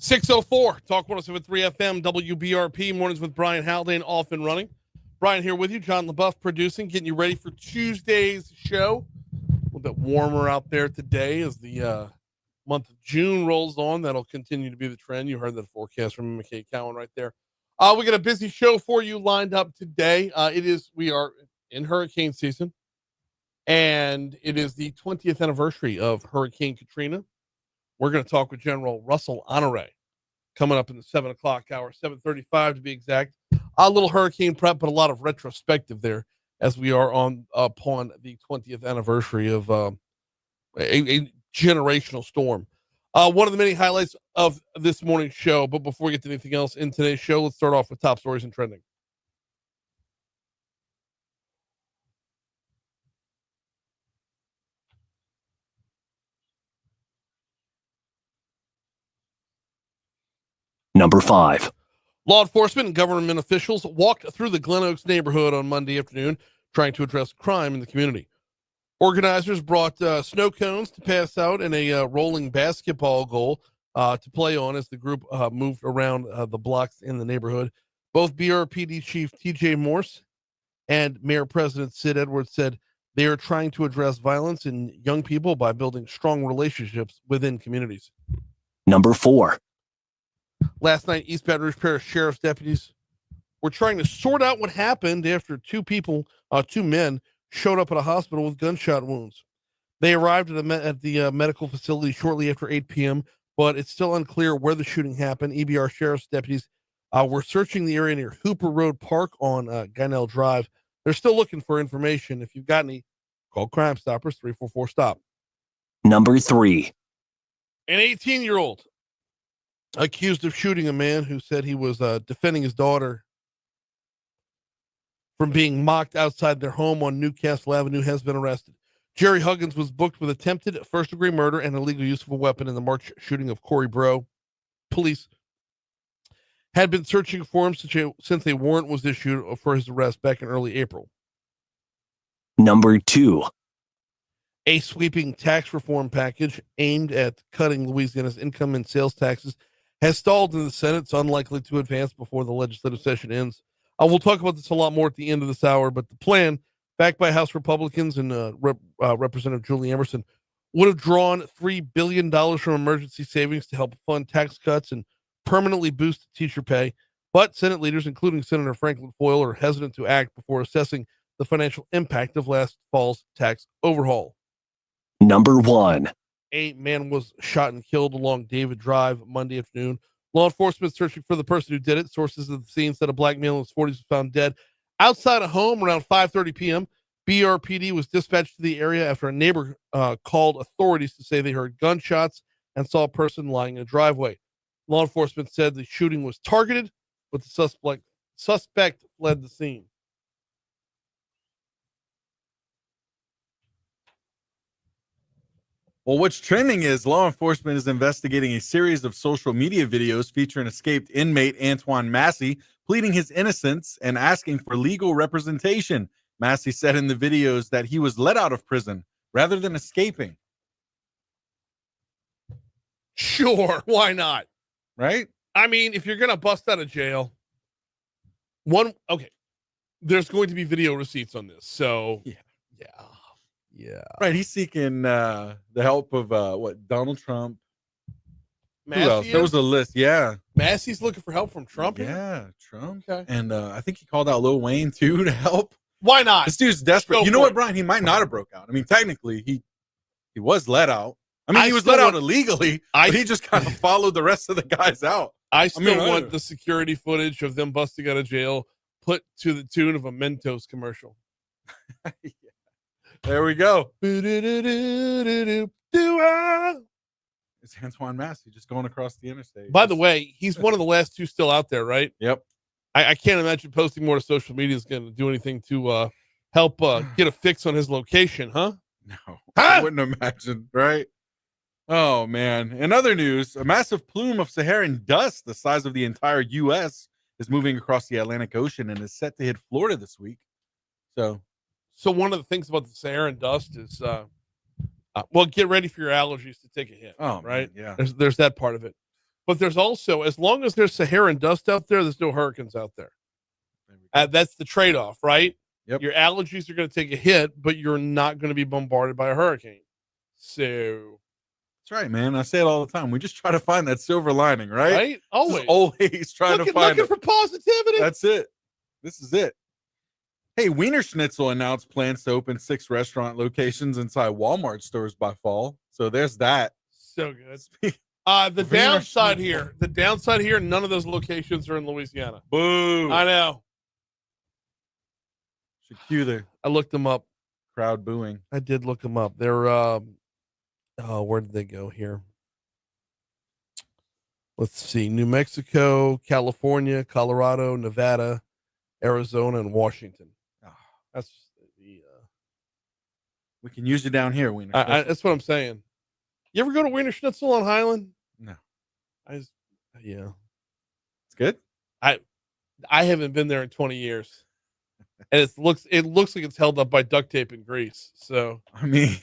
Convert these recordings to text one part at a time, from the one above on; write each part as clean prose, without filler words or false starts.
604, Talk 107.3 FM, WBRP, mornings with Brian Haldane, off and running. Brian here with you, John LaBeouf producing, getting you ready for Tuesday's show. A little bit warmer out there today as the month of June rolls on. That'll continue to be the trend. You heard that forecast from McKay Cowan right there. We got a busy show for you lined up today. We are in hurricane season, and it is the 20th anniversary of Hurricane Katrina. We're going to talk with General Russell Honoré coming up in the 7 o'clock hour, 7:35 to be exact. A little hurricane prep, but a lot of retrospective there as we are upon the 20th anniversary of a generational storm. One of the many highlights of this morning's show, but before we get to anything else in today's show, let's start off with top stories and trending. Number 5. Law enforcement and government officials walked through the Glen Oaks neighborhood on Monday afternoon trying to address crime in the community. Organizers brought snow cones to pass out and a rolling basketball goal to play on as the group moved around the blocks in the neighborhood. Both BRPD Chief TJ Morse and Mayor President Sid Edwards said they are trying to address violence in young people by building strong relationships within communities. Number 4. Last night, East Baton Rouge Parish Sheriff's deputies were trying to sort out what happened after two men showed up at a hospital with gunshot wounds. They arrived at the medical facility shortly after 8 p.m., but it's still unclear where the shooting happened. EBR Sheriff's deputies were searching the area near Hooper Road Park on Guynell Drive. They're still looking for information. If you've got any, call Crime Stoppers, 344-STOP. Number 3. An 18-year-old accused of shooting a man who said he was defending his daughter from being mocked outside their home on Newcastle Avenue has been arrested. Jerry Huggins was booked with attempted first-degree murder and illegal use of a weapon in the March shooting of Corey Bro. Police had been searching for him since a warrant was issued for his arrest back in early April. Number 2. A sweeping tax reform package aimed at cutting Louisiana's income and sales taxes has stalled in the Senate. It's unlikely to advance before the legislative session ends. We'll talk about this a lot more at the end of this hour, but the plan, backed by House Republicans and Representative Julie Emerson, would have drawn $3 billion from emergency savings to help fund tax cuts and permanently boost teacher pay. But Senate leaders, including Senator Franklin Foyle, are hesitant to act before assessing the financial impact of last fall's tax overhaul. Number 1. A man was shot and killed along David Drive Monday afternoon. Law enforcement searching for the person who did it. Sources at the scene said a black male in his 40s was found dead outside a home around 5:30 p.m. BRPD was dispatched to the area after a neighbor called authorities to say they heard gunshots and saw a person lying in a driveway. Law enforcement said the shooting was targeted, but the suspect fled the scene. Well, what's trending is law enforcement is investigating a series of social media videos featuring escaped inmate Antoine Massey pleading his innocence and asking for legal representation. Massey said in the videos that he was let out of prison rather than escaping. Sure, why not? Right? I mean, if you're going to bust out of jail, there's going to be video receipts on this. So, yeah. Right, he's seeking the help of Donald Trump. Massey Who else? There was a list, yeah. Massey's looking for help from Trump? Yeah, Trump. Okay. And I think he called out Lil Wayne, too, to help. Why not? This dude's desperate. You know what, Brian? He might not have broke out. I mean, technically, he was let out. I mean, he was let out illegally, but he just kind of followed the rest of the guys out. I want the security footage of them busting out of jail put to the tune of a Mentos commercial. Yeah. There we go. It's Antoine Massey just going across the interstate. By the way, he's one of the last two still out there, right? Yep. I can't imagine posting more to social media is going to do anything to help get a fix on his location, huh? No, I wouldn't imagine, right? Oh, man. In other news, a massive plume of Saharan dust the size of the entire U.S. is moving across the Atlantic Ocean and is set to hit Florida this week. So one of the things about the Saharan dust is, get ready for your allergies to take a hit. Oh, right? Man, yeah. There's that part of it. But there's also, as long as there's Saharan dust out there, there's no hurricanes out there. That's the trade-off, right? Yep. Your allergies are going to take a hit, but you're not going to be bombarded by a hurricane. So that's right, man. I say it all the time. We just try to find that silver lining, right? Right? Always. Always trying to find looking it. for positivity. That's it. This is it. Hey, Wiener Schnitzel announced plans to open 6 restaurant locations inside Walmart stores by fall. So there's that. So good. The Wiener downside Schnitzel. here, none of those locations are in Louisiana. Boo. I know. Should cue the I looked them up. crowd booing. I did look them up. They're where did they go here? Let's see. New Mexico, California, Colorado, Nevada, Arizona, and Washington. Oh, That's the we can use you down here, Wiener. that's what I'm saying. You ever go to Wiener Schnitzel on Highland? No. Yeah. It's good. I haven't been there in 20 years. And it looks like it's held up by duct tape and grease. So I mean,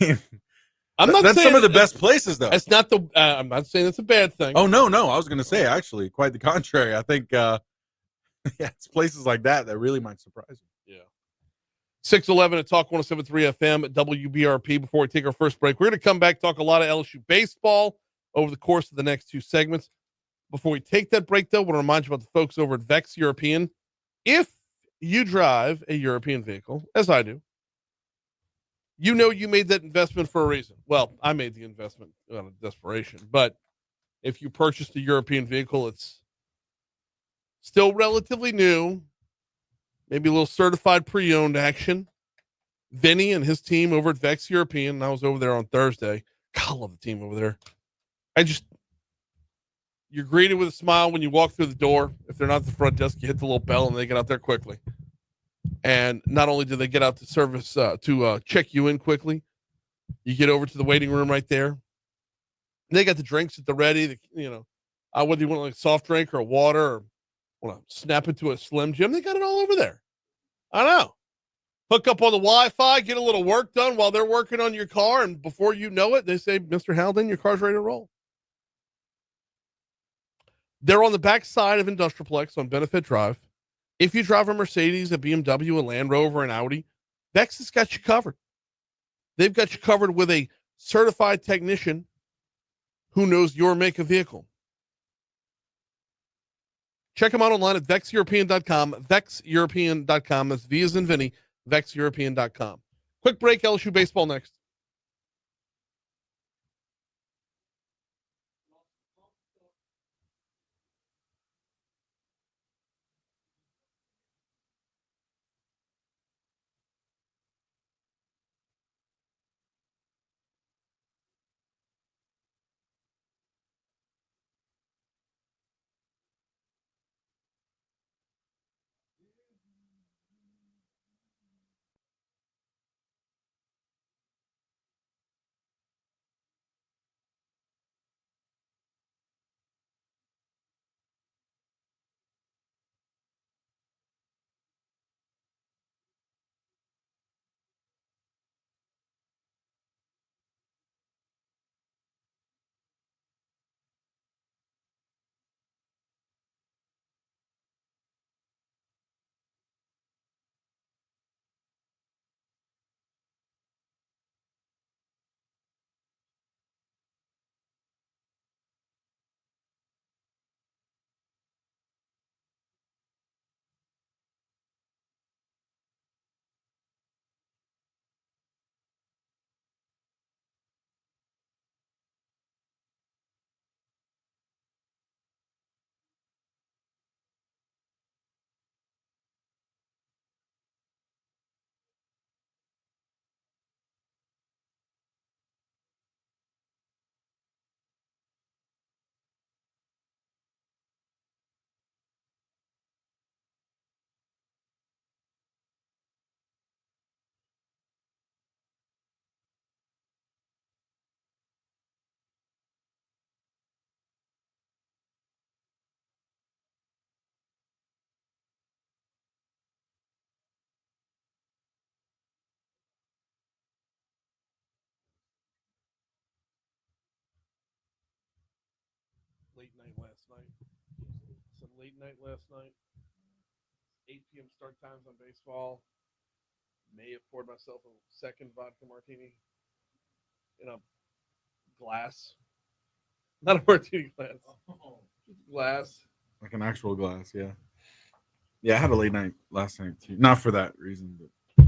that's some of the best places, though. It's not I'm not saying it's a bad thing. Oh no, I was going to say actually, quite the contrary. I think, it's places like that really might surprise you. Yeah. 611 at Talk 107.3 FM at WBRP. Before we take our first break, we're going to come back, talk a lot of LSU baseball over the course of the next 2 segments. Before we take that break, though, I want to remind you about the folks over at Vex European. If you drive a European vehicle, as I do, you know you made that investment for a reason. Well, I made the investment out of desperation, but if you purchased a European vehicle, it's still relatively new, maybe a little certified pre-owned action. Vinny and his team over at Vex European, I was over there on Thursday. God, I love the team over there. You're greeted with a smile when you walk through the door. If they're not at the front desk, you hit the little bell and they get out there quickly. And not only do they get out to service, to check you in quickly, you get over to the waiting room right there. They got the drinks at the ready, whether you want like a soft drink or a water or want to snap into a Slim Jim, they got it all over there. I know. Hook up on the Wi-Fi, get a little work done while they're working on your car, and before you know it, they say, Mr. Haldane, your car's ready to roll. They're on the back side of Industrialplex on Benefit Drive. If you drive a Mercedes, a BMW, a Land Rover, an Audi, Vex has got you covered. They've got you covered with a certified technician who knows your make of vehicle. Check them out online at vexeuropean.com, vexeuropean.com. That's V as in Vinny, vexeuropean.com. Quick break, LSU baseball next. Late night last night. Some late night last night. 8 p.m. start times on baseball. May have poured myself a second vodka martini in a glass. Not a martini glass. Just a glass. Like an actual glass, yeah. Yeah, I had a late night last night too. Not for that reason, but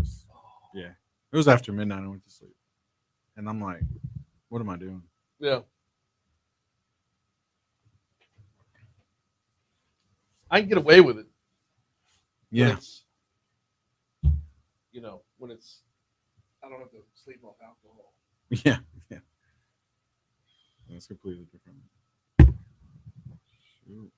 yeah. It was after midnight. I went to sleep. And I'm like, what am I doing? Yeah. I can get away with it. Yeah. When it's, I don't have to sleep off alcohol. Yeah. Yeah. That's completely different. Shoot.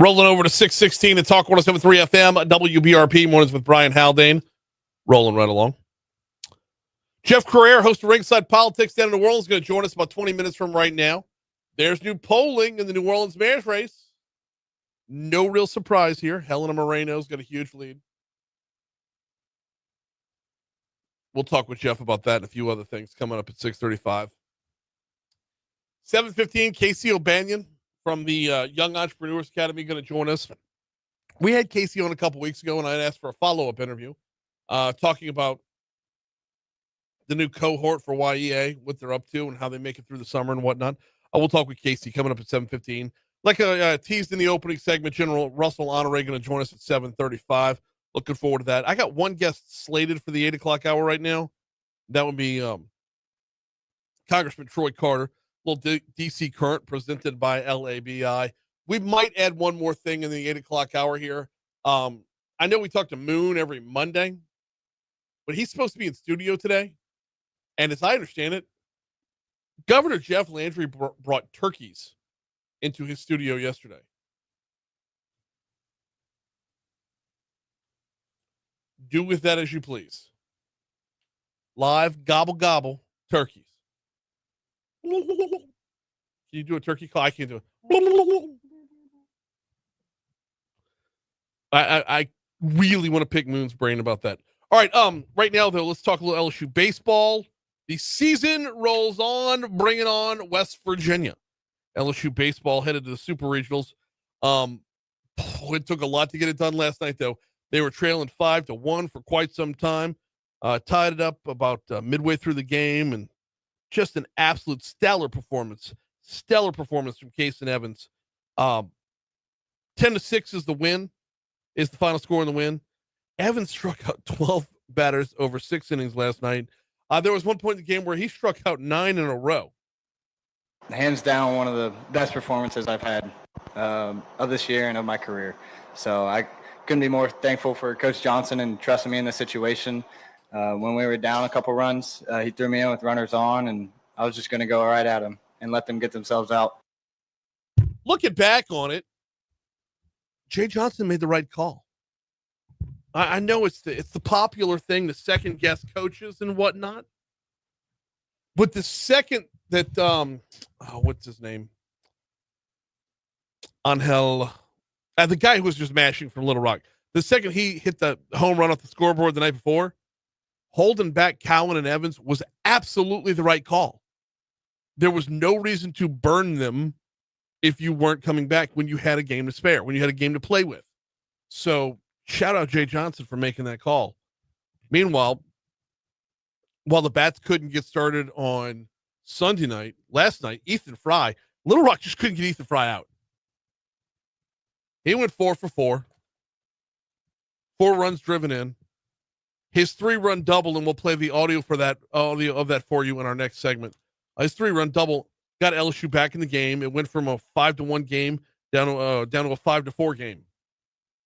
Rolling over to 616 to Talk 107.3 FM, WBRP, Mornings with Brian Haldane. Rolling right along. Jeff Crouere, host of Ringside Politics down in New Orleans, is going to join us about 20 minutes from right now. There's new polling in the New Orleans mayor's race. No real surprise here. Helena Moreno's got a huge lead. We'll talk with Jeff about that and a few other things coming up at 6:35. 7:15, Casey O'Banion from the Young Entrepreneurs Academy going to join us. We had Casey on a couple weeks ago, and I asked for a follow-up interview talking about the new cohort for YEA, what they're up to, and how they make it through the summer and whatnot. We'll talk with Casey coming up at 7:15. Like I teased in the opening segment, General Russell Honoré going to join us at 7:35. Looking forward to that. I got one guest slated for the 8 o'clock hour right now. That would be Congressman Troy Carter, little DC Current presented by LABI. We might add one more thing in the 8 o'clock hour here. I know we talk to Moon every Monday, but he's supposed to be in studio today. And as I understand it, Governor Jeff Landry brought turkeys into his studio yesterday. Do with that as you please. Live gobble gobble turkeys. Can you do a turkey call? I can't do it. I really want to pick Moon's brain about that. All right, right now though, let's talk a little LSU baseball. The season rolls on, bringing on West Virginia. LSU baseball headed to the Super Regionals. It took a lot to get it done last night, though. They were trailing 5-1 for quite some time. Tied it up about midway through the game, and just an absolute stellar performance. Stellar performance from Case and Evans. 10-6 is the win, is the final score in the win. Evans struck out 12 batters over 6 innings last night. There was one point in the game where he struck out 9 in a row. Hands down, one of the best performances I've had of this year and of my career. So I couldn't be more thankful for Coach Johnson and trusting me in this situation. When we were down a couple runs, he threw me in with runners on, and I was just going to go right at him and let them get themselves out. Looking back on it, Jay Johnson made the right call. I know it's the popular thing to second guess coaches and whatnot, but the second that what's his name? Angel, the guy who was just mashing from Little Rock. The second he hit the home run off the scoreboard the night before, holding back Cowan and Evans was absolutely the right call. There was no reason to burn them if you weren't coming back when you had a game to spare, when you had a game to play with. So shout out Jay Johnson for making that call. Meanwhile, while the bats couldn't get started on Sunday night, last night, Ethan Fry, Little Rock just couldn't get Ethan Fry out. He went 4 for 4. 4 runs driven in. His 3-run double, and we'll play the audio for that for you in our next segment. His 3-run double got LSU back in the game. It went from a 5-1 game down to a 5-4 game.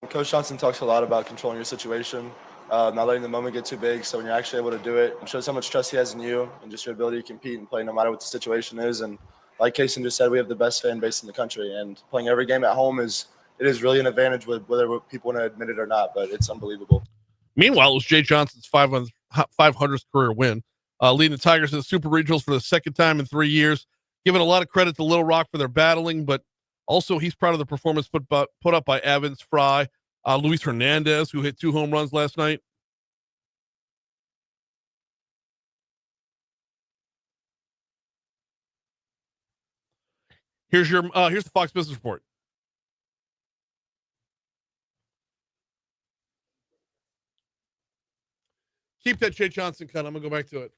Coach Johnson talks a lot about controlling your situation, not letting the moment get too big. So when you're actually able to do it, it shows how much trust he has in you and just your ability to compete and play no matter what the situation is. And like Kason just said, we have the best fan base in the country, and playing every game at home is really an advantage, whether people want to admit it or not. But it's unbelievable. Meanwhile, it was Jay Johnson's 500th career win, leading the Tigers to the Super Regionals for the second time in 3 years. Giving a lot of credit to Little Rock for their battling, but also he's proud of the performance put up by Evans, Fry, Luis Hernandez, who hit 2 home runs last night. Here's the Fox Business Report. Keep that Jay Johnson cut. I'm gonna go back to it.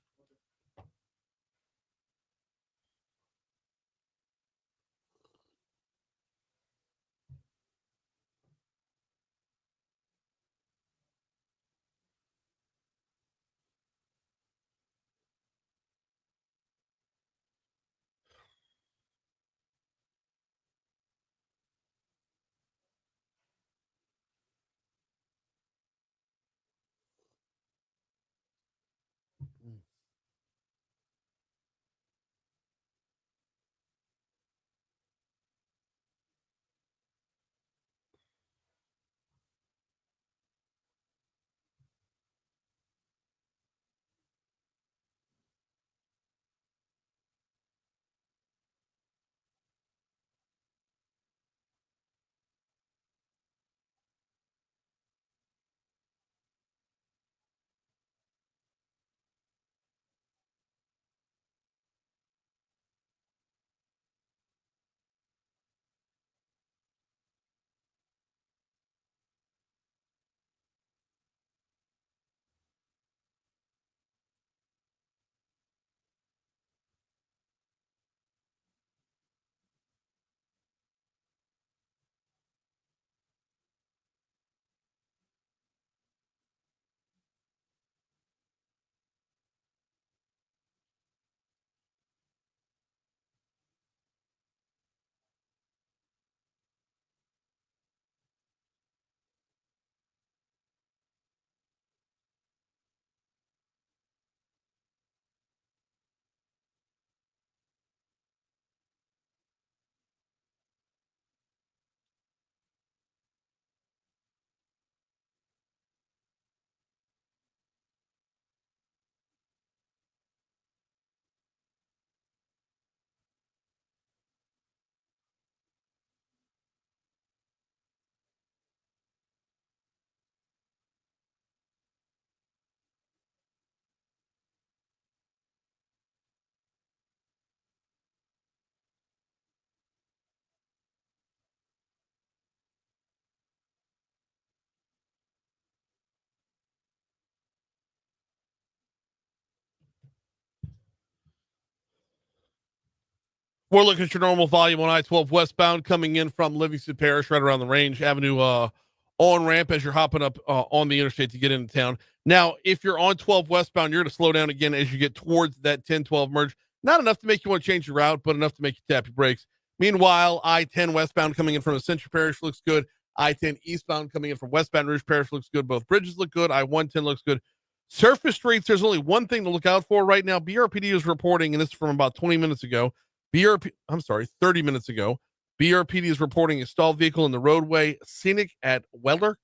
We're looking at your normal volume on I-12 westbound coming in from Livingston Parish, right around the Range Avenue on ramp as you're hopping up on the interstate to get into town. Now, if you're on 12 westbound, you're going to slow down again as you get towards that 10-12 merge. Not enough to make you want to change your route, but enough to make you tap your brakes. Meanwhile, I-10 westbound coming in from Century Parish looks good. I-10 eastbound coming in from West Baton Rouge Parish looks good. Both bridges look good. I-110 looks good. Surface streets, there's only one thing to look out for right now. BRPD is reporting, and this is from about 20 minutes ago. 30 minutes ago. BRPD is reporting a stalled vehicle in the roadway, Scenic at Weller.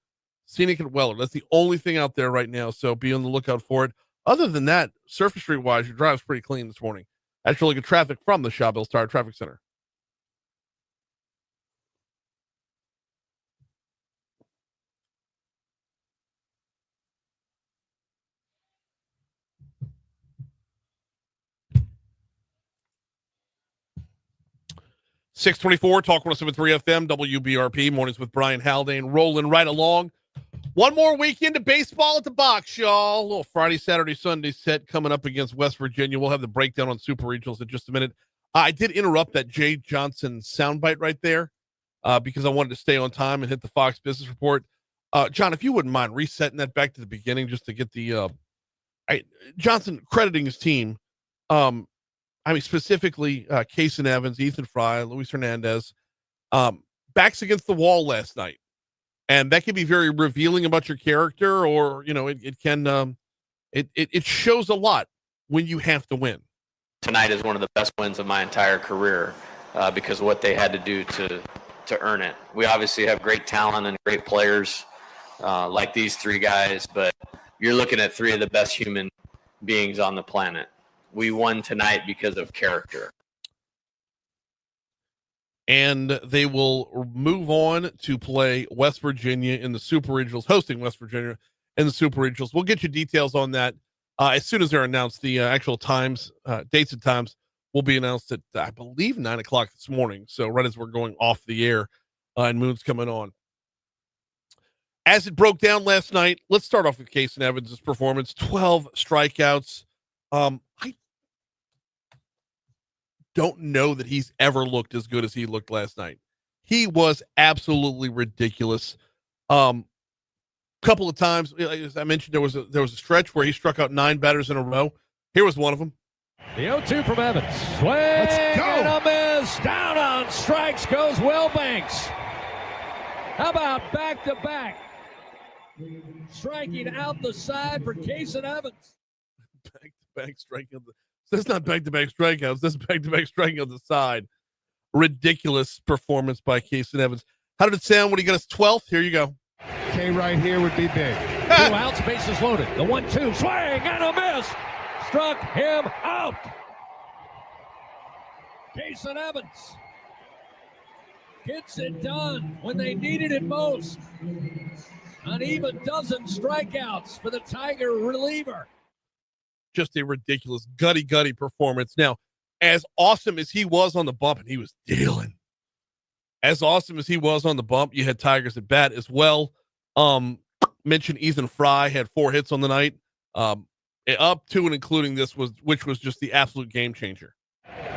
That's the only thing out there right now, so be on the lookout for it. Other than that, surface street wise, your drive's pretty clean this morning. Actually, look at traffic from the Shawbills Tire Traffic Center. .624, Talk 107.3 FM, WBRP, mornings with Brian Haldane, rolling right along. One more weekend of baseball at the box, y'all. A little Friday, Saturday, Sunday set coming up against West Virginia. We'll have the breakdown on Super Regionals in just a minute. I did interrupt that Jay Johnson soundbite right there because I wanted to stay on time and hit the Fox Business Report. John, if you wouldn't mind resetting that back to the beginning just to get the Johnson crediting his team. Specifically, Kason Evans, Ethan Fry, Luis Hernandez, backs against the wall last night. And that can be very revealing about your character, or, it can, it shows a lot when you have to win. tonight is one of the best wins of my entire career because of what they had to do to earn it. We obviously have great talent and great players like these three guys, but you're looking at three of the best human beings on the planet. We won tonight because of character. And they will move on to play West Virginia in the Super Regionals, hosting West Virginia in the Super Regionals. We'll get you details on that as soon as they're announced. The actual times, dates and times will be announced at, I believe, 9 o'clock this morning. So right as we're going off the air and Moon's coming on. As it broke down last night, let's start off with Casey Evans' performance. 12 strikeouts. I don't know that he's ever looked as good as he looked last night. He was absolutely ridiculous. Couple of times, as I mentioned, there was a stretch where he struck out 9 batters in a row. Here was one of them. The 0-2 from Evans. Swing and a miss. Down on strikes goes Will Banks. How about back-to-back? Striking out the side for Casey Evans. Back-to-back strikeout. That's not back-to-back strikeouts. That's back-to-back striking on the side. Ridiculous performance by Casey Evans. How did it sound when he got his 12th? Here you go. K right here would be big. 2 outs, bases loaded. The 1-2, swing and a miss. Struck him out. Casey Evans gets it done when they needed it most. An even dozen strikeouts for the Tiger reliever. Just a ridiculous gutty performance. Now, as awesome as he was on the bump, and he was dealing. As awesome as he was on the bump, you had Tigers at bat as well. Mentioned Ethan Fry had 4 hits on the night. Up to and including this which was just the absolute game changer.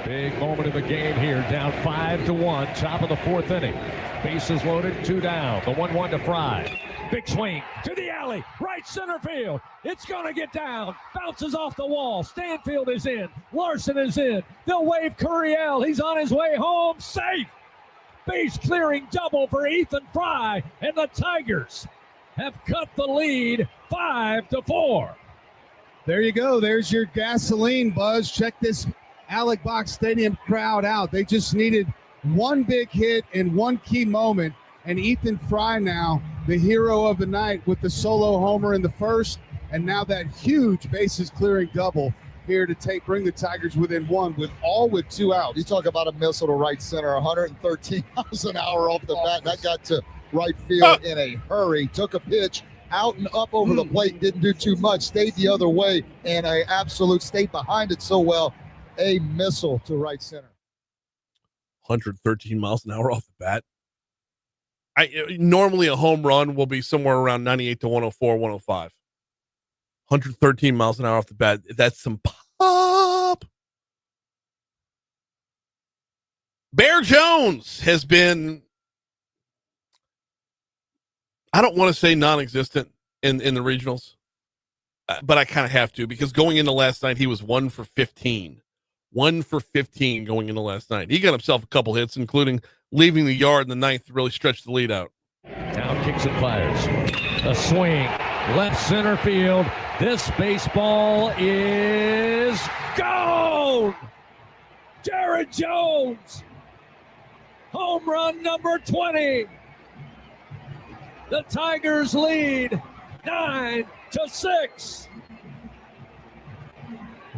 Big moment of the game here, down 5-1, top of the 4th inning. Bases loaded, 2 down. The 1-1 to Fry. Big swing to the alley, right center field. It's going to get down, bounces off the wall. Stanfield is in, Larson is in. They'll wave Crouere. He's on his way home, safe. Base clearing double for Ethan Fry, and the Tigers have cut the lead 5-4. There you go. There's your gasoline, Buzz. Check this Alec Box Stadium crowd out. They just needed one big hit in one key moment, and Ethan Fry now, the hero of the night with the solo homer in the first, and now that huge bases clearing double here to bring the Tigers within 1 with 2 outs. You talk about a missile to right center, 113 miles an hour off the bat. That got to right field in a hurry. Took a pitch out and up over the plate, didn't do too much, stayed the other way, and a absolute stayed behind it so well. A missile to right center. 113 miles an hour off the bat. Normally a home run will be somewhere around 98 to 104, 105. 113 miles an hour off the bat. That's some pop. Bear Jones has been, I don't want to say non-existent in the regionals, but I kind of have to, because going into last night, he was 1 for 15. 1 for 15 going into last night. He got himself a couple hits, including leaving the yard in the 9th to really stretch the lead out. Now kicks and fires. A swing, left center field. This baseball is gone. Jared Jones, home run number 20. The Tigers lead 9-6.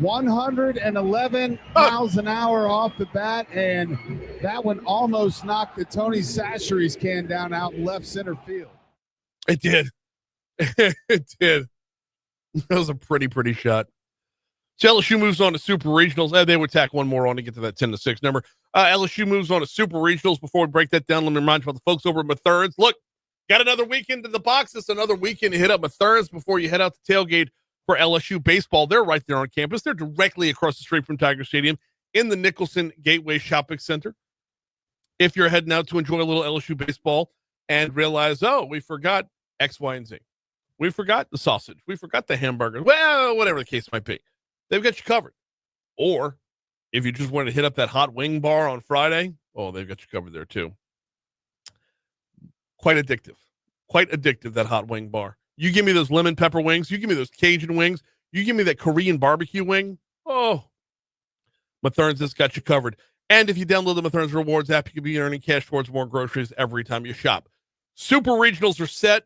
111 miles an hour off the bat, and that one almost knocked the Tony Sachery's can down out in left center field. It did. It did. That was a pretty shot. So LSU moves on to Super Regionals. They would tack one more on to get to that 10-6 number. LSU moves on to Super Regionals. Before we break that down, let me remind you about the folks over at Mathurns. Look, got another weekend in the box. It's another weekend to hit up Mathurns before you head out to tailgate for LSU baseball. They're right there on campus. They're directly across the street from Tiger Stadium in the Nicholson Gateway Shopping Center. If you're heading out to enjoy a little LSU baseball and realize, oh, we forgot X, Y, and Z. We forgot the sausage. We forgot the hamburger. Well, whatever the case might be. They've got you covered. Or if you just want to hit up that hot wing bar on Friday, oh, they've got you covered there too. Quite addictive. Quite addictive, that hot wing bar. You give me those lemon pepper wings. You give me those Cajun wings. You give me that Korean barbecue wing. Oh, Mathern's has got you covered. And if you download the Mathern's Rewards app, you can be earning cash towards more groceries every time you shop. Super Regionals are set,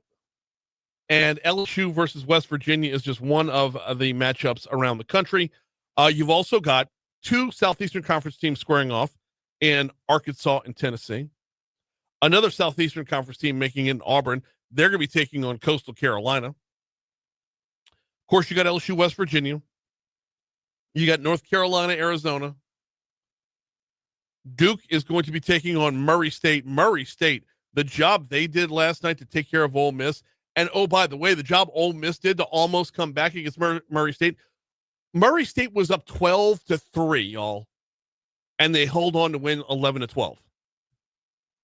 and LSU versus West Virginia is just one of the matchups around the country. You've also got two Southeastern Conference teams squaring off in Arkansas and Tennessee. Another Southeastern Conference team making it in Auburn. They're going to be taking on Coastal Carolina. Of course, you got LSU, West Virginia. You got North Carolina, Arizona. Duke is going to be taking on Murray State. Murray State, the job they did last night to take care of Ole Miss. And oh, by the way, the job Ole Miss did to almost come back against Murray State. Murray State was up 12-3, y'all. And they hold on to win 11-12.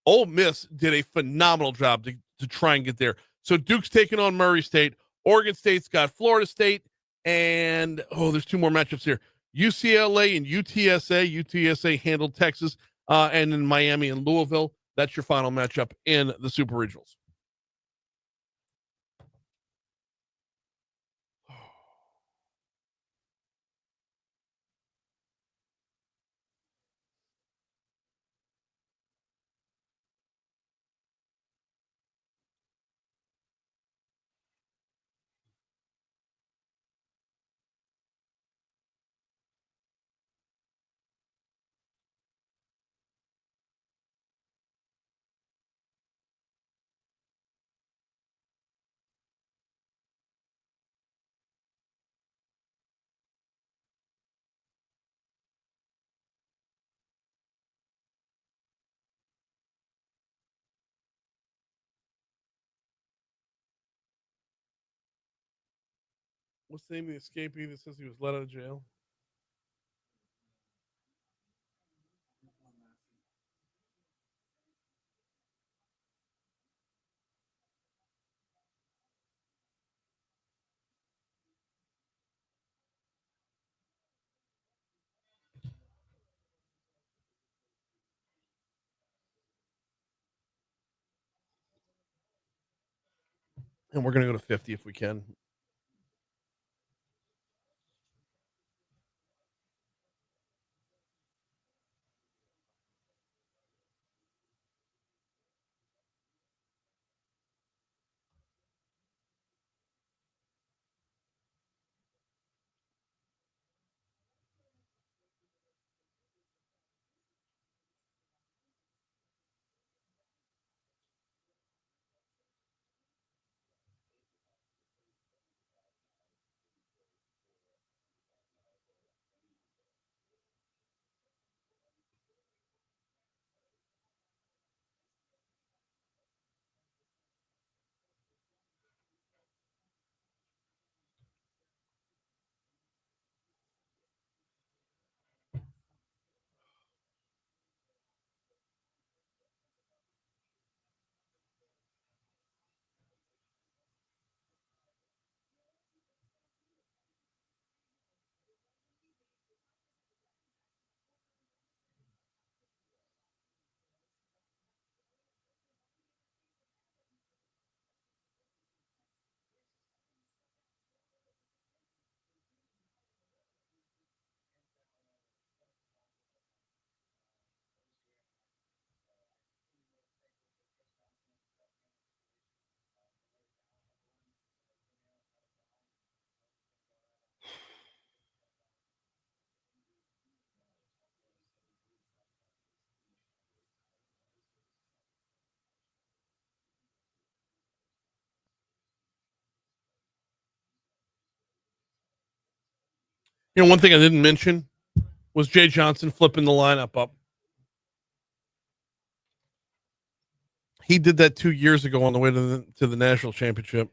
Ole Miss did a phenomenal job to try and get there. So Duke's taking on Murray State. Oregon State's got Florida State. And, there's two more matchups here. UCLA and UTSA. UTSA handled Texas. And in Miami and Louisville. That's your final matchup in the Super Regionals. What's the name of the escapee that says he was let out of jail? And we're going to go to 50 if we can. One thing I didn't mention was Jay Johnson flipping the lineup up. He did that 2 years ago on the way to the national championship.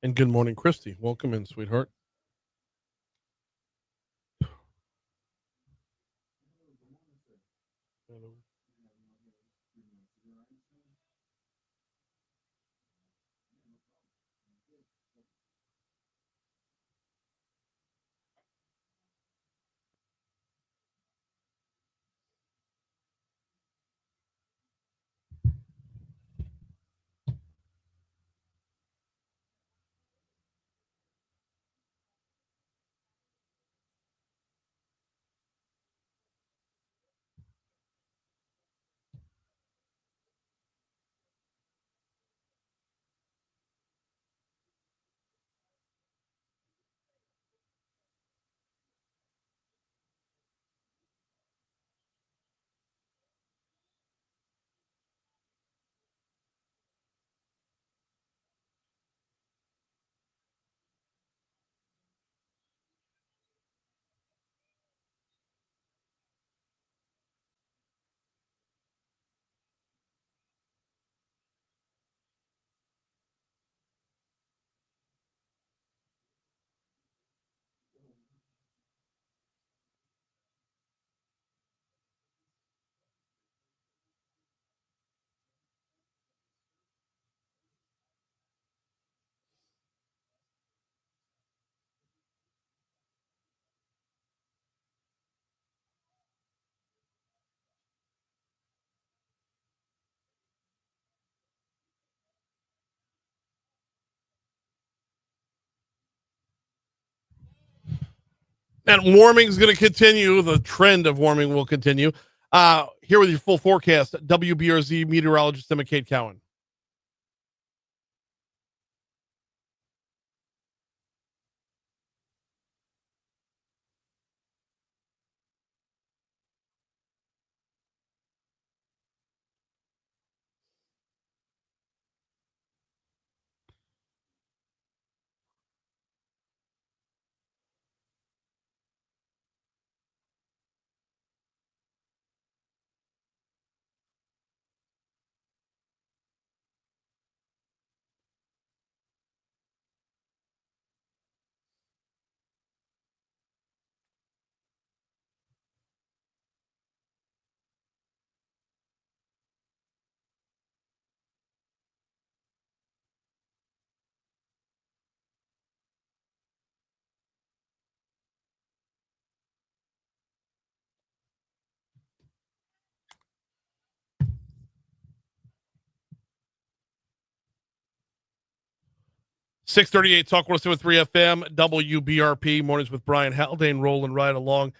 And good morning, Christy. Welcome in, sweetheart. And warming is going to continue. The trend of warming will continue. Here with your full forecast, WBRZ meteorologist Emma Kate Cowan. .638 Talk 107.3 FM, WBRP, mornings with Brian Haldane, rolling right along.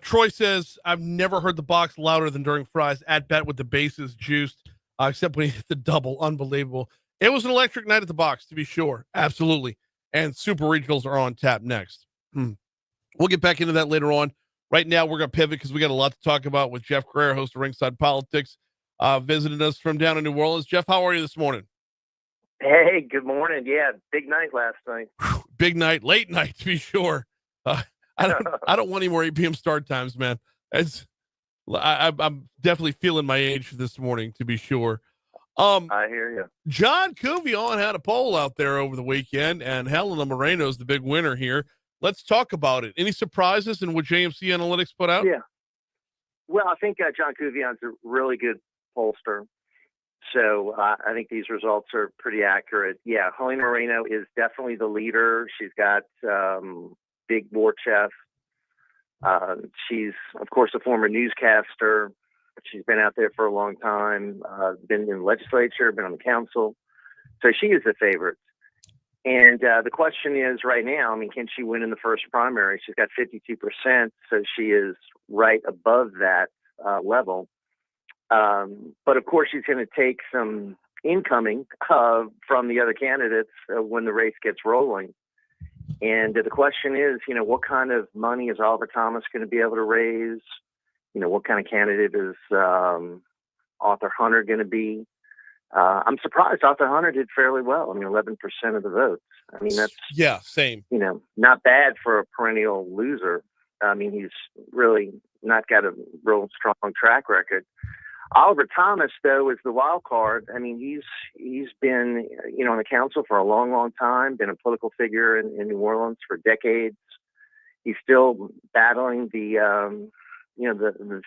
Troy says, I've never heard the box louder than during Fry's at bat with the bases juiced, except when he hit the double. Unbelievable. It was an electric night at the box, to be sure. Absolutely. And Super Regionals are on tap next. We'll get back into that later on. Right now, we're going to pivot because we got a lot to talk about with Jeff Crouere, host of Ringside Politics, visiting us from down in New Orleans. Jeff, how are you this morning? Hey, good morning. Yeah, big night last night. Big night, late night to be sure. I don't want any more 8 p.m. start times, man. I'm definitely feeling my age this morning to be sure. I hear you. John Cuvion had a poll out there over the weekend, and Helena Moreno's the big winner here. Let's talk about it. Any surprises in what JMC Analytics put out? Yeah. Well, I think John Cuvion's a really good pollster. So I think these results are pretty accurate. Yeah, Helena Moreno is definitely the leader. She's got big war chest. She's, of course, a former newscaster. She's been out there for a long time, been in the legislature, been on the council. So she is the favorite. And the question is right now, I mean, can she win in the first primary? She's got 52%, so she is right above that level. But of course, she's going to take some incoming from the other candidates when the race gets rolling. And the question is, what kind of money is Oliver Thomas going to be able to raise? What kind of candidate is Arthur Hunter going to be? I'm surprised Arthur Hunter did fairly well. I mean, 11% of the votes. I mean, that's same. Not bad for a perennial loser. I mean, he's really not got a real strong track record. Oliver Thomas, though, is the wild card. I mean, he's been, on the council for a long, long time, been a political figure in New Orleans for decades. He's still battling the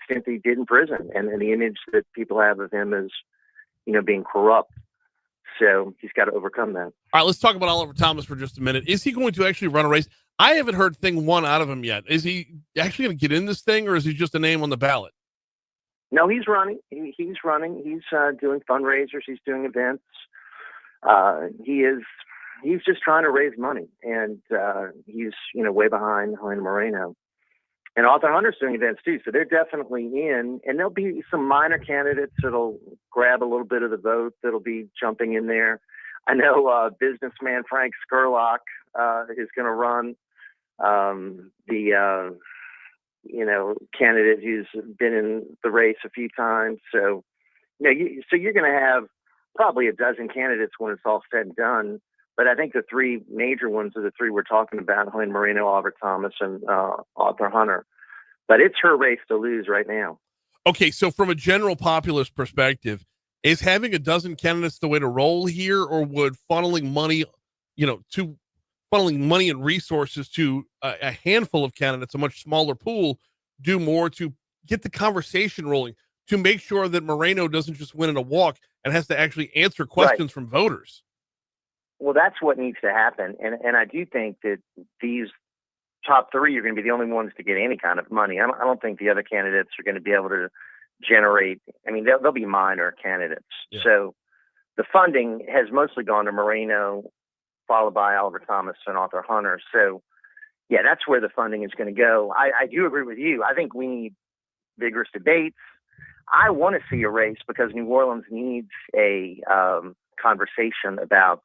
stint that he did in prison and the image that people have of him as, being corrupt. So he's got to overcome that. All right, let's talk about Oliver Thomas for just a minute. Is he going to actually run a race? I haven't heard thing one out of him yet. Is he actually going to get in this thing, or is he just a name on the ballot? No, he's running. He's running. He's doing fundraisers. He's doing events. He's just trying to raise money, and he's way behind Moreno. And Arthur Hunter's doing events too, so they're definitely in. And there'll be some minor candidates that'll grab a little bit of the vote that'll be jumping in there. I know businessman Frank Skurlock is going to run. Candidate who's been in the race a few times. So, so you're going to have probably a dozen candidates when it's all said and done. But I think the three major ones are the three we're talking about: Helene Moreno, Oliver Thomas, and Arthur Hunter. But it's her race to lose right now. Okay, so from a general populist perspective, is having a dozen candidates the way to roll here, or would funneling money and resources to a handful of candidates, a much smaller pool, do more to get the conversation rolling, to make sure that Moreno doesn't just win in a walk and has to actually answer questions from voters? Well, that's what needs to happen. And I do think that these top three are going to be the only ones to get any kind of money. I don't think the other candidates are going to be able to generate. I mean, they'll be minor candidates. Yeah. So the funding has mostly gone to Moreno, followed by Oliver Thomas and Arthur Hunter. So, yeah, that's where the funding is going to go. I do agree with you. I think we need vigorous debates. I want to see a race because New Orleans needs a conversation about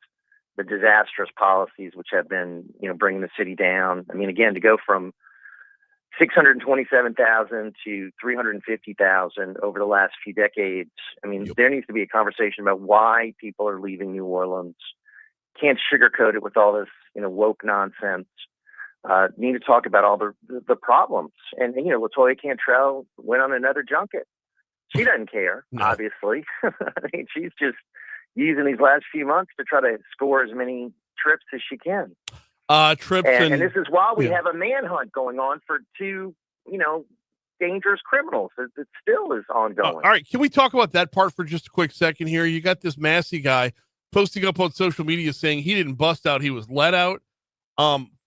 the disastrous policies which have been, bringing the city down. I mean, again, to go from 627,000 to 350,000 over the last few decades. I mean, there needs to be a conversation about why people are leaving New Orleans. Can't sugarcoat it with all this, woke nonsense. Need to talk about all the problems. And LaToya Cantrell went on another junket. She doesn't care, obviously. I mean, she's just using these last few months to try to score as many trips as she can. Trips and this is why we have a manhunt going on for two, dangerous criminals. It still is ongoing. All right, can we talk about that part for just a quick second here? You got this Massey guy posting up on social media saying he didn't bust out, he was let out.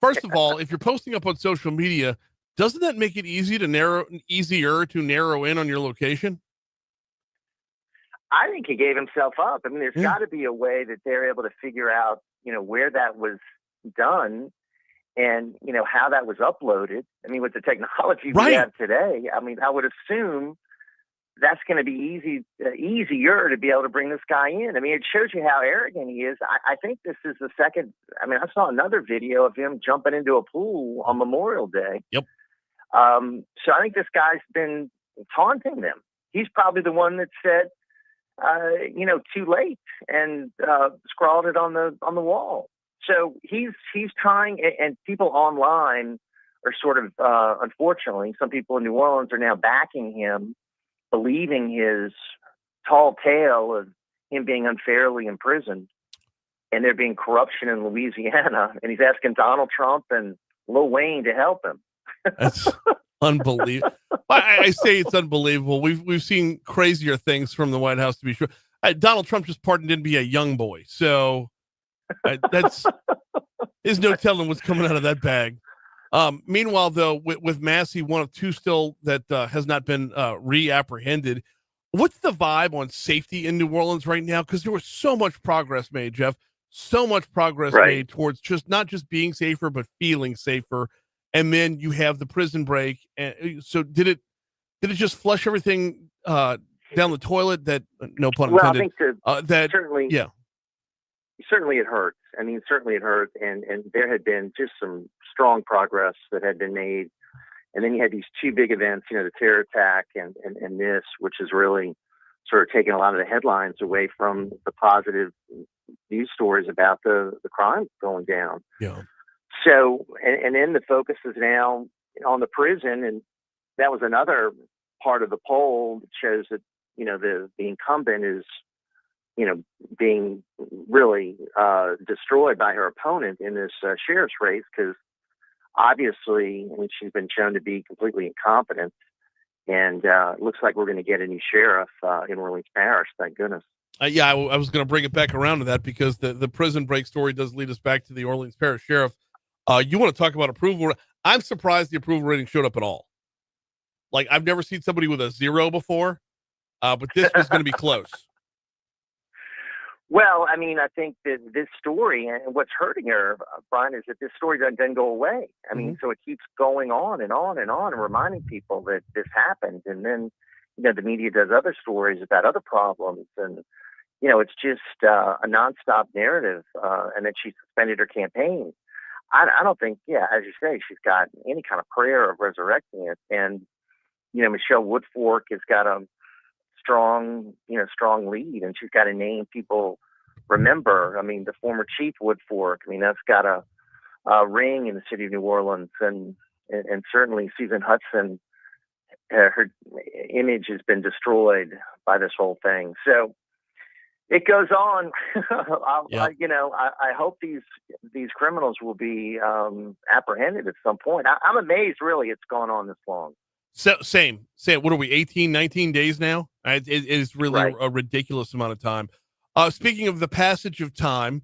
First of all, if you're posting up on social media, doesn't that make it easier to narrow in on your location? I think he gave himself up. I mean, there's got to be a way that they're able to figure out, where that was done and, how that was uploaded. I mean, with the technology we have today, I mean, I would assume that's going to be easier to be able to bring this guy in. I mean, it shows you how arrogant he is. I think this is the second. I mean, I saw another video of him jumping into a pool on Memorial Day. Yep. So I think this guy's been taunting them. He's probably the one that said, too late, and scrawled it on the wall. So he's trying, and people online are sort of, unfortunately, some people in New Orleans are now backing him, believing his tall tale of him being unfairly imprisoned and there being corruption in Louisiana. And he's asking Donald Trump and Lil Wayne to help him. That's unbelievable. I say it's unbelievable. We've seen crazier things from the White House, to be sure. Donald Trump just pardoned didn't be a young boy. So there's no telling what's coming out of that bag. Meanwhile, though, with Massey, one of two still that has not been reapprehended. What's the vibe on safety in New Orleans right now? Because there was so much progress made, Jeff. So much progress made towards not just being safer, but feeling safer. And then you have the prison break. And so did it just flush everything down the toilet? That no pun intended. I think certainly it hurts. I mean, certainly it hurt. And there had been just some strong progress that had been made. And then you had these two big events, the terror attack and this, which is really sort of taking a lot of the headlines away from the positive news stories about the crime going down. Yeah. So, and then the focus is now on the prison. And that was another part of the poll that shows that, the incumbent is, being really destroyed by her opponent in this sheriff's race, because obviously, I mean, she's been shown to be completely incompetent. And it looks like we're going to get a new sheriff in Orleans Parish. Thank goodness. Yeah, I was going to bring it back around to that, because the prison break story does lead us back to the Orleans Parish sheriff. You want to talk about approval? I'm surprised the approval rating showed up at all. Like, I've never seen somebody with a 0 before, but this was going to be close. Well, I mean, I think that this story, and what's hurting her, Brian, is that this story doesn't go away. I mean, so it keeps going on and on and on, and reminding people that this happened. And then, the media does other stories about other problems. And, it's just a nonstop narrative. And then she suspended her campaign. I don't think, as you say, she's got any kind of prayer of resurrecting it. And, Michelle Woodfork has got a strong lead, and she's got a name people remember. I mean, the former chief Woodfork, I mean, that's got a ring in the city of New Orleans, and certainly Susan Hudson, her image has been destroyed by this whole thing. So it goes on. I hope these criminals will be apprehended at some point. I'm amazed, really, it's gone on this long. So, same. What are we, 18, 19 days now? It is really Right. a ridiculous amount of time. Speaking of the passage of time,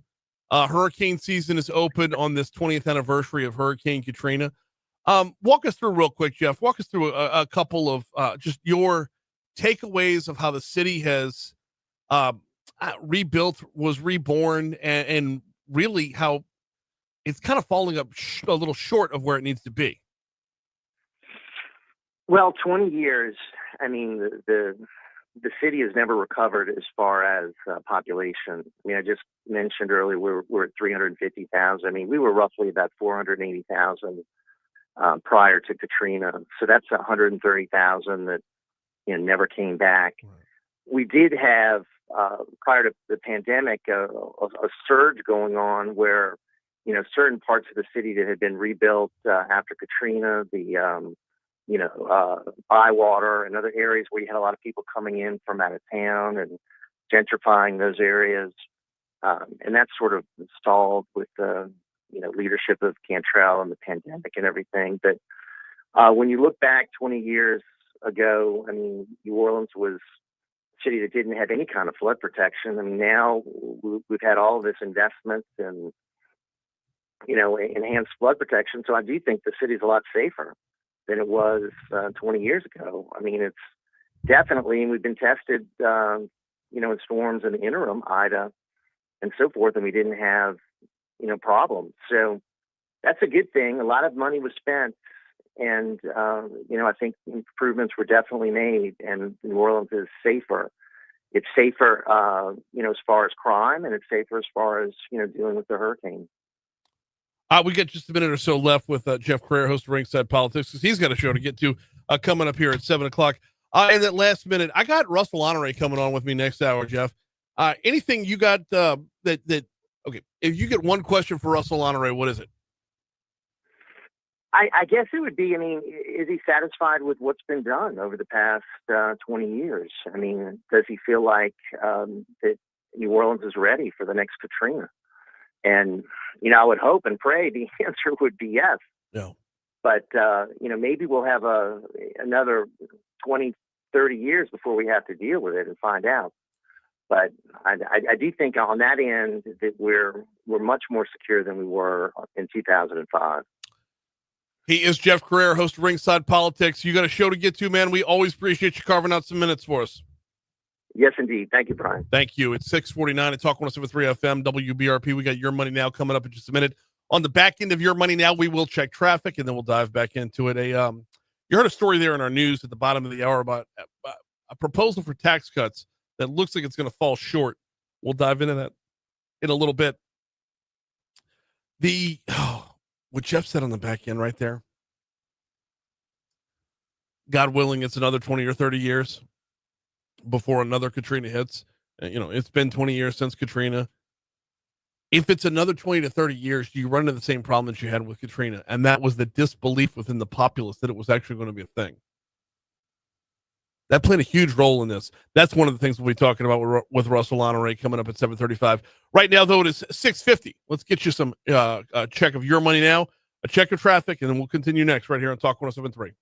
hurricane season is open on this 20th anniversary of Hurricane Katrina. Walk us through real quick, Jeff. Walk us through a couple of just your takeaways of how the city has rebuilt, was reborn, and really how it's kind of falling up a little short of where it needs to be. Well, 20 years. I mean, the city has never recovered as far as population. I mean, I just mentioned earlier we're at 350,000. I mean, we were roughly about 480,000 prior to Katrina. So that's 130,000 that never came back. Right. We did have prior to the pandemic a surge going on where certain parts of the city that had been rebuilt after Katrina, the Bywater and other areas where you had a lot of people coming in from out of town and gentrifying those areas. And that sort of stalled with the, leadership of Cantrell and the pandemic and everything. But when you look back 20 years ago, I mean, New Orleans was a city that didn't have any kind of flood protection. I mean, now we've had all of this investment and, enhanced flood protection. So I do think the city's a lot safer than it was 20 years ago. I mean, it's definitely, and we've been tested, in storms in the interim, Ida and so forth, and we didn't have, problems. So that's a good thing. A lot of money was spent, and, I think improvements were definitely made, and New Orleans is safer. It's safer, as far as crime, and it's safer as far as, dealing with the hurricane. We got just a minute or so left with Jeff Crouere, host of Ringside Politics, because he's got a show to get to coming up here at 7:00. And that last minute, I got Russell Honoré coming on with me next hour, Jeff. Anything you got okay, if you get one question for Russell Honoré, what is it? I guess it would be, I mean, is he satisfied with what's been done over the past 20 years? I mean, does he feel like that New Orleans is ready for the next Katrina? And, I would hope and pray the answer would be yes. No. But, maybe we'll have another 20, 30 years before we have to deal with it and find out. But I do think on that end that we're much more secure than we were in 2005. He is Jeff Crouere, host of Ringside Politics. You got a show to get to, man. We always appreciate you carving out some minutes for us. Yes, indeed. Thank you, Brian. Thank you. It's 6:49 at Talk 107.3 FM, WBRP. We got Your Money Now coming up in just a minute. On the back end of Your Money Now, we will check traffic, and then we'll dive back into it. You heard a story there in our news at the bottom of the hour about a proposal for tax cuts that looks like it's going to fall short. We'll dive into that in a little bit. What Jeff said on the back end right there, God willing, it's another 20 or 30 years before another Katrina hits. It's been 20 years since Katrina. If it's another 20 to 30 years, you run into the same problem that you had with Katrina, and that was the disbelief within the populace that it was actually going to be a thing. That played a huge role in this. That's one of the things we'll be talking about with Russell Honoré coming up at 7:35. Right now, though, it is 6:50. Let's get you some check of your money now, a check of traffic, and then we'll continue next right here on Talk 107.3.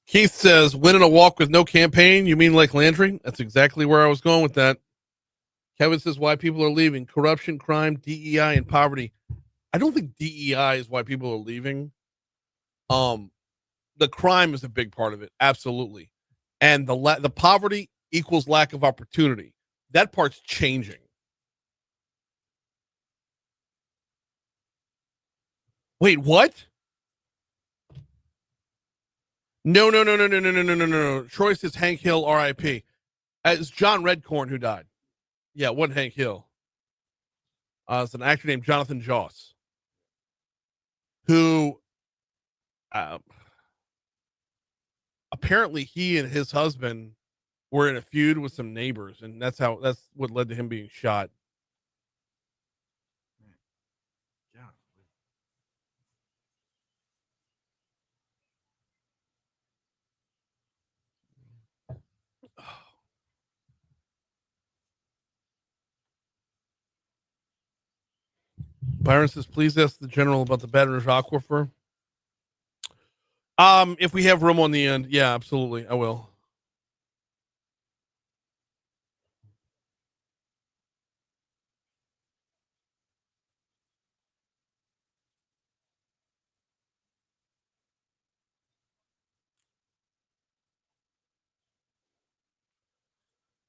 Keith says, winning a walk with no campaign. You mean like Landry? That's exactly where I was going with that. Kevin says, why people are leaving: corruption, crime, DEI, and poverty. I don't think DEI is why people are leaving. The crime is a big part of it, absolutely, and the poverty equals lack of opportunity. That part's changing. Wait, what? No. Troy says Hank Hill, R.I.P. It's John Redcorn who died. Yeah, it wasn't Hank Hill. It's an actor named Jonathan Joss, who apparently he and his husband were in a feud with some neighbors, and that's what led to him being shot. Yeah. Byron says, please ask the general about the Baton Rouge Aquifer. If we have room on the end, yeah, absolutely, I will.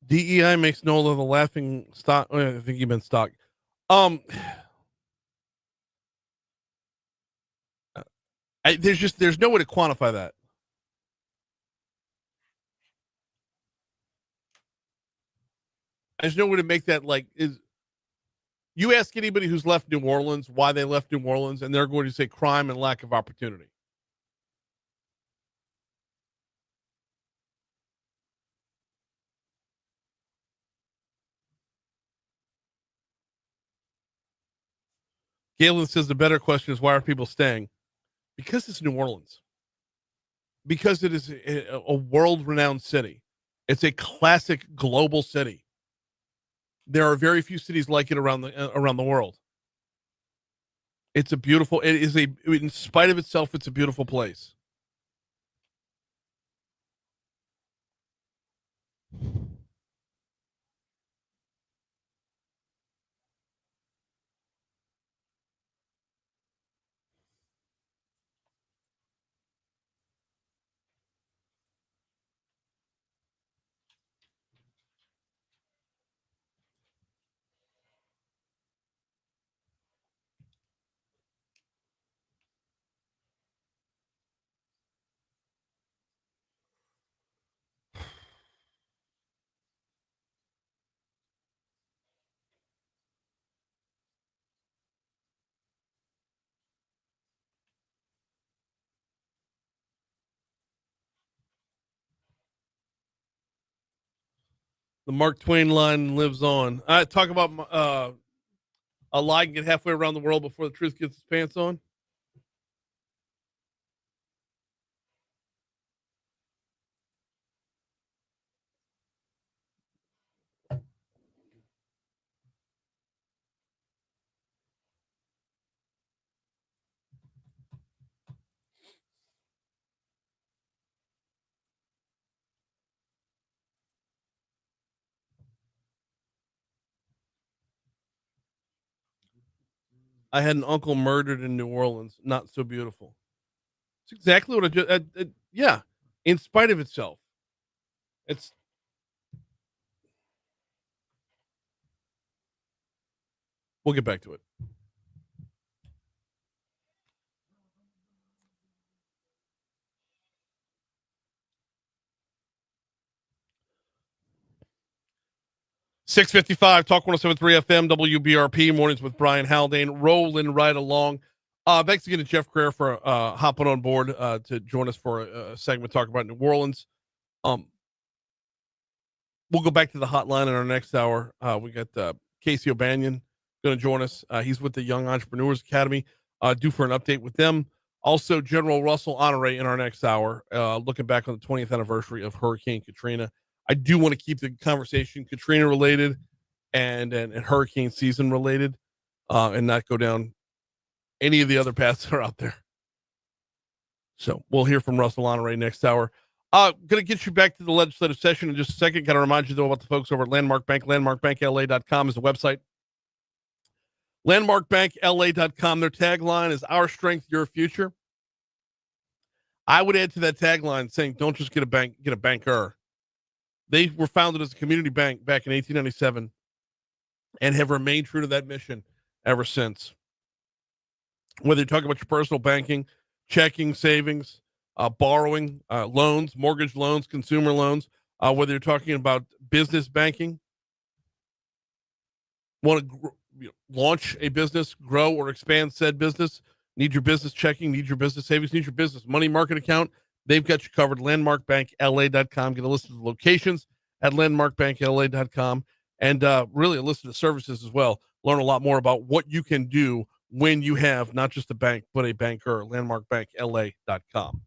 DEI makes Nola the laughing stock. I think you meant stock. There's no way to quantify that. There's no way to make that is. You ask anybody who's left New Orleans why they left New Orleans, and they're going to say crime and lack of opportunity. Galen says the better question is, why are people staying? Because it's New Orleans. Because it is a world-renowned city. It's a classic global city. There are very few cities like it around the world. It's a beautiful. It is in spite of itself, it's a beautiful place. The Mark Twain line lives on. I talk about a lie can get halfway around the world before the truth gets its pants on. I had an uncle murdered in New Orleans. Not so beautiful. It's exactly what I just. Yeah, in spite of itself, it's. We'll get back to it. .655 Talk 107.3 FM WBRP mornings with Brian Haldane rolling right along. Thanks again to Jeff Crouere for hopping on board to join us for a segment talking about New Orleans. We'll go back to the hotline in our next hour. We got Casey O'Banion going to join us. He's with the Young Entrepreneurs Academy, due for an update with them. Also, General Russell Honoré in our next hour, looking back on the 20th anniversary of Hurricane Katrina. I do want to keep the conversation Katrina related and hurricane season related, and not go down any of the other paths that are out there. So we'll hear from Russell Honoré next hour. Going to get you back to the legislative session in just a second. Got to remind you, though, about the folks over at Landmark Bank. LandmarkBankLA.com is the website. LandmarkBankLA.com. Their tagline is "Our strength, your future." I would add to that tagline saying, "Don't just get a bank, get a banker." They were founded as a community bank back in 1897 and have remained true to that mission ever since. Whether you're talking about your personal banking, checking, savings, borrowing, loans, mortgage loans, consumer loans, whether you're talking about business banking, want to launch a business, grow or expand said business, need your business checking, need your business savings, need your business money market account, they've got you covered. LandmarkBankLA.com. Get a list of the locations at LandmarkBankLA.com, and really a list of the services as well. Learn a lot more about what you can do when you have not just a bank, but a banker. LandmarkBankLA.com.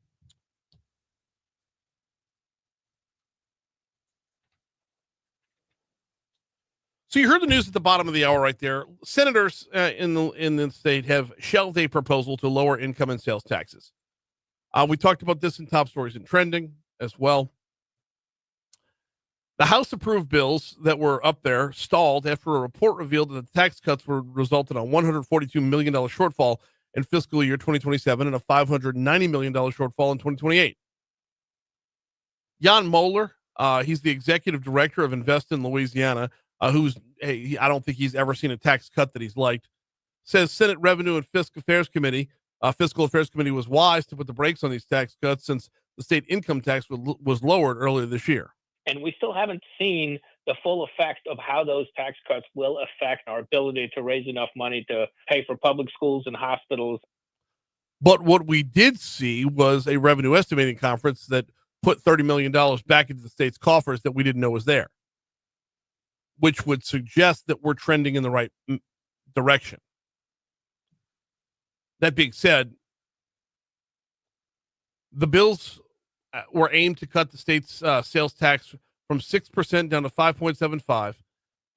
So you heard the news at the bottom of the hour right there. Senators in the state have shelved a proposal to lower income and sales taxes. We talked about this in Top Stories and Trending as well. The House approved bills that were up there stalled after a report revealed that the tax cuts were resulted in a $142 million shortfall in fiscal year 2027 and a $590 million shortfall in 2028. Jan Moeller, he's the executive director of Invest in Louisiana, I don't think he's ever seen a tax cut that he's liked, says Senate Revenue and Fiscal Affairs Committee was wise to put the brakes on these tax cuts since the state income tax was lowered earlier this year. And we still haven't seen the full effect of how those tax cuts will affect our ability to raise enough money to pay for public schools and hospitals. But what we did see was a revenue estimating conference that put $30 million back into the state's coffers that we didn't know was there, which would suggest that we're trending in the right direction. That being said, the bills were aimed to cut the state's sales tax from 6% down to 5.75,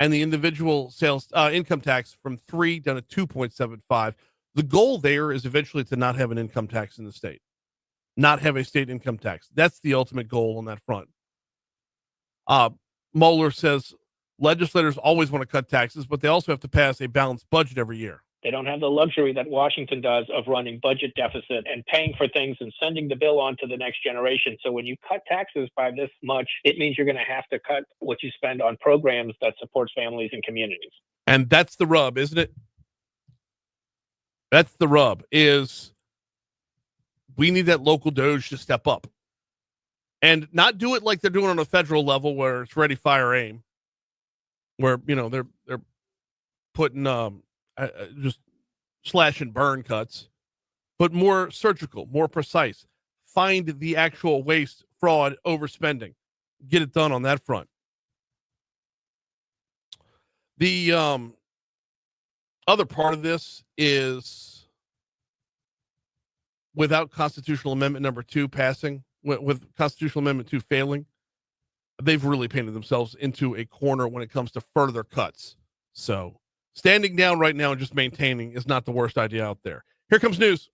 and the individual sales income tax from 3 down to 2.75. The goal there is eventually to not have an income tax in the state, not have a state income tax. That's the ultimate goal on that front. Moeller says legislators always want to cut taxes, but they also have to pass a balanced budget every year. They don't have the luxury that Washington does of running budget deficit and paying for things and sending the bill on to the next generation. So when you cut taxes by this much, it means you're going to have to cut what you spend on programs that supports families and communities. And that's the rub, isn't it? That's the rub, is we need that local Doge to step up and not do it like they're doing on a federal level where it's ready, fire, aim, where, they're putting, just slash and burn cuts, but more surgical, more precise. Find the actual waste, fraud, overspending. Get it done on that front. The other part of this is without Constitutional Amendment number 2 passing, with Constitutional Amendment 2 failing, they've really painted themselves into a corner when it comes to further cuts. So standing down right now and just maintaining is not the worst idea out there. Here comes news.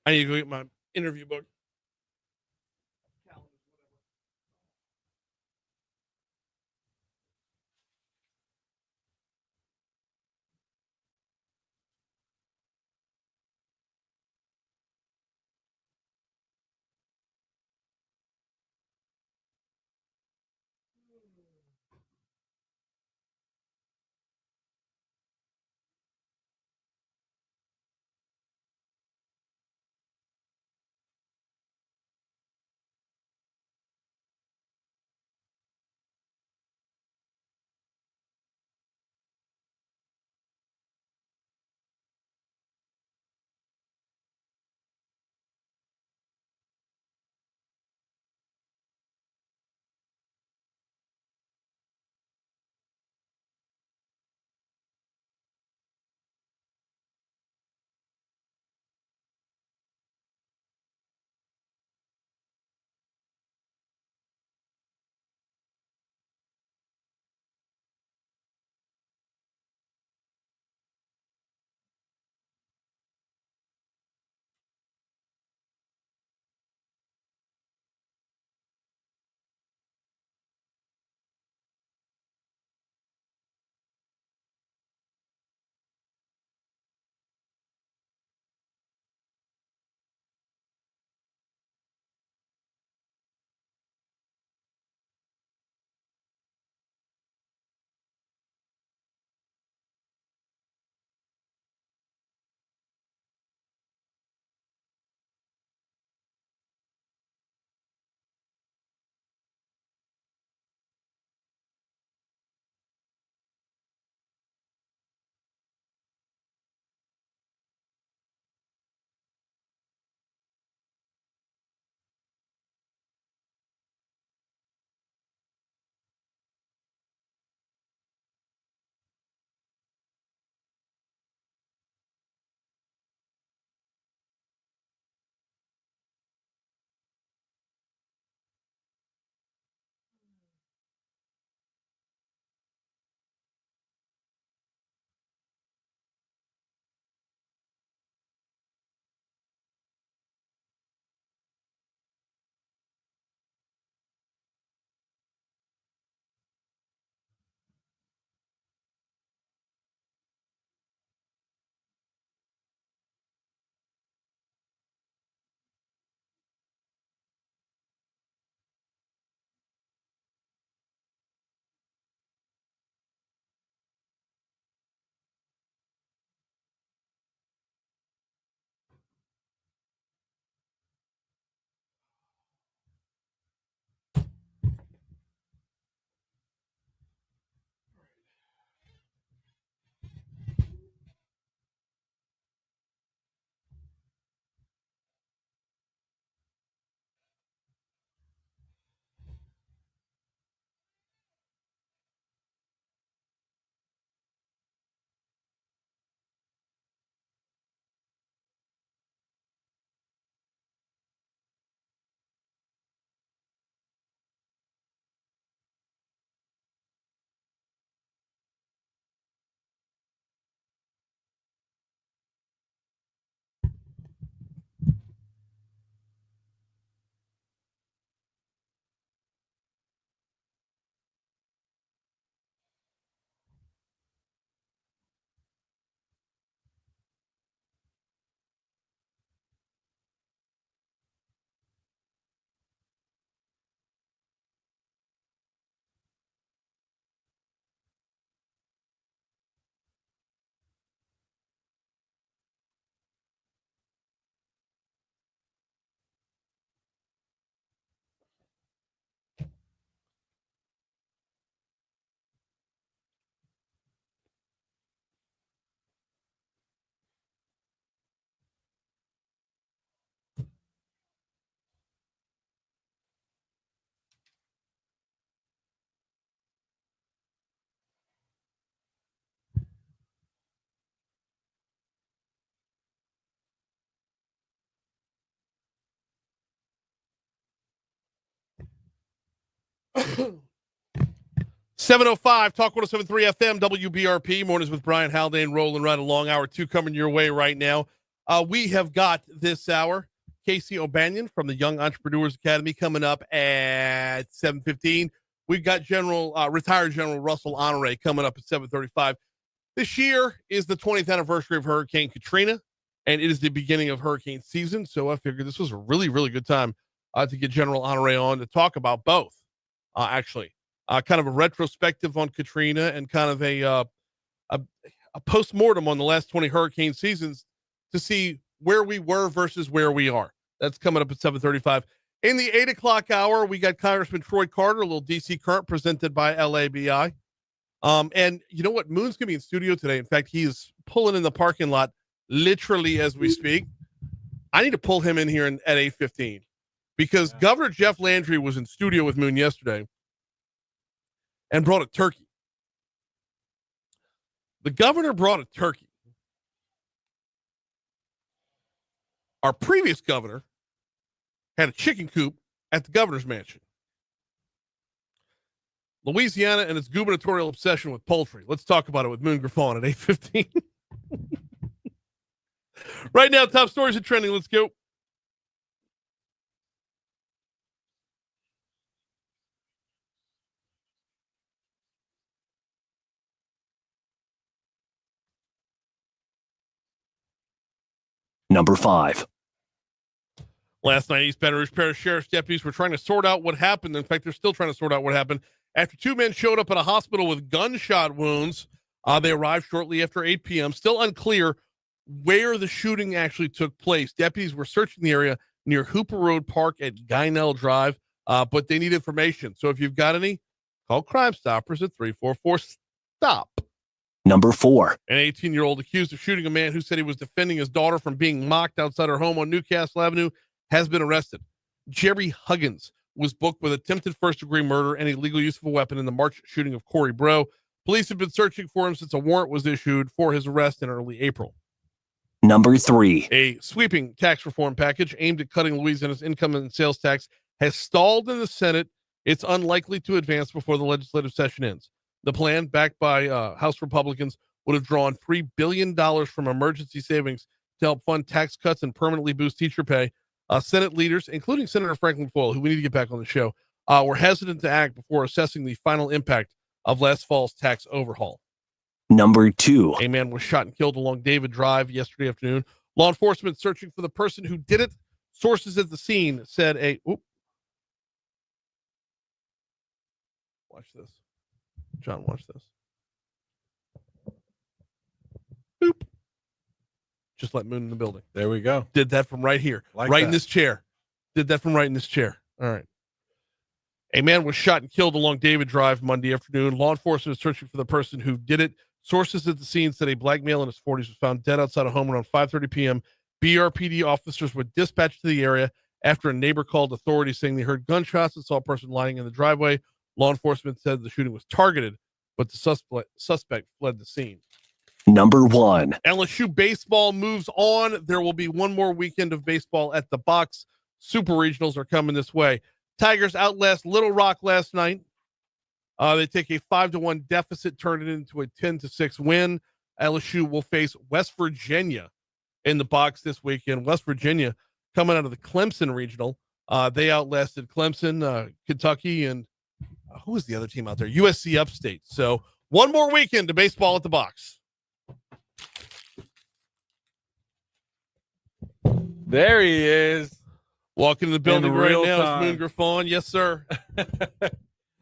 I need to go get my interview book. .705 Talk 107.3 FM WBRP mornings with Brian Haldane rolling right along. Hour 2 coming your way right now. We have got this hour Casey O'Banion from the Young Entrepreneurs Academy coming up at 7:15. We've got retired General Russell Honoré coming up at 7:35. This year is the 20th anniversary of Hurricane Katrina, and it is the beginning of hurricane season. So I figured this was a really, really good time to get General Honoré on to talk about both. Kind of a retrospective on Katrina and kind of a post-mortem on the last 20 hurricane seasons to see where we were versus where we are. That's coming up at 7:35. In the 8 o'clock hour, we got Congressman Troy Carter, a little DC Current presented by LABI. And you know what? Moon's going to be in studio today. In fact, he is pulling in the parking lot literally as we speak. I need to pull him in here at 8:15 because Governor Jeff Landry was in studio with Moon yesterday and brought a turkey. The governor brought a turkey. Our previous governor had a chicken coop at the governor's mansion. Louisiana and its gubernatorial obsession with poultry. Let's talk about it with Moon Griffon at 8:15. Right now, top stories are trending. Let's go. Number 5. Last night, East Baton Rouge Parish Sheriff's deputies were trying to sort out what happened. In fact, they're still trying to sort out what happened after 2 men showed up at a hospital with gunshot wounds. They arrived shortly after 8 p.m. Still unclear where the shooting actually took place. Deputies were searching the area near Hooper Road Park at Guynell Drive, but they need information. So if you've got any, call Crime Stoppers at 344-STOP. Number 4. An 18-year-old accused of shooting a man who said he was defending his daughter from being mocked outside her home on Newcastle Avenue has been arrested. Jerry Huggins was booked with attempted first-degree murder and illegal use of a weapon in the March shooting of Corey Bro. Police have been searching for him since a warrant was issued for his arrest in early April. Number 3. A sweeping tax reform package aimed at cutting Louisiana's income and sales tax has stalled in the Senate. It's unlikely to advance before the legislative session ends. The plan, backed by House Republicans, would have drawn $3 billion from emergency savings to help fund tax cuts and permanently boost teacher pay. Senate leaders, including Senator Franklin Foyle, who we need to get back on the show, were hesitant to act before assessing the final impact of last fall's tax overhaul. Number 2. A man was shot and killed along David Drive yesterday afternoon. Law enforcement searching for the person who did it. Sources at the scene said watch this. John, watch this. Boop. Just let Moon in the building. There we go. Did that from right here. In this chair. Did that from right in this chair. All right. A man was shot and killed along David Drive Monday afternoon. Law enforcement is searching for the person who did it. Sources at the scene said a black male in his 40s was found dead outside a home around 5:30 p.m. BRPD officers were dispatched to the area after a neighbor called authorities saying they heard gunshots and saw a person lying in the driveway. Law enforcement said the shooting was targeted, but the suspect fled the scene. Number 1. LSU baseball moves on. There will be one more weekend of baseball at the box. Super regionals are coming this way. Tigers outlast Little Rock last night. They take a 5-1 deficit, turn it into a 10-6 win. LSU will face West Virginia in the box this weekend. West Virginia coming out of the Clemson regional. They outlasted Clemson, Kentucky, and who was the other team out there? USC Upstate. So one more weekend to baseball at the box. There he is. Walking in the building right now time. is Moon Griffon. Yes, sir.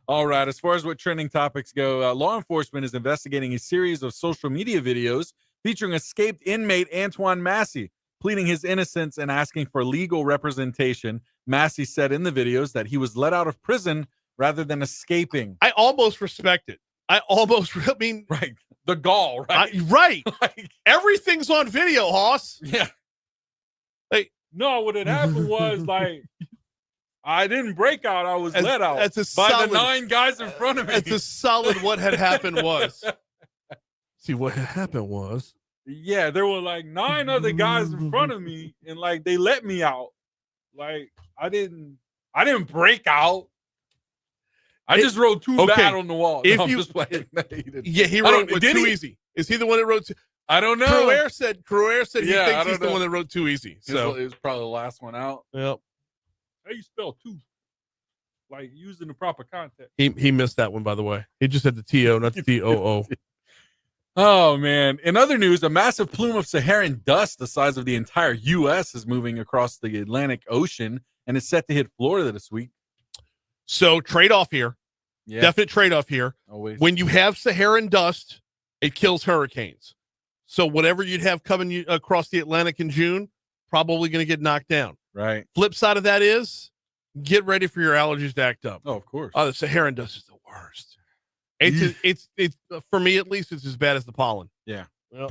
All right. As far as what trending topics go, law enforcement is investigating a series of social media videos featuring escaped inmate Antoine Massey, pleading his innocence and asking for legal representation. Massey said in the videos that he was let out of prison rather than escaping. I almost respect it. Right. The gall, right? Right. Everything's on video, Hoss. Yeah. No, what had happened was I didn't break out. I was let out by the 9 guys in front of me. It's a solid what had happened was. See, what had happened was. Yeah, there were 9 other guys in front of me, and they let me out. I didn't break out. I just wrote too bad on the wall. If no, you, just playing. Yeah, he wrote too easy. Is he the one that wrote? I don't know. Crouere said he Yeah, I thinks don't he's the know. one that wrote too easy. So it was probably the last one out. yep. How you spell two? Like using the proper context. He missed that one, by the way. He just said the T-O, not the T-O-O. Oh, man. In other news, a massive plume of Saharan dust the size of the entire U.S. is moving across the Atlantic Ocean and is set to hit Florida this week. So trade-off here. Yeah. Definite trade-off here. Always. When you have Saharan dust, it kills hurricanes. So whatever you'd have coming across the Atlantic in June, probably going to get knocked down. Right. Flip side of that is, get ready for your allergies to act up. Oh, of course. Oh, the Saharan dust is the worst. It's for me at least, it's as bad as the pollen. Yeah. Well,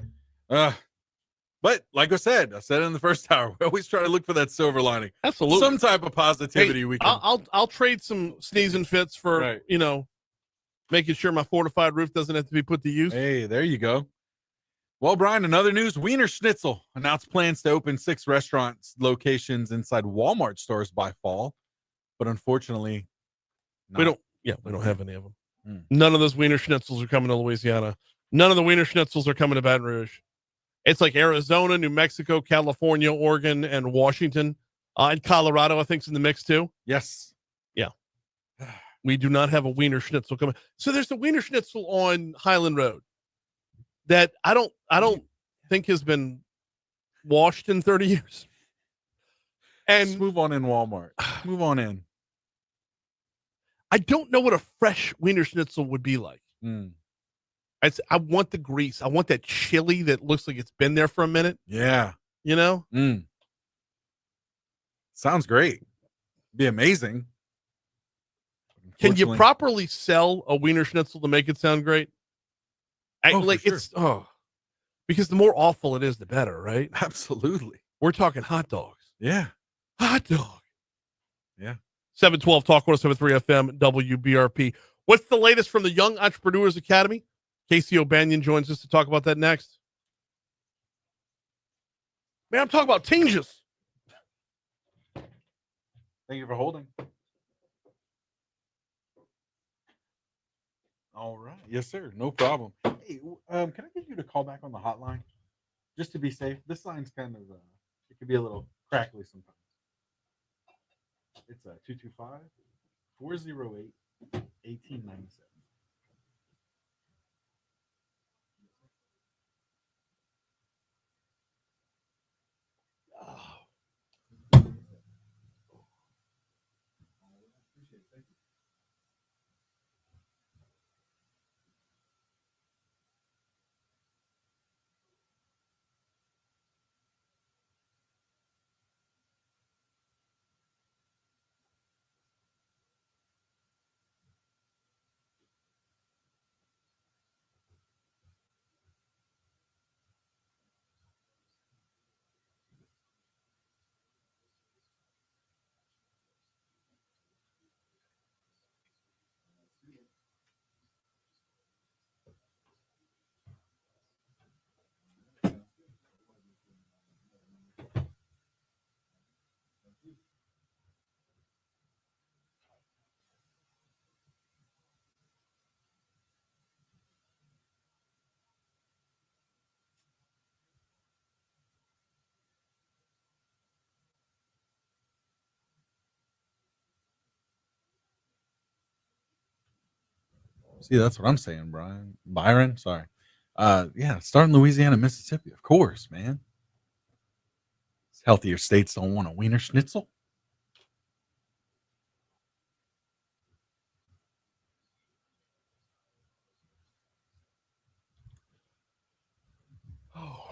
but like I said in the first hour, we always try to look for that silver lining. absolutely. Some type of positivity we can. I'll trade some sneezing fits for making sure my fortified roof doesn't have to be put to use. Hey, there you go. Well, Brian, in other news, Wiener Schnitzel announced plans to open 6 restaurant locations inside Walmart stores by fall, but unfortunately, we don't have any of them. Mm. None of those Wiener Schnitzels are coming to Louisiana. None of the Wiener Schnitzels are coming to Baton Rouge. It's like Arizona, New Mexico, California, Oregon, and Washington. And Colorado, I think, is in the mix too. Yes. Yeah. We do not have a Wiener Schnitzel coming. So there's the Wiener Schnitzel on Highland Road that I don't think has been washed in 30 years. And just move on in Walmart. Move on in. I don't know what a fresh Wiener Schnitzel would be like. Mm. I want the grease. I want that chili that looks like it's been there for a minute. Yeah. You know? Mm. Sounds great. Be amazing. Can you properly sell a Wiener Schnitzel to make it sound great? Because the more awful it is, the better, right? Absolutely. We're talking hot dogs. Yeah. Hot dog. Yeah. 712 Talk 107.3 FM WBRP. What's the latest from the Young Entrepreneurs Academy? Casey O'Banion joins us to talk about that next. Man, I'm talking about changes. Thank you for holding. All right. Yes, sir. No problem. Hey, can I get you to call back on the hotline? Just to be safe. This line's kind of, it could be a little crackly sometimes. It's 225-408-1897. See, that's what I'm saying, Byron, sorry. Yeah, starting Louisiana, Mississippi, of course, man. Healthier states don't want a Wiener Schnitzel. Oh.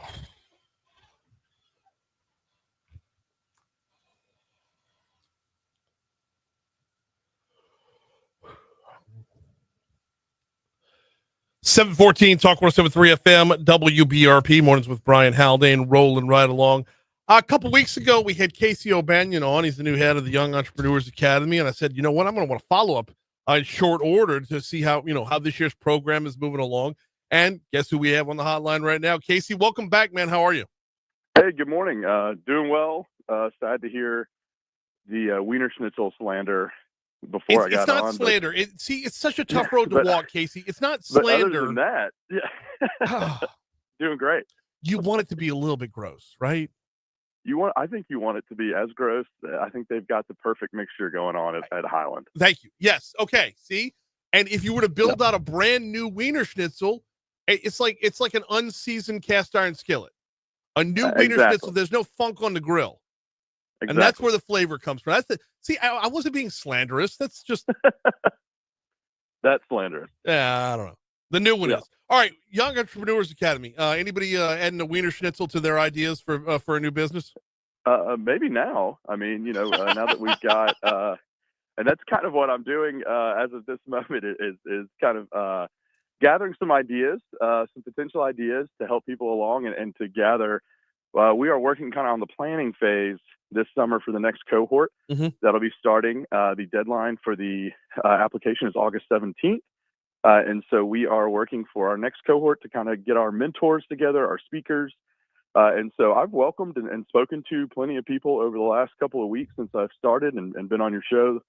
$714 Talk 107.3 FM WBRP mornings with Brian Haldane rolling right along. A couple weeks ago, we had Casey O'Banion on. He's the new head of the Young Entrepreneurs Academy, and I said, you know what, I'm going to want to follow up in short order to see how this year's program is moving along. And guess who we have on the hotline right now? Casey, welcome back, man. How are you? Hey, good morning. Doing well. Sad to hear the Wiener Schnitzel slander before I got on. It's not slander. It's such a tough road to walk, Casey. It's not slander. But other than that, yeah. Doing great. You want it to be a little bit gross, right? I think you want it to be as gross. I think they've got the perfect mixture going on at Highland. Thank you. Yes. Okay. See, and if you were to build out a brand new Wiener Schnitzel, it's like an unseasoned cast iron skillet. A new Wiener Schnitzel, there's no funk on the grill. Exactly. And that's where the flavor comes from. I wasn't being slanderous. That's just that's slanderous. Yeah, I don't know. The new one is. All right, Young Entrepreneurs Academy. Anybody adding a Wiener Schnitzel to their ideas for a new business? Maybe now. I mean, now that we've got, and that's kind of what I'm doing as of this moment is kind of gathering some ideas, some potential ideas to help people along and to gather. We are working kind of on the planning phase this summer for the next cohort. That'll be starting. The deadline for the application is August 17th. And so we are working for our next cohort to kind of get our mentors together, our speakers. And so I've welcomed and spoken to plenty of people over the last couple of weeks since I've started and been on your show,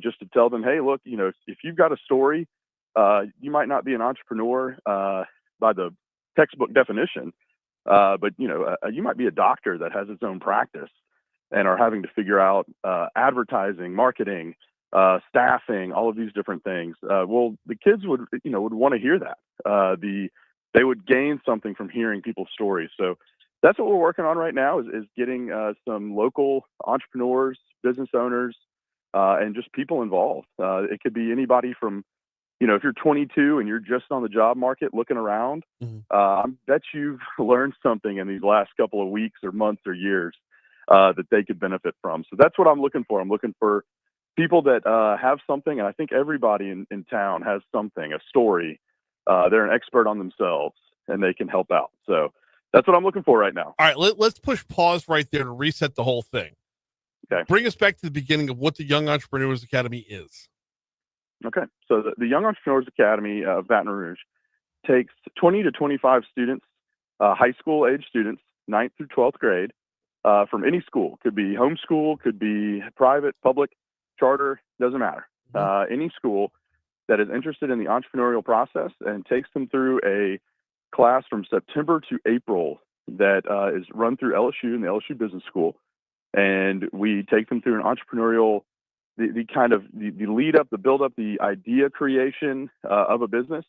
just to tell them, hey, look, if you've got a story, you might not be an entrepreneur by the textbook definition, but you might be a doctor that has its own practice and are having to figure out advertising, marketing, staffing, all of these different things. Well, the kids would want to hear that. They would gain something from hearing people's stories. So that's what we're working on right now is getting some local entrepreneurs, business owners, and just people involved. It could be anybody from, if you're 22 and you're just on the job market looking around, I bet you've learned something in these last couple of weeks or months or years that they could benefit from. So that's what I'm looking for. I'm looking for people that have something, and I think everybody in town has something, a story. They're an expert on themselves, and they can help out. So that's what I'm looking for right now. All right, let's push pause right there to reset the whole thing. Okay. Bring us back to the beginning of what the Young Entrepreneurs Academy is. Okay. So the Young Entrepreneurs Academy of Baton Rouge takes 20 to 25 students, high school age students, 9th through 12th grade, from any school. Could be homeschool, could be private, public, charter, doesn't matter. Any school that is interested in the entrepreneurial process and takes them through a class from September to April that is run through LSU and the LSU Business School. And we take them through an entrepreneurial, the lead up, the build up, the idea creation of a business,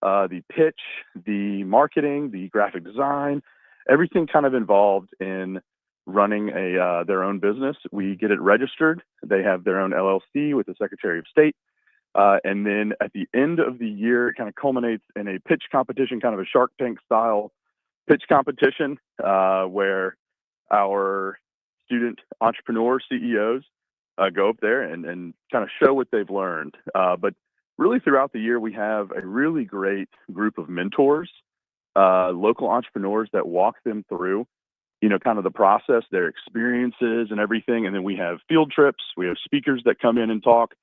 the pitch, the marketing, the graphic design, everything kind of involved in running their own business. We get it registered. They have their own LLC with the Secretary of State. And then at the end of the year, it kind of culminates in a pitch competition, kind of a Shark Tank style pitch competition, where our student entrepreneur CEOs go up there and kind of show what they've learned. But really throughout the year, we have a really great group of mentors, local entrepreneurs that walk them through, kind of the process, their experiences and everything. And then we have field trips. We have speakers that come in and talk.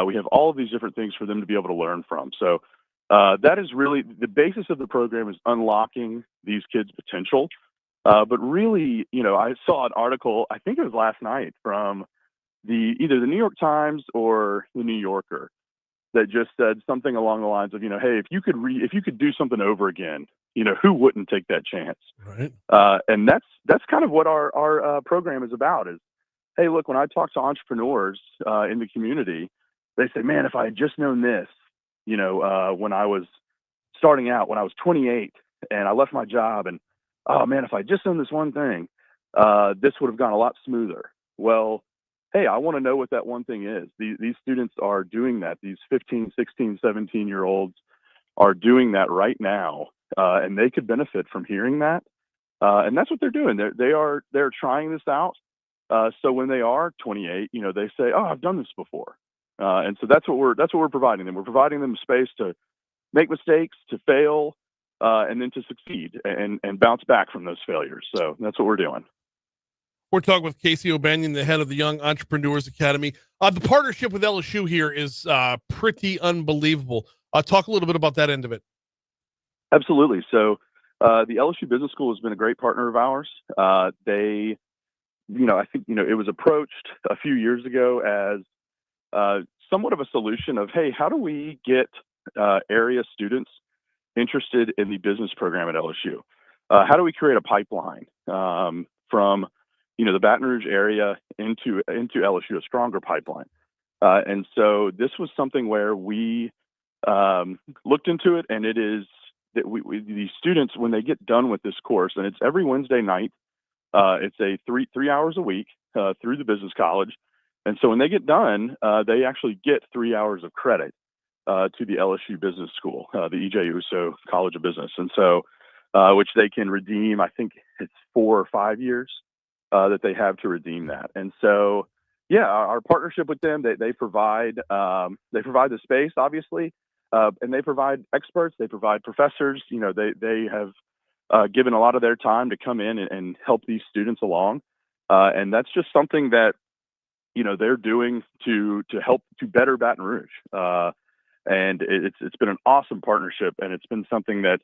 We have all of these different things for them to be able to learn from. So that is really the basis of the program, is unlocking these kids' potential. But really, I saw an article, I think it was last night, from either the New York Times or the New Yorker, that just said something along the lines of, hey, if you could do something over again, who wouldn't take that chance? Right. And that's kind of what our program is about. Is, hey, look, when I talk to entrepreneurs in the community, they say, man, if I had just known this, when I was starting out, when I was 28 and I left my job, and oh man, if I just known this one thing, this would have gone a lot smoother. Well, hey, I want to know what that one thing is. These students are doing that. These 15, 16, 17-year-olds are doing that right now, and they could benefit from hearing that. And that's what they're doing. They're trying this out. So when they are 28, they say, oh, I've done this before. And so that's what we're providing them. We're providing them space to make mistakes, to fail, and then to succeed and bounce back from those failures. So that's what we're doing. We're talking with Casey O'Banion, the head of the Young Entrepreneurs Academy. The partnership with LSU here is pretty unbelievable. Talk a little bit about that end of it. Absolutely. So the LSU Business School has been a great partner of ours. They, I think, it was approached a few years ago as somewhat of a solution of, hey, how do we get area students interested in the business program at LSU. How do we create a pipeline from the Baton Rouge area into LSU, a stronger pipeline? And so this was something where we looked into it, and it is that the students, when they get done with this course, and it's every Wednesday night, it's a three hours a week through the business college. And so when they get done, they actually get 3 hours of credit to the LSU Business School, the EJ Uso College of Business. And so, which they can redeem, I think it's 4 or 5 years that they have to redeem that. And so, yeah, our partnership with them, they provide the space, obviously, and they provide experts, they provide professors. They have given a lot of their time to come in and help these students along. And that's just something that, they're doing to help to better Baton Rouge. And it's been an awesome partnership, and it's been something that,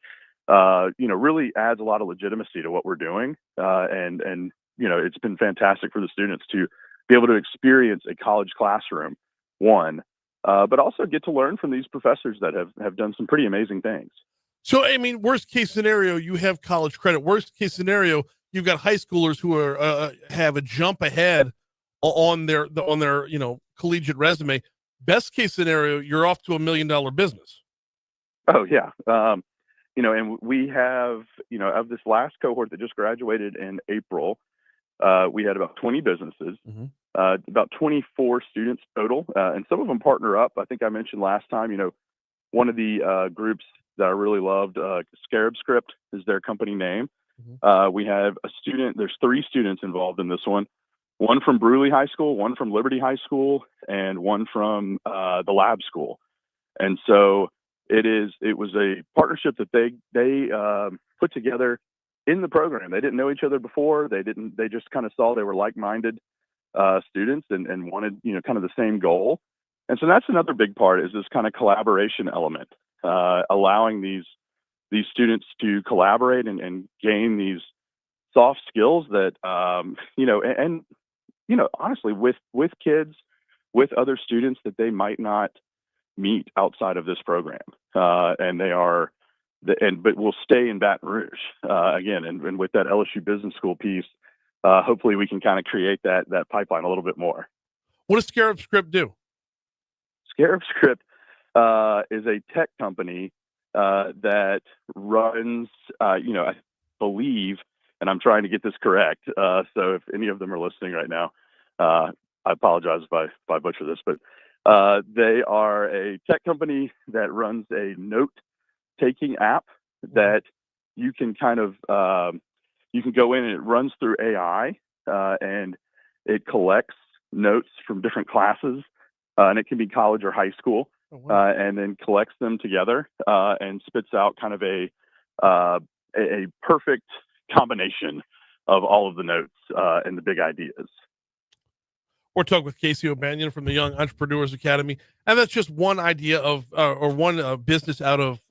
really adds a lot of legitimacy to what we're doing. And it's been fantastic for the students to be able to experience a college classroom, but also get to learn from these professors that have done some pretty amazing things. So, I mean, worst case scenario, you have college credit. Worst case scenario, you've got high schoolers who are have a jump ahead on their collegiate resume. Best case scenario, you're off to $1 million business. Oh yeah. And we have, of this last cohort that just graduated in April, we had about 20 businesses, about 24 students total, and some of them partner up. I think I mentioned last time, one of the groups that I really loved, Scarab Script is their company name. We have a student, there's 3 students involved in this one from Bruley High School, one from Liberty High School, and one from the Lab School. And so it was a partnership that they put together in the program. They didn't know each other before. They just kind of saw they were like-minded students and wanted, kind of the same goal. And so that's another big part, is this kind of collaboration element, allowing these students to collaborate and gain these soft skills that, honestly, with kids, with other students that they might not meet outside of this program. But we'll stay in Baton Rouge again. And with that LSU Business School piece, hopefully we can kind of create that pipeline a little bit more. What does Scarab Script do? Scarab Script is a tech company that runs, I believe, and I'm trying to get this correct. So if any of them are listening right now, I apologize if I butcher this, but they are a tech company that runs a note-taking app that you can kind of you can go in, and it runs through AI, and it collects notes from different classes, and it can be college or high school, and then collects them together and spits out kind of a perfect combination of all of the notes and the big ideas. We're talking with Casey O'Banion from the Young Entrepreneurs Academy, and that's just one idea of or one business out of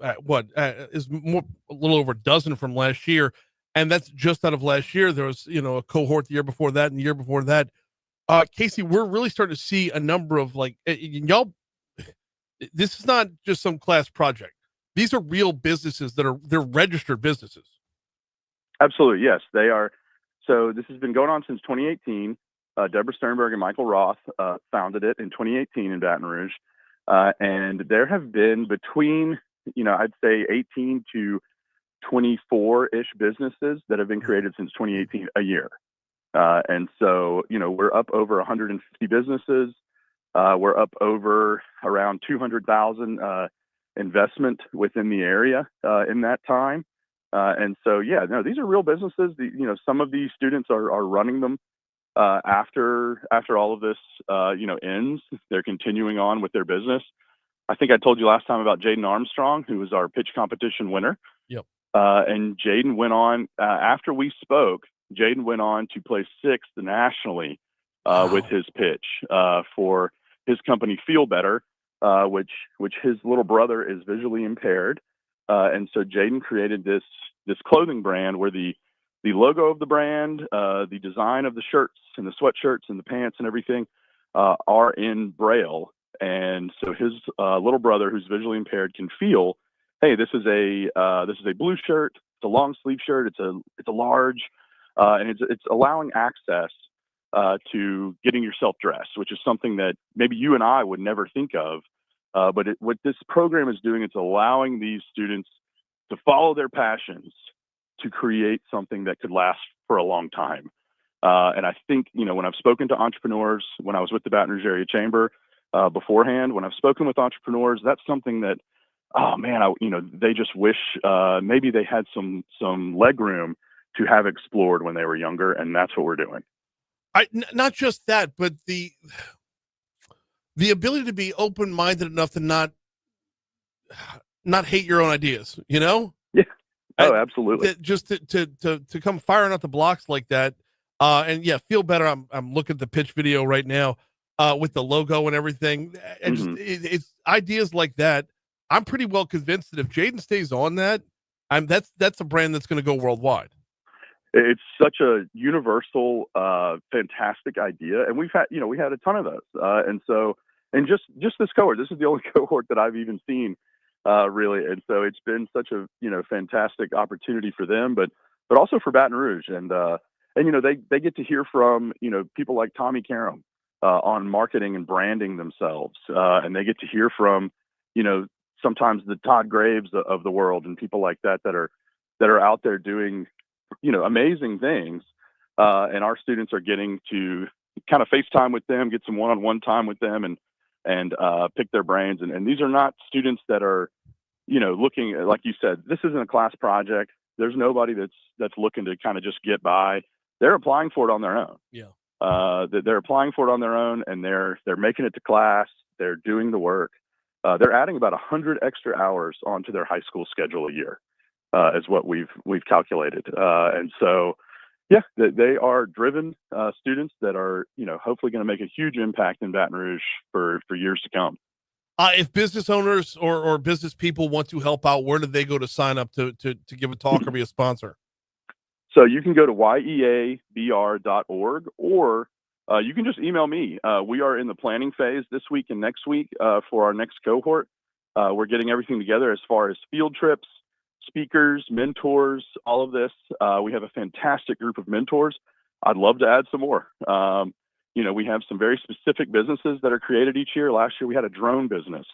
is a little over a dozen from last year, and that's just out of last year. There was a cohort the year before that, and the year before that. Casey, we're really starting to see a number of y'all. This is not just some class project. These are real businesses they're registered businesses. Absolutely, yes, they are. So this has been going on since 2018. Deborah Sternberg and Michael Roth founded it in 2018 in Baton Rouge. And there have been between, I'd say 18 to 24-ish businesses that have been created since 2018 a year. And so, we're up over 150 businesses. We're up over around 200,000 investment within the area in that time. And so, these are real businesses. Some of these students are running them. After all of this, ends, they're continuing on with their business. I think I told you last time about Jaden Armstrong, who was our pitch competition winner. Yep. And Jaden went on, after we spoke, Jaden went on to place 6th nationally with his pitch for his company Feel Better, which his little brother is visually impaired. And so Jaden created this clothing brand where the logo of the brand, the design of the shirts and the sweatshirts and the pants and everything are in Braille. And so his little brother, who's visually impaired, can feel hey, this is a blue shirt. It's a long sleeve shirt. It's a large, and it's allowing access to getting yourself dressed, which is something that maybe you and I would never think of. But what this program is doing, it's allowing these students to follow their passions to create something that could last for a long time. And I think, when I've spoken to entrepreneurs, when I was with the Baton Rouge Area Chamber beforehand, when I've spoken with entrepreneurs, that's something that, oh man, they just wish maybe they had some leg room to have explored when they were younger, and that's what we're doing. Not just that, but the ability to be open-minded enough to not hate your own ideas, Yeah. Oh, absolutely. Just to come firing out the blocks like that. And yeah, feel better. I'm looking at the pitch video right now with the logo and everything. And it's ideas like that. I'm pretty well convinced that if Jaden stays on that, that's a brand that's going to go worldwide. It's such a universal, fantastic idea, and we had a ton of those. And just this cohort, this is the only cohort that I've even seen, really. And so it's been such a fantastic opportunity for them, but also for Baton Rouge, and they get to hear from people like Tommy Karam on marketing and branding themselves, and they get to hear from sometimes the Todd Graves of the world and people like that that are out there doing amazing things, and our students are getting to kind of FaceTime with them, get some one-on-one time with them, and pick their brains. And these are not students that are looking, like you said, this isn't a class project. There's nobody that's looking to kind of just get by. They're applying for it on their own. Yeah. They're applying for it on their own, and they're making it to class. They're doing the work. They're adding about 100 extra hours onto their high school schedule a year, is what we've calculated. And so, yeah, they are driven students that are hopefully going to make a huge impact in Baton Rouge for years to come. If business owners or business people want to help out, where do they go to sign up to give a talk or be a sponsor? So you can go to yeabr.org, or you can just email me. We are in the planning phase this week and next week for our next cohort. We're getting everything together as far as field trips, speakers, mentors, all of this. We have a fantastic group of mentors. I'd love to add some more. We have some very specific businesses that are created each year. Last year we had a drone business.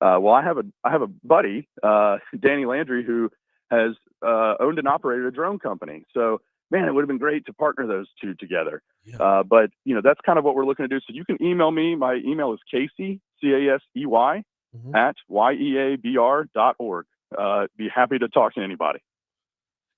Well, I have a buddy, Danny Landry, who has owned and operated a drone company. So, man, it would have been great to partner those two together. Yeah. But that's kind of what we're looking to do. So you can email me. My email is Casey, CASEY, at yeabr.org. Be happy to talk to anybody.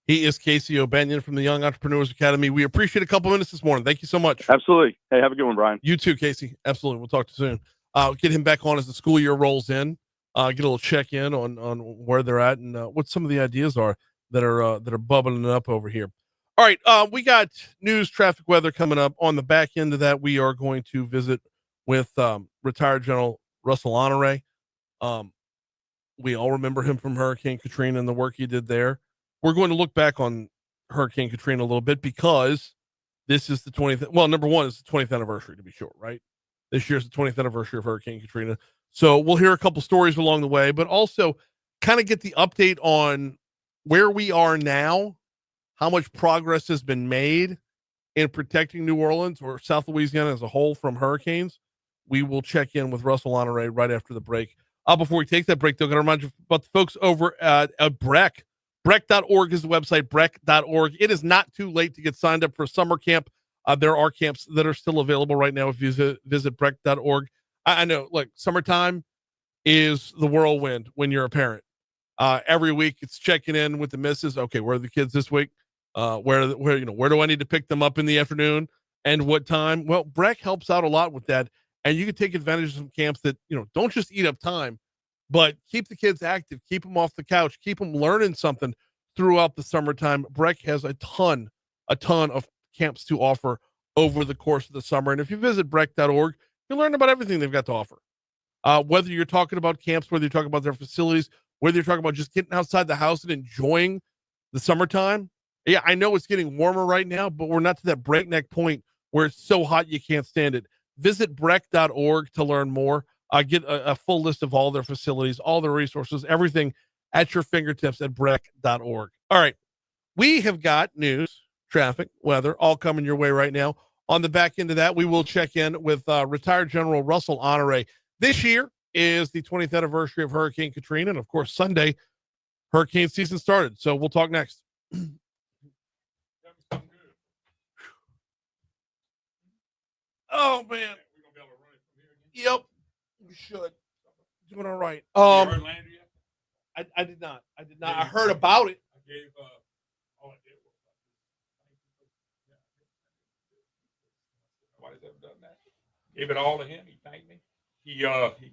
He is Casey O'Banion from the Young Entrepreneurs Academy. We appreciate a couple minutes this morning. Thank you so much. Absolutely. Hey, have a good one, Brian. You too, Casey. Absolutely. We'll talk to you soon. Get him back on as the school year rolls in. Get a little check in on where they're at and what some of the ideas are that are bubbling up over here. All right, we got news, traffic, weather coming up. On the back end of that, we are going to visit with retired General Russell Honoré. We all remember him from Hurricane Katrina and the work he did there. We're going to look back on Hurricane Katrina a little bit because this is the 20th. Well, number one, it's the 20th anniversary, to be short, right? This year's the 20th anniversary of Hurricane Katrina. So we'll hear a couple stories along the way, but also kind of get the update on where we are now, how much progress has been made in protecting New Orleans or South Louisiana as a whole from hurricanes. We will check in with Russell Honoré right after the break. Before we take that break, though, I'm going to remind you about the folks over at BREC. BREC.org is the website, BREC.org. It is not too late to get signed up for summer camp. There are camps that are still available right now if you visit BREC.org. I know, like, summertime is the whirlwind when you're a parent. Every week it's checking in with the missus. Okay, where are the kids this week? Where do I need to pick them up in the afternoon and what time? Well, BREC helps out a lot with that. And you can take advantage of some camps that, don't just eat up time, but keep the kids active, keep them off the couch, keep them learning something throughout the summertime. BREC has a ton of camps to offer over the course of the summer. And if you visit BREC.org, you'll learn about everything they've got to offer. Whether you're talking about camps, whether you're talking about their facilities, whether you're talking about just getting outside the house and enjoying the summertime. Yeah, I know it's getting warmer right now, but we're not to that breakneck point where it's so hot you can't stand it. Visit BREC.org to learn more. Get a full list of all their facilities, all their resources, everything at your fingertips at breck.org. All right. We have got news, traffic, weather, all coming your way right now. On the back end of that, we will check in with retired General Russell Honoré. This year is the 20th anniversary of Hurricane Katrina. And, of course, Sunday, hurricane season started. So we'll talk next. Oh, man. Yep. We should. Doing all right. I did not. I heard about it. Nobody's ever done that. Gave it all to him. He thanked me. He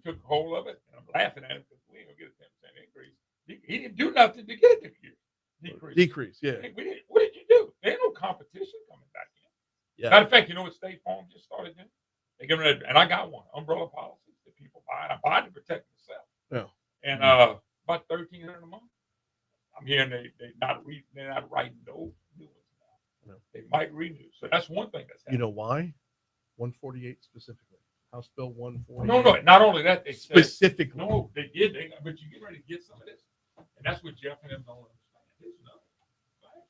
took hold of it, and I'm laughing at him because we ain't gonna get a 10% increase. He didn't do nothing to get it this year. Decrease, yeah. Hey, what did you do? There ain't no competition coming back in. Yeah. Matter of fact, you know what State Farm just started doing? They give me and I got one umbrella policy that people buy. I buy to protect myself. Yeah. And about $1,300 a month. I'm hearing they're not writing no new ones now. No. They might renew. So that's one thing that's happening. You know why? 148 specifically. House Bill 148. No. Not only that, they specifically. No, they did. But you get ready to get some of this, and that's what Jeff and them don't understand. There's nothing.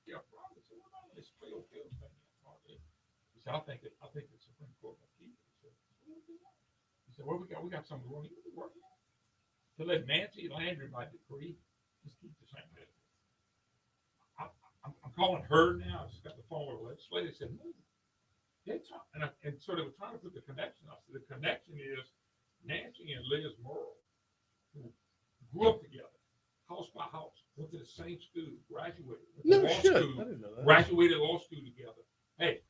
Jeff Roberts, what about this Cleo Fields thing? He said, I think the Supreme Court will keep it. He said, well, we got something working to let Nancy Landry by decree just keep the same business. I'm calling her now. I just got the phone with the legislator. They said, no. And so they were trying to put the connection up. So the connection is Nancy and Liz Murrow, who grew up together, house by house, went to the same school, graduated. Graduated law school together. Hey,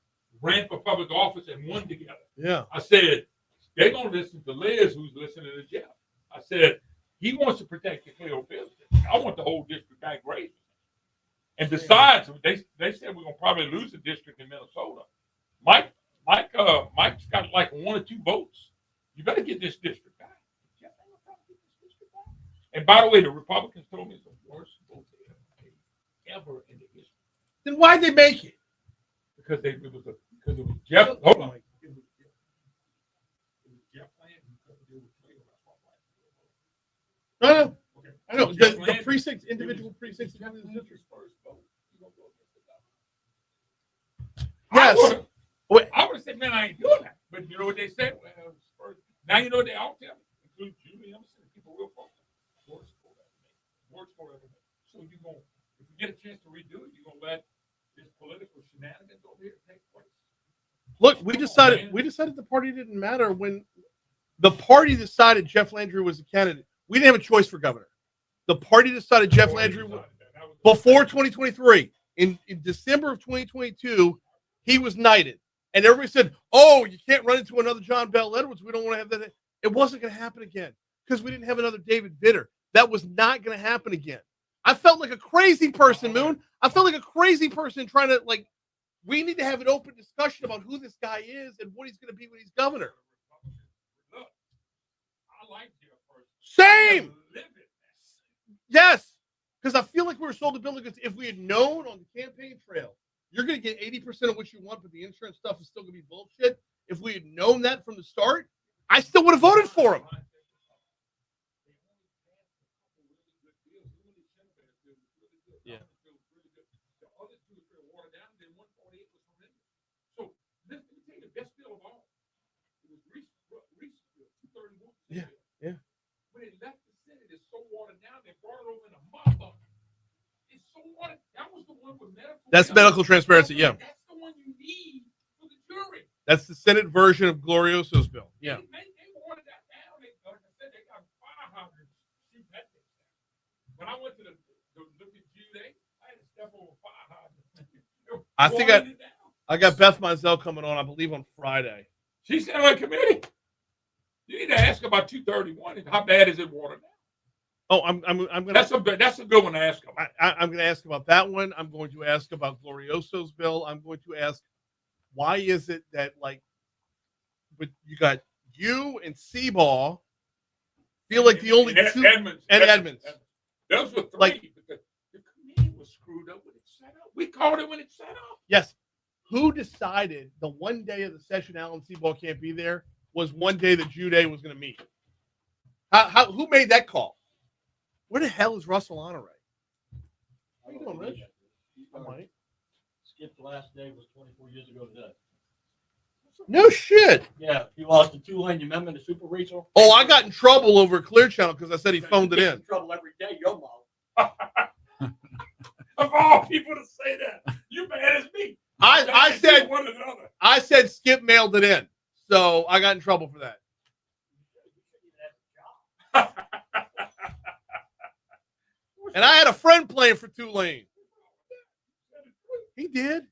ran for public office and won together. Yeah. I said, they're going to listen to Liz, who's listening to Jeff. I said, he wants to protect the Cleo Fields. I want the whole district back raised. And besides, they said we're going to probably lose the district in Minnesota. Mike's got like 1 or 2 votes. You better get this district back. And by the way, the Republicans told me it's the worst vote ever in the history. Then why'd they make it? Because it was Jeff. Hold on. It was Jeff Landry. I know. The precincts, individual precincts. Yes. I would have said, man, I ain't doing that. But you know what they said? Well, now you know what they all tell me, including Julie Emerson and people real close. So if you get a chance to redo it, you're gonna let this political shenanigans over here take place. Look, we decided the party didn't matter when the party decided Jeff Landry was a candidate. We didn't have a choice for governor. The party decided Jeff Landry before 2023. In December of 2022, he was knighted. And everybody said, oh, you can't run into another John Bell Edwards. We don't want to have that. It wasn't going to happen again because we didn't have another David Vitter. That was not going to happen again. I felt like a crazy person, Moon. I felt like a crazy person trying to, we need to have an open discussion about who this guy is and what he's going to be when he's governor. Look, I like Jeff first. Same. Yes. Because I feel like we were sold a bill because if we had known on the campaign trail, you're going to get 80% of what you want, but the insurance stuff is still going to be bullshit. If we had known that from the start, I still would have voted for him. Yeah. So let me tell you the best bill of all. It was Reese 231. Yeah. When it left the Senate, it's so watered down, they brought it over in a mop-up. It's so watered. That was the one with medical. That's medical transparency, yeah. That's the one you need for the jury. That's the Senate version of Glorioso's bill. Yeah. They watered that down. Like I said, they got fire hydrants shoot that thing down. When I went to the look at Jude, I had to step over fire hydrants. I think I got Beth Mizell coming on, I believe, on Friday. She's on a committee. You need to ask about 231 and how bad is it watered down? Oh, I'm gonna. That's a good one to ask about. I'm going to ask about that one. I'm going to ask about Glorioso's bill. I'm going to ask why is it that but you got you and Seaball feel like the only two Edmonds. Those were three. Because the committee was screwed up when it set up. We called it when it set up. Yes. Who decided the one day of the session Alan Seaball can't be there was one day that Jude was going to meet? Who made that call? Where the hell is Russell Honoré? How you doing, Rich? I might. Skip's last day was 24 years ago today. No shit. Yeah, he lost to Tulane. You remember the Super Regional? Oh, I got in trouble over at Clear Channel because I said he phoned it in. Trouble every day, yo, Of all people to say that, you bad as me. I said one or the other. I said Skip mailed it in, so I got in trouble for that. And I had a friend playing for Tulane. He did.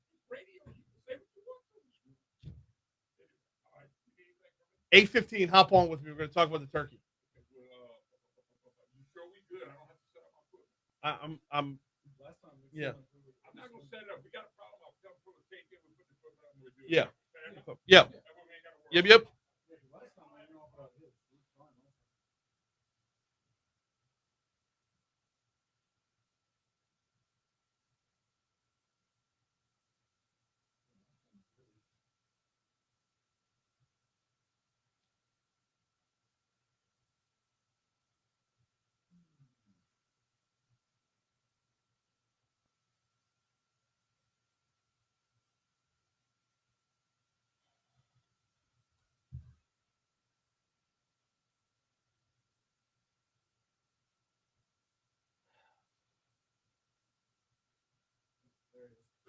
8:15. Hop on with me. We're going to talk about the turkey. I'm. Yeah. I'm not gonna set it up. We got a problem. I'll put a tape in. We put the equipment on. We'll do it. Yeah. Okay? Yeah. Yep.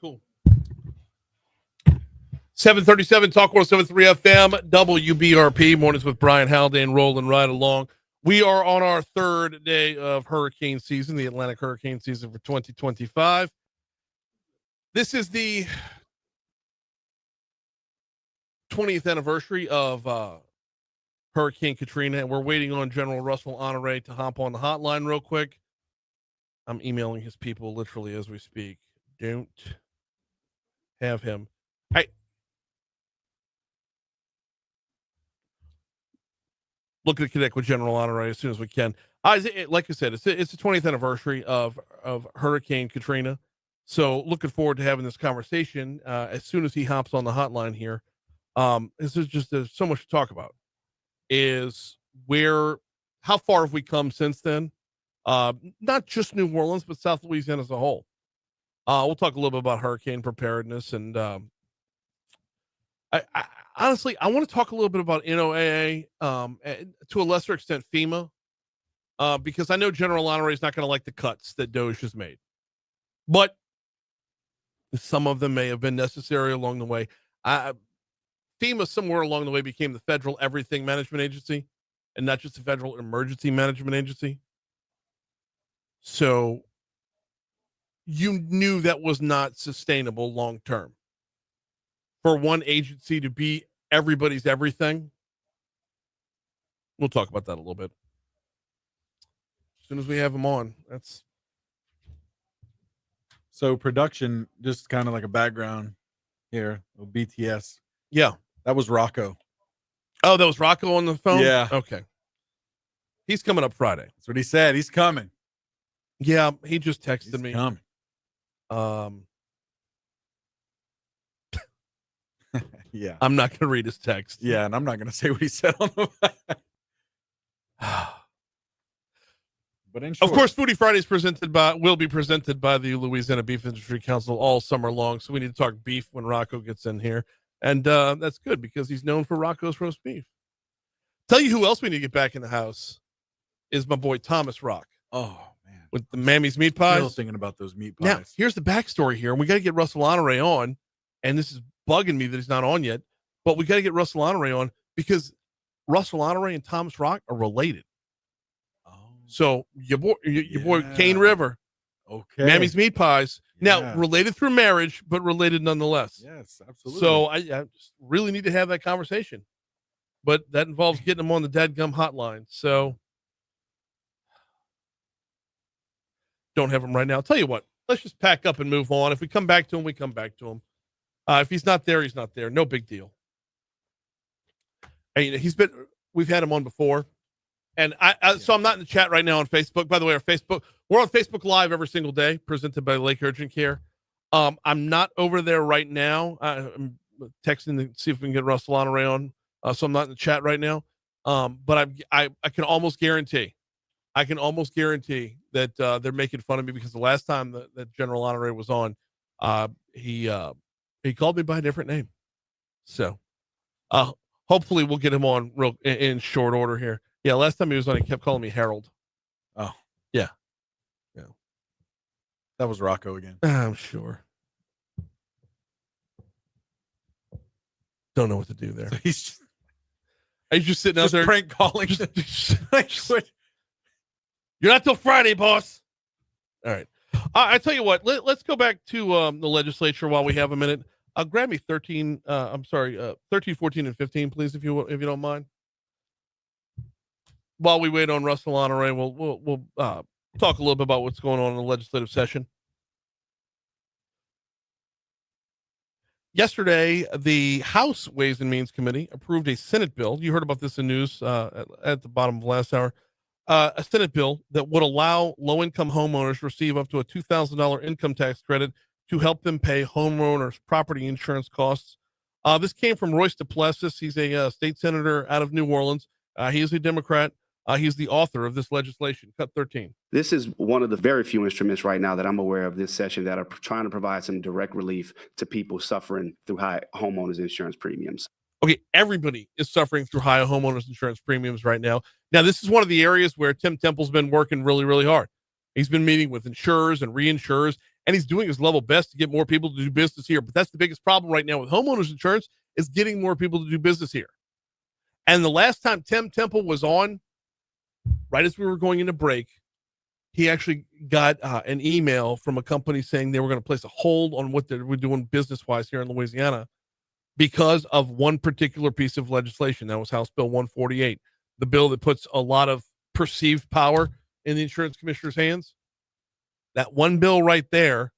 Cool. 737 Talk 1073 FM, WBRP, mornings with Brian Haldane, rolling right along. We are on our third day of hurricane season, the Atlantic hurricane season for 2025. This is the 20th anniversary of Hurricane Katrina, and we're waiting on General Russell Honoré to hop on the hotline real quick. I'm emailing his people literally as we speak. Don't have him. Hey. Looking to connect with General Honoré as soon as we can. Like I said, it's the 20th anniversary of Hurricane Katrina. So looking forward to having this conversation as soon as he hops on the hotline here. This is just there's so much to talk about. How far have we come since then? Not just New Orleans, but South Louisiana as a whole. We'll talk a little bit about hurricane preparedness, and I honestly want to talk a little bit about NOAA, to a lesser extent FEMA, because I know General Honoré is not going to like the cuts that DOJ has made, but some of them may have been necessary along the way. FEMA somewhere along the way became the Federal Everything Management Agency, and not just the Federal Emergency Management Agency. So you knew that was not sustainable long term. For one agency to be everybody's everything. We'll talk about that a little bit. As soon as we have them on, that's. So production, just kind of like a background here of BTS. Yeah. That was Rocco. Oh, that was Rocco on the phone? Yeah. Okay. He's coming up Friday. That's what he said. He's coming. Yeah, he just texted me. Coming. Yeah. I'm not going to read his text. Yeah, and I'm not going to say what he said on the But in short, of course, Foodie Fridays will be presented by the Louisiana Beef Industry Council all summer long. So we need to talk beef when Rocco gets in here. And that's good because he's known for Rocco's roast beef. Tell you who else we need to get back in the house is my boy Thomas Rock. Oh, man. With the Mammy's meat pies. Still thinking about those meat pies. Now, here's the backstory here. And we got to get Russell Honoré on. And this is bugging me that he's not on yet. But we got to get Russell Honoré on because Russell Honoré and Thomas Rock are related. So your boy Cane River, okay, Mammy's meat pies. Now related through marriage, but related nonetheless. Yes, absolutely. So I just really need to have that conversation, but that involves getting them on the dadgum hotline. So don't have him right now. I'll tell you what, let's just pack up and move on. If we come back to him, we come back to him. If he's not there, he's not there. No big deal. And we've had him on before. And so I'm not in the chat right now on Facebook. By the way, we're on Facebook Live every single day, presented by Lake Urgent Care. I'm not over there right now. I'm texting to see if we can get Russell Honoré on. So I'm not in the chat right now. But I can almost guarantee I can almost guarantee that they're making fun of me because the last time that General Honoré was on, he called me by a different name. So hopefully we'll get him on in short order here. Yeah, last time he was on, he kept calling me Harold. Oh, yeah. That was Rocco again. I'm sure. Don't know what to do there. So he's just sitting out there prank calling. You're not till Friday, boss. All right. I tell you what, let's go back to the legislature while we have a minute. Grab me 13, 13, 14, and 15, please, if you don't mind. While we wait on Russell Honoré, we'll talk a little bit about what's going on in the legislative session. Yesterday, the House Ways and Means Committee approved a Senate bill. You heard about this in news at the bottom of last hour. A Senate bill that would allow low-income homeowners to receive up to a $2,000 income tax credit to help them pay homeowners' property insurance costs. This came from Royce DePlessis. He's a state senator out of New Orleans. He is a Democrat. He's the author of this legislation. Cut 13. This is one of the very few instruments right now that I'm aware of this session that are trying to provide some direct relief to people suffering through high homeowners insurance premiums. Okay, everybody is suffering through high homeowners insurance premiums right now. Now, this is one of the areas where Tim Temple's been working really, really hard. He's been meeting with insurers and reinsurers, and he's doing his level best to get more people to do business here. But that's the biggest problem right now with homeowners insurance is getting more people to do business here. And the last time Tim Temple was on, right as we were going into break, he actually got an email from a company saying they were going to place a hold on what they were doing business-wise here in Louisiana because of one particular piece of legislation. That was House Bill 148, the bill that puts a lot of perceived power in the insurance commissioner's hands. That one bill right there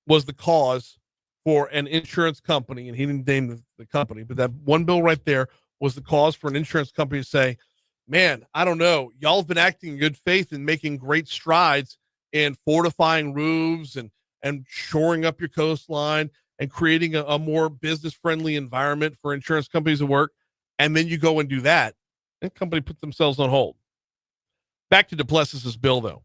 was the cause for an insurance company, and he didn't name the company, but that one bill right there was the cause for an insurance company to say, man, I don't know. Y'all have been acting in good faith and making great strides in fortifying roofs and shoring up your coastline and creating a more business-friendly environment for insurance companies to work. And then you go and do that, and the company put themselves on hold. Back to DePlessis' bill, though.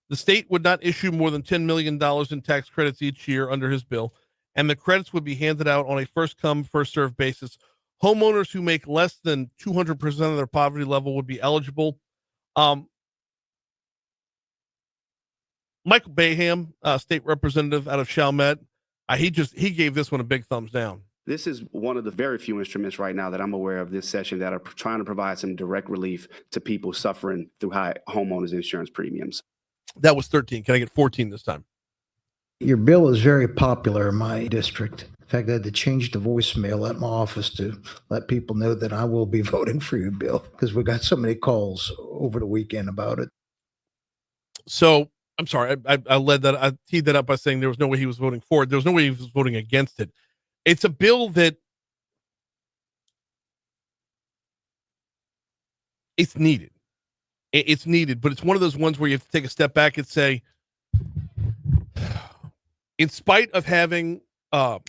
The state would not issue more than $10 million in tax credits each year under his bill, and the credits would be handed out on a first-come, first-served basis. Homeowners who make less than 200% of their poverty level would be eligible. Michael Bayham, state representative out of Chalmette, he gave this one a big thumbs down. This is one of the very few instruments right now that I'm aware of this session that are trying to provide some direct relief to people suffering through high homeowners insurance premiums. That was 13. Can I get 14 this time? Your bill is very popular in my district. In fact, I had to change the voicemail at my office to let people know that I will be voting for your bill because we got so many calls over the weekend about it. So I'm sorry, I teed that up by saying there was no way he was voting for it. There was no way he was voting against it. It's a bill that it's needed. It's needed, but it's one of those ones where you have to take a step back and say, in spite of having a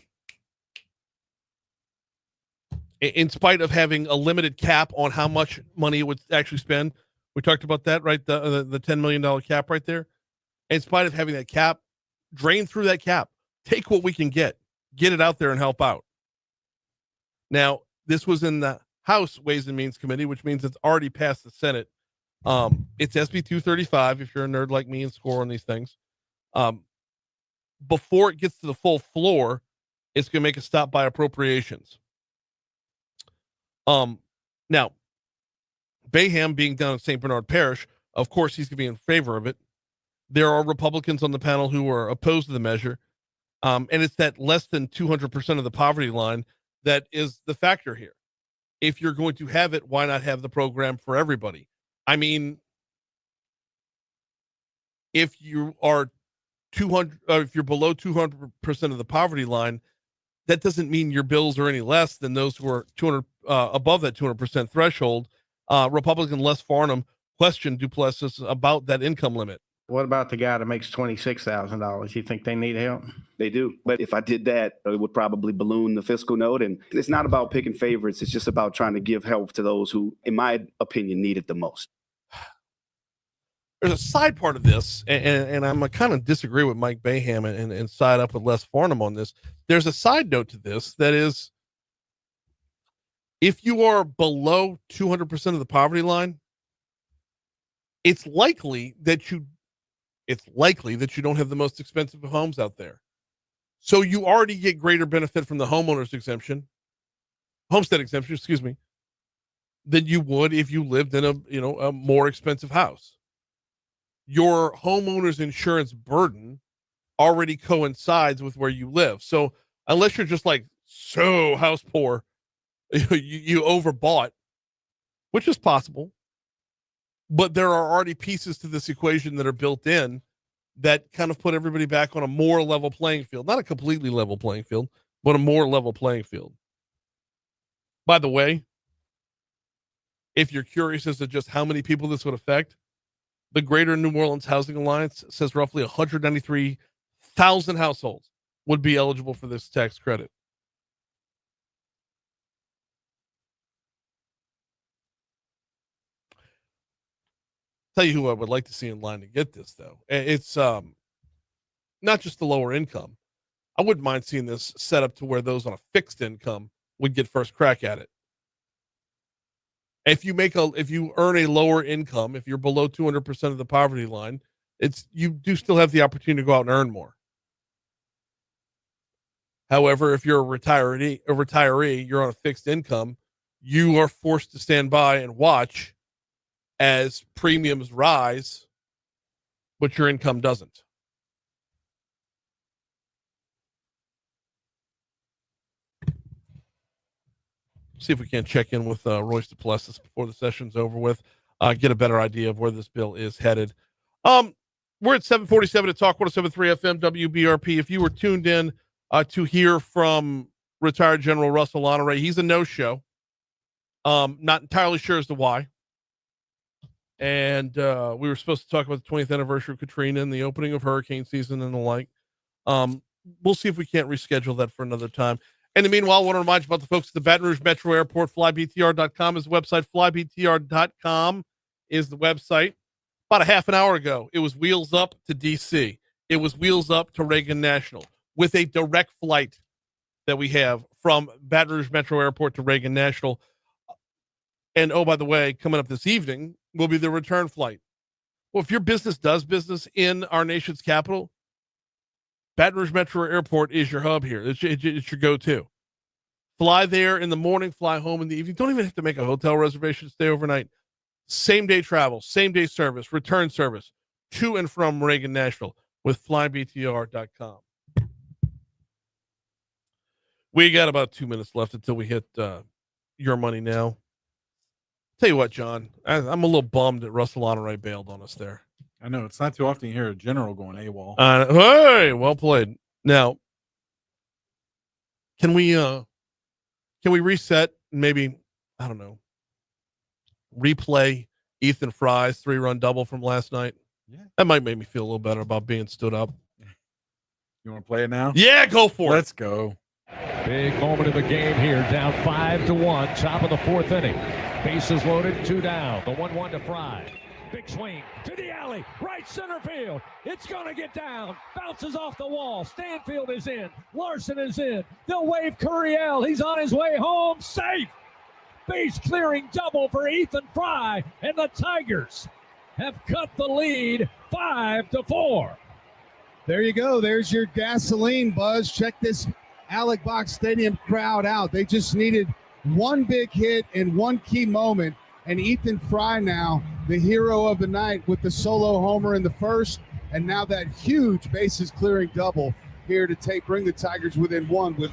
limited cap on how much money it would actually spend, we talked about that, right? The $10 million cap right there. In spite of having that cap, drain through that cap, take what we can get it out there and help out. Now, this was in the House Ways and Means Committee, which means it's already passed the Senate. It's SB 235 if you're a nerd like me and score on these things. Before it gets to the full floor, it's going to make a stop by appropriations. Now, Bayham being down in St. Bernard Parish, of course, he's going to be in favor of it. There are Republicans on the panel who are opposed to the measure. And it's that less than 200% of the poverty line that is the factor here. If you're going to have it, why not have the program for everybody? I mean, if you are if you're below 200% of the poverty line, that doesn't mean your bills are any less than those who are above that 200% threshold. Republican Les Farnham questioned DePlessis about that income limit. What about the guy that makes $26,000? You think they need help? They do. But if I did that, it would probably balloon the fiscal note. And it's not about picking favorites. It's just about trying to give help to those who, in my opinion, need it the most. There's a side part of this, and I'm kind of disagree with Mike Bayham and side up with Les Farnham on this. There's a side note to this that is, if you are below 200% of the poverty line, it's likely that you don't have the most expensive homes out there. So you already get greater benefit from the homestead exemption, excuse me, than you would if you lived in a more expensive house. Your homeowner's insurance burden already coincides with where you live. So unless you're just like so house poor, you overbought, which is possible, but there are already pieces to this equation that are built in that kind of put everybody back on a more level playing field. Not a completely level playing field, but a more level playing field. By the way, if you're curious as to just how many people this would affect, the Greater New Orleans Housing Alliance says roughly 193,000 households would be eligible for this tax credit. Tell you who I would like to see in line to get this, though. It's not just the lower income. I wouldn't mind seeing this set up to where those on a fixed income would get first crack at it. If you earn a lower income, if you're below 200% of the poverty line, you do still have the opportunity to go out and earn more. However, if you're a retiree, you're on a fixed income, you are forced to stand by and watch as premiums rise, but your income doesn't. See if we can check in with Royce Duplessis before the session's over with, get a better idea of where this bill is headed. We're at 747 at Talk 107.3 FM WBRP. If you were tuned in to hear from retired General Russell Honoré, he's a no-show. Not entirely sure as to why. And we were supposed to talk about the 20th anniversary of Katrina and the opening of hurricane season and the like. We'll see if we can't reschedule that for another time. In the meanwhile, I want to remind you about the folks at the Baton Rouge Metro Airport. FlyBTR.com is the website. FlyBTR.com is the website. About a half an hour ago, it was wheels up to D.C. It was wheels up to Reagan National with a direct flight that we have from Baton Rouge Metro Airport to Reagan National. And, oh, by the way, coming up this evening will be the return flight. Well, if your business does business in our nation's capital, Baton Rouge Metro Airport is your hub here. It's your go-to. Fly there in the morning, fly home in the evening. Don't even have to make a hotel reservation, stay overnight. Same-day travel, same-day service, return service to and from Reagan National with flybtr.com. We got about 2 minutes left until we hit Your Money Now. Tell you what, John, I'm a little bummed that Russell Honoré bailed on us there. I know it's not too often you hear a general going AWOL. Hey, well played. Now, can we reset and maybe, I don't know, replay Ethan Fry's 3-run double from last night? Yeah. That might make me feel a little better about being stood up. You want to play it now? Yeah, go for it. Let's go. Big moment of the game here, down 5-1, top of the fourth inning. Bases loaded, 2 down. The 1-1 to Fry. Big swing to the alley, right center field. It's going to get down. Bounces off the wall. Stanfield is in. Larson is in. They'll wave Crouere. He's on his way home. Safe. Base clearing double for Ethan Fry. And the Tigers have cut the lead 5-4. There you go. There's your gasoline, Buzz. Check this Alec Box Stadium crowd out. They just needed one big hit in one key moment. And Ethan Fry now, the hero of the night with the solo homer in the first, and now that huge bases clearing double here to bring the Tigers within one with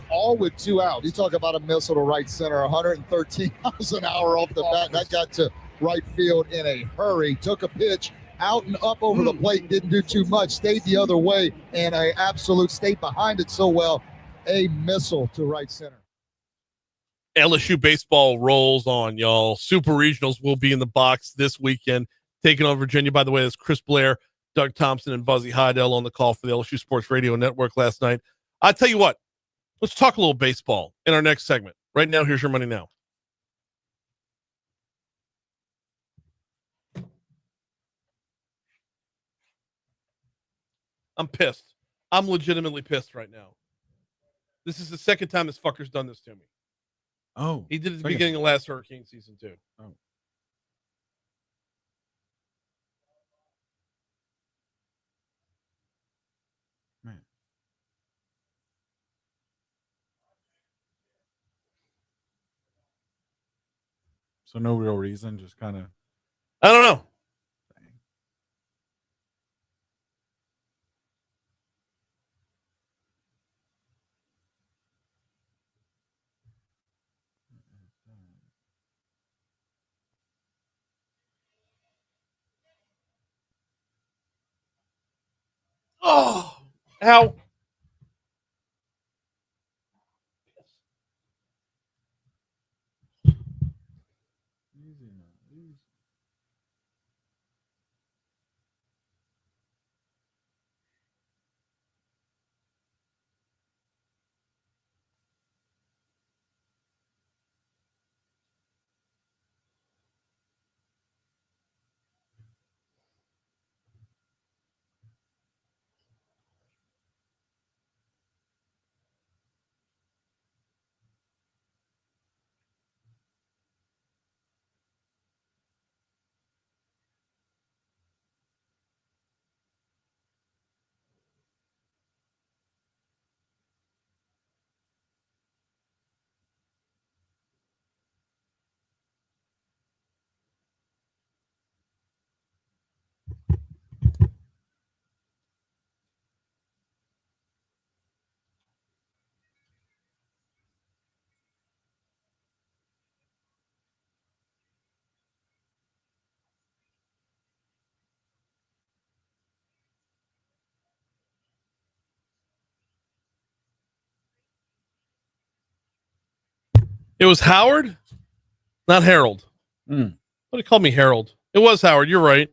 2 outs. You talk about a missile to right center, 113 miles an hour off the bat. That got to right field in a hurry. Took a pitch out and up over the plate, didn't do too much, stayed the other way, and a absolute stayed behind it so well. A missile to right center. LSU baseball rolls on, y'all. Super Regionals will be in the box this weekend, taking on Virginia. By the way, that's Chris Blair Doug Thompson and Buzzy Heidel on the call for the LSU Sports Radio Network last night. I tell you what, let's talk a little baseball in our next segment. Right now, here's your money now. I'm pissed. I'm legitimately pissed right now. This is the second time this fucker's done this to me. Oh. He did it at the beginning of last hurricane season, too. Oh. Man. So no real reason, just kind of. I don't know. Oh, ow. It was Howard, not Harold. Mm. What do you call me, Harold? It was Howard. You're right.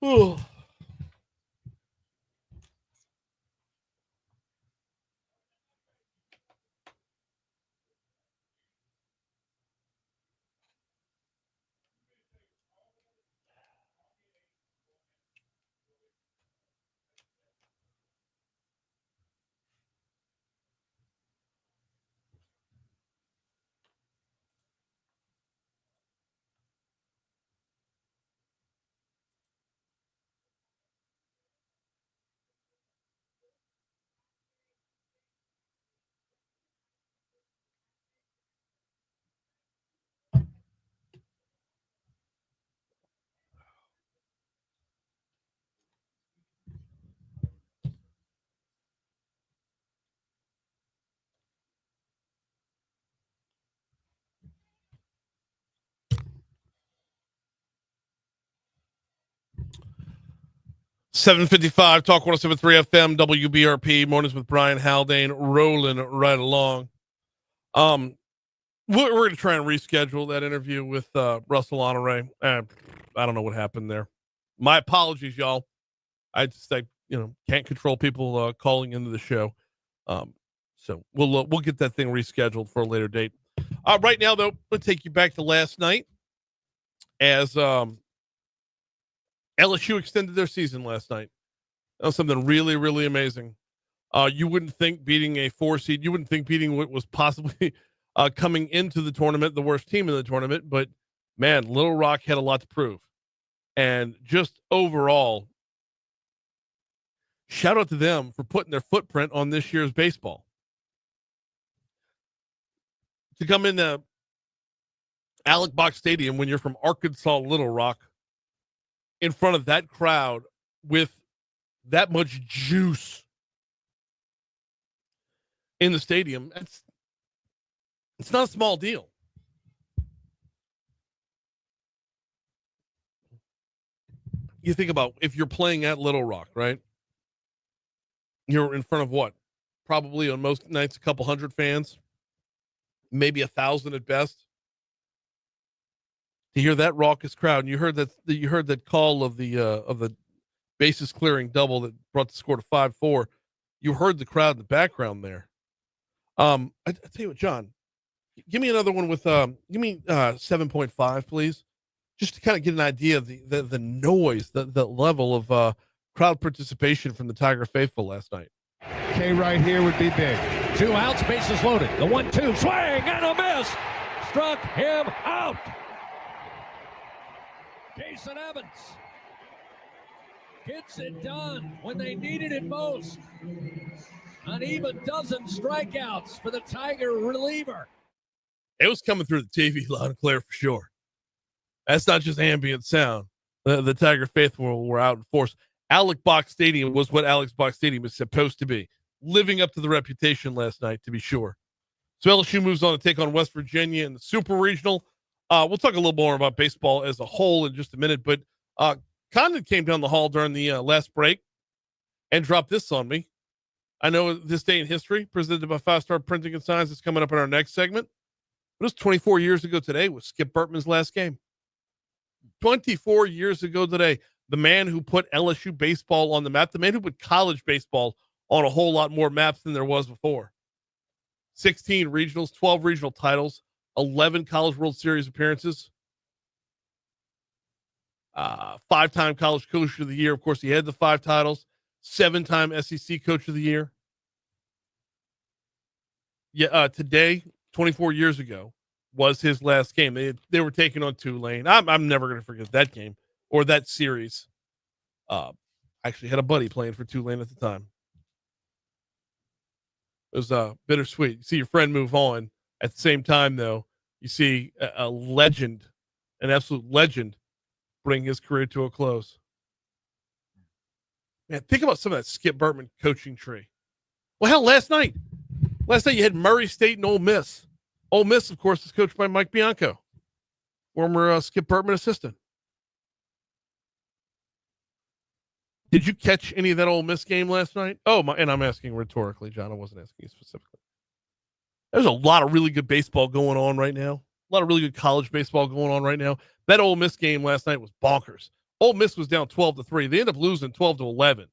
Oh. 7:55 Talk 107.3 FM WBRP Mornings with Brian Haldane rolling right along. We're going to try and reschedule that interview with Russell Honoré. I don't know what happened there. My apologies, y'all. I can't control people calling into the show. So we'll get that thing rescheduled for a later date. Right now, though, we'll take you back to last night as LSU extended their season last night. That was something really, really amazing. You wouldn't think beating a 4 seed, you wouldn't think beating what was possibly coming into the tournament, the worst team in the tournament, but man, Little Rock had a lot to prove. And just overall, shout out to them for putting their footprint on this year's baseball. To come into Alec Box Stadium when you're from Arkansas, Little Rock, in front of that crowd with that much juice in the stadium, it's not a small deal. You think about if you're playing at Little Rock, right? You're in front of what? Probably on most nights, a couple hundred fans, maybe 1,000 at best. To hear that raucous crowd, and you heard that call of the bases clearing double that brought the score to 5-4. You heard the crowd in the background there. I tell you what, John, give me another one with give me 7.5, please, just to kind of get an idea of the noise, the level of crowd participation from the Tiger faithful last night. K right here would be big. 2 outs, bases loaded. The 1-2 swing and a miss. Struck him out. Jason Evans gets it done when they needed it most. An even dozen strikeouts for the Tiger reliever. It was coming through the TV loud and clear for sure. That's not just ambient sound. The Tiger faithful were out in force. Alec Box Stadium was what Alex Box Stadium is supposed to be, living up to the reputation last night, to be sure. So LSU moves on to take on West Virginia in the Super Regional. We'll talk a little more about baseball as a whole in just a minute, but Condon came down the hall during the last break and dropped this on me. I know this day in history, presented by 5 Star Printing and Signs, is coming up in our next segment. It was 24 years ago today was Skip Bertman's last game. 24 years ago today, the man who put LSU baseball on the map, the man who put college baseball on a whole lot more maps than there was before. 16 regionals, 12 regional titles, 11 College World Series appearances, 5-time College Coach of the Year. Of course, he had the 5 titles, 7-time SEC Coach of the Year. Yeah, today, 24 years ago, was his last game. They were taking on Tulane. I'm never going to forget that game or that series. Actually had a buddy playing for Tulane at the time. It was bittersweet. You see your friend move on. At the same time, though, you see a legend, an absolute legend, bring his career to a close. Man, think about some of that Skip Bertman coaching tree. Well, hell, last night you had Murray State and Ole Miss. Ole Miss, of course, is coached by Mike Bianco, former Skip Bertman assistant. Did you catch any of that Ole Miss game last night? Oh, and I'm asking rhetorically, John. I wasn't asking you specifically. There's a lot of really good baseball going on right now. A lot of really good college baseball going on right now. That Ole Miss game last night was bonkers. Ole Miss was down 12-3. They ended up losing 12-11.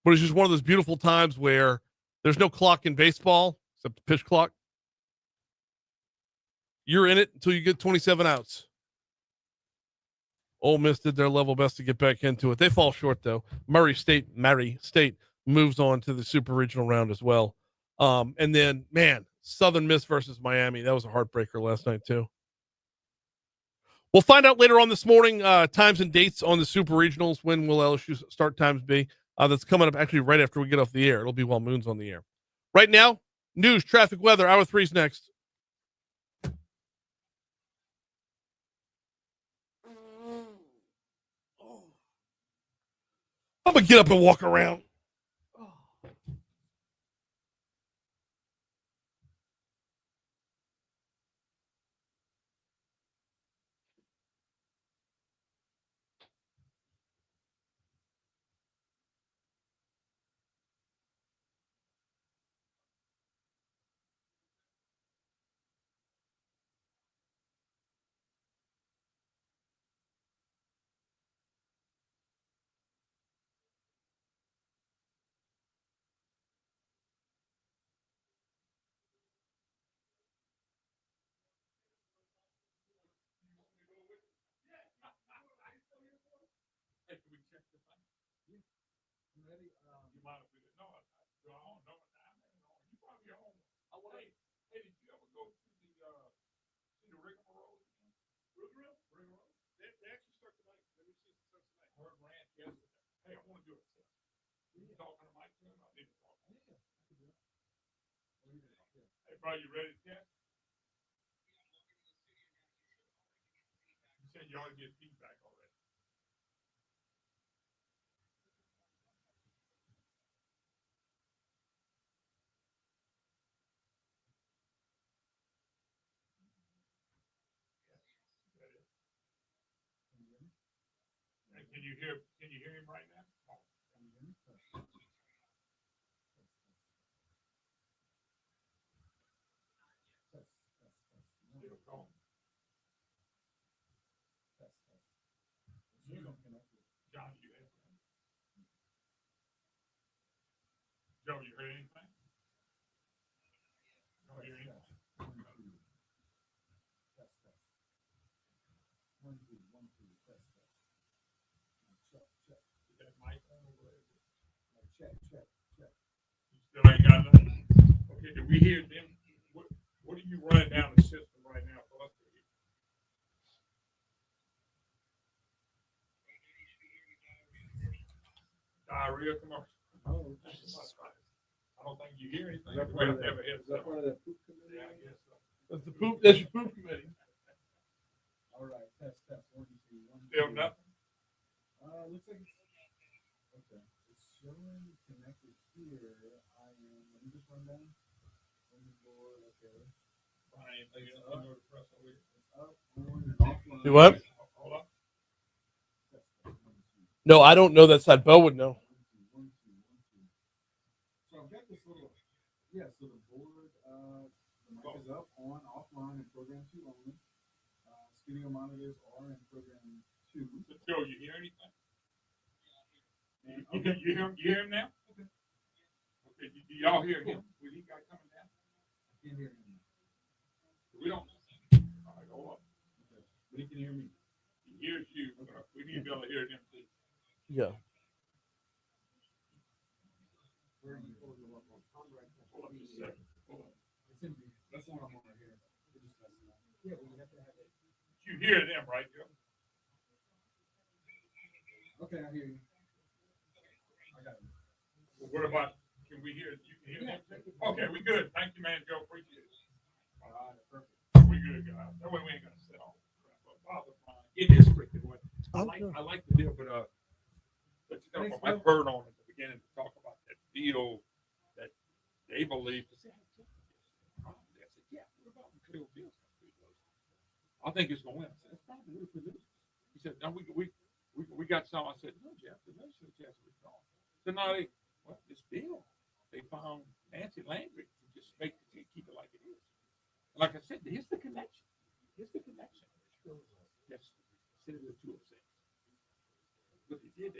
But it's just one of those beautiful times where there's no clock in baseball except the pitch clock. You're in it until you get 27 outs. Ole Miss did their level best to get back into it. They fall short, though. Murray State moves on to the Super Regional round as well. And then, man, Southern Miss versus Miami. That was a heartbreaker last night, too. We'll find out later on this morning times and dates on the Super Regionals. When will LSU start times be? That's coming up actually right after we get off the air. It'll be while Moon's on the air. Right now, news, traffic, weather. Hour 3's next. I'm going to get up and walk around. mind if we didn't know it? I don't know. You probably at home. Hey, did you ever go to see the rigmarole again? Rigmarole? They actually start tonight. Let me see if it starts tonight. Heard Rand yesterday. Hey, I want to do a test. You talking to Mike too? I need to talk. Hey, bro, you ready to test? You said you already get feedback already. And can you hear him right now? Still going. John, you hear anything? Joe, you heard anything? No, you hear anything? Is that mic on or what is it? Check. You still ain't got nothing? Okay, do we hear them? What are you running down the system right now for us to hear? Diarrhea commercial. Oh, I don't think you hear anything. That's one of the poop committee. Yeah, I guess so. That's your poop committee. All right, test. 1, 2, 1. Still nothing. Looks like it's okay. It's showing connected here. Let me just run down. Okay. Do what? No, I don't know that side. Bo would know. So I've got this little, so the board, the mic is up, on, offline, and program 2 only. Studio monitors are in program 2. So Joe, you hear anything? Okay, you hear him now? Okay, do y'all hear him? Was he guy coming down? I can't hear him. We don't. All right, hold on. Okay. But he can hear me. He hears you. We need to be able to hear him too. Yeah. Where are you holding the one? Hold on just a second. Hold on. It's in me. That's the one I'm on right here. Yeah, but you have to have it. You hear them, right, Joe? Okay, I hear you. I got it. Well, what about, can we hear, you can hear them? Okay, we good. Thank you, man, Joe. Appreciate it. All right, perfect. We good, guys. That way we ain't gonna sit all the crap. It is freaking way. I like the deal, but you know, I heard on at the beginning to talk about that deal that they believe. I said, yeah, what about the Cleo Fields? I think it's going to win. I said, that's probably what it is. He said, no, we got some. I said, no, Jeff, the nation of Jeff is gone. So now this deal, they found Nancy Landry to just keep it like it is. Like I said, here's the connection. Yes, Senator 206. What they did,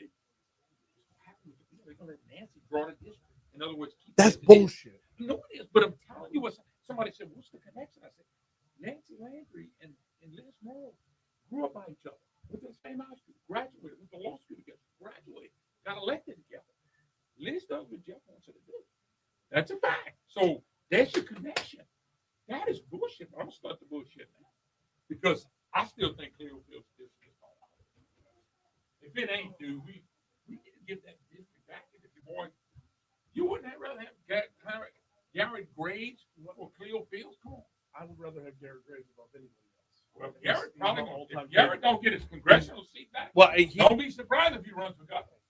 they're going to let Nancy draw the district. In other words, that's bullshit. No, it is. But I'm telling you what. Somebody said, "What's the connection?" I said, Nancy Landry and Liz Morrow grew up by each other, went to the same high school, graduated, went to law school together, graduated, got elected together. Liz does what Jeff wants her to do. That's a fact. So that's your connection. That is bullshit. I'm gonna start the bullshit now because I still think Clearfield's district is going out. If it ain't, dude, we need to get that district back into the boy. You wouldn't rather have Garrett Graves or Cleo Fields? Come on. I would rather have Garrett Graves above anybody else. Well, Garrett probably won't. If Garrett don't get his congressional seat back, well, don't be surprised if he runs for governor.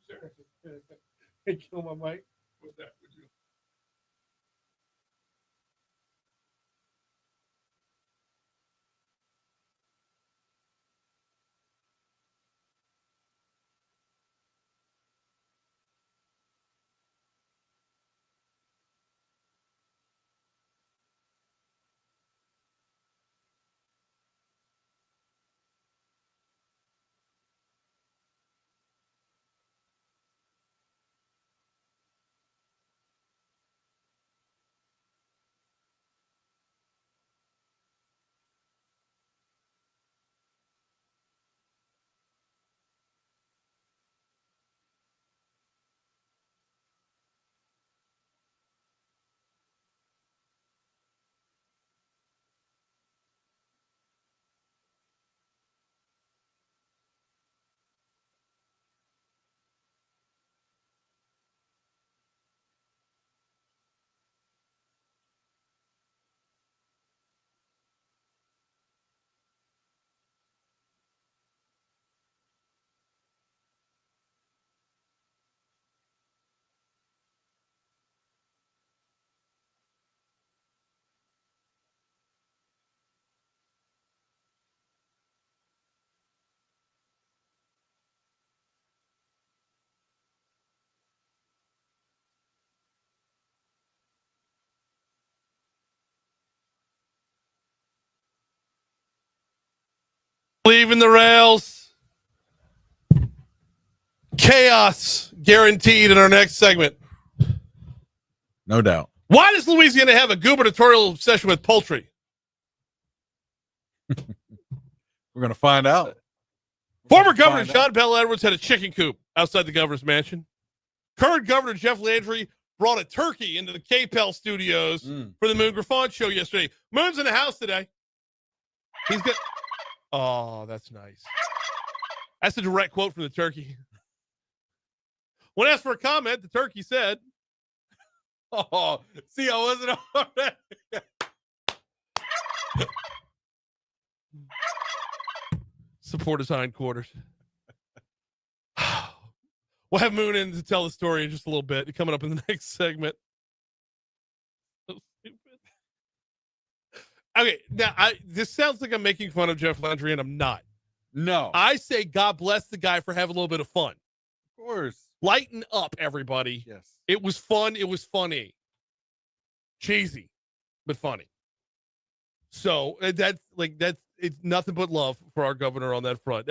Seriously. Hey, kill my mic. What's that? Would you? Leaving the rails. Chaos guaranteed in our next segment. No doubt. Why does Louisiana have a gubernatorial obsession with poultry? We're going to find out. Former Governor John Bell Edwards had a chicken coop outside the governor's mansion. Current Governor Jeff Landry brought a turkey into the KPEL studios for the Moon Griffon show yesterday. Moon's in the house today. He's got. Oh, that's nice. That's a direct quote from the turkey. When asked for a comment, the turkey said, "Oh, see, I wasn't already." Support his hindquarters. We'll have Moon in to tell the story in just a little bit. Coming up in the next segment. So stupid. Okay, now this sounds like I'm making fun of Jeff Landry, and I'm not. No. I say God bless the guy for having a little bit of fun. Of course. Lighten up, everybody. Yes. It was fun. It was funny. Cheesy, but funny. So that's it's nothing but love for our governor on that front.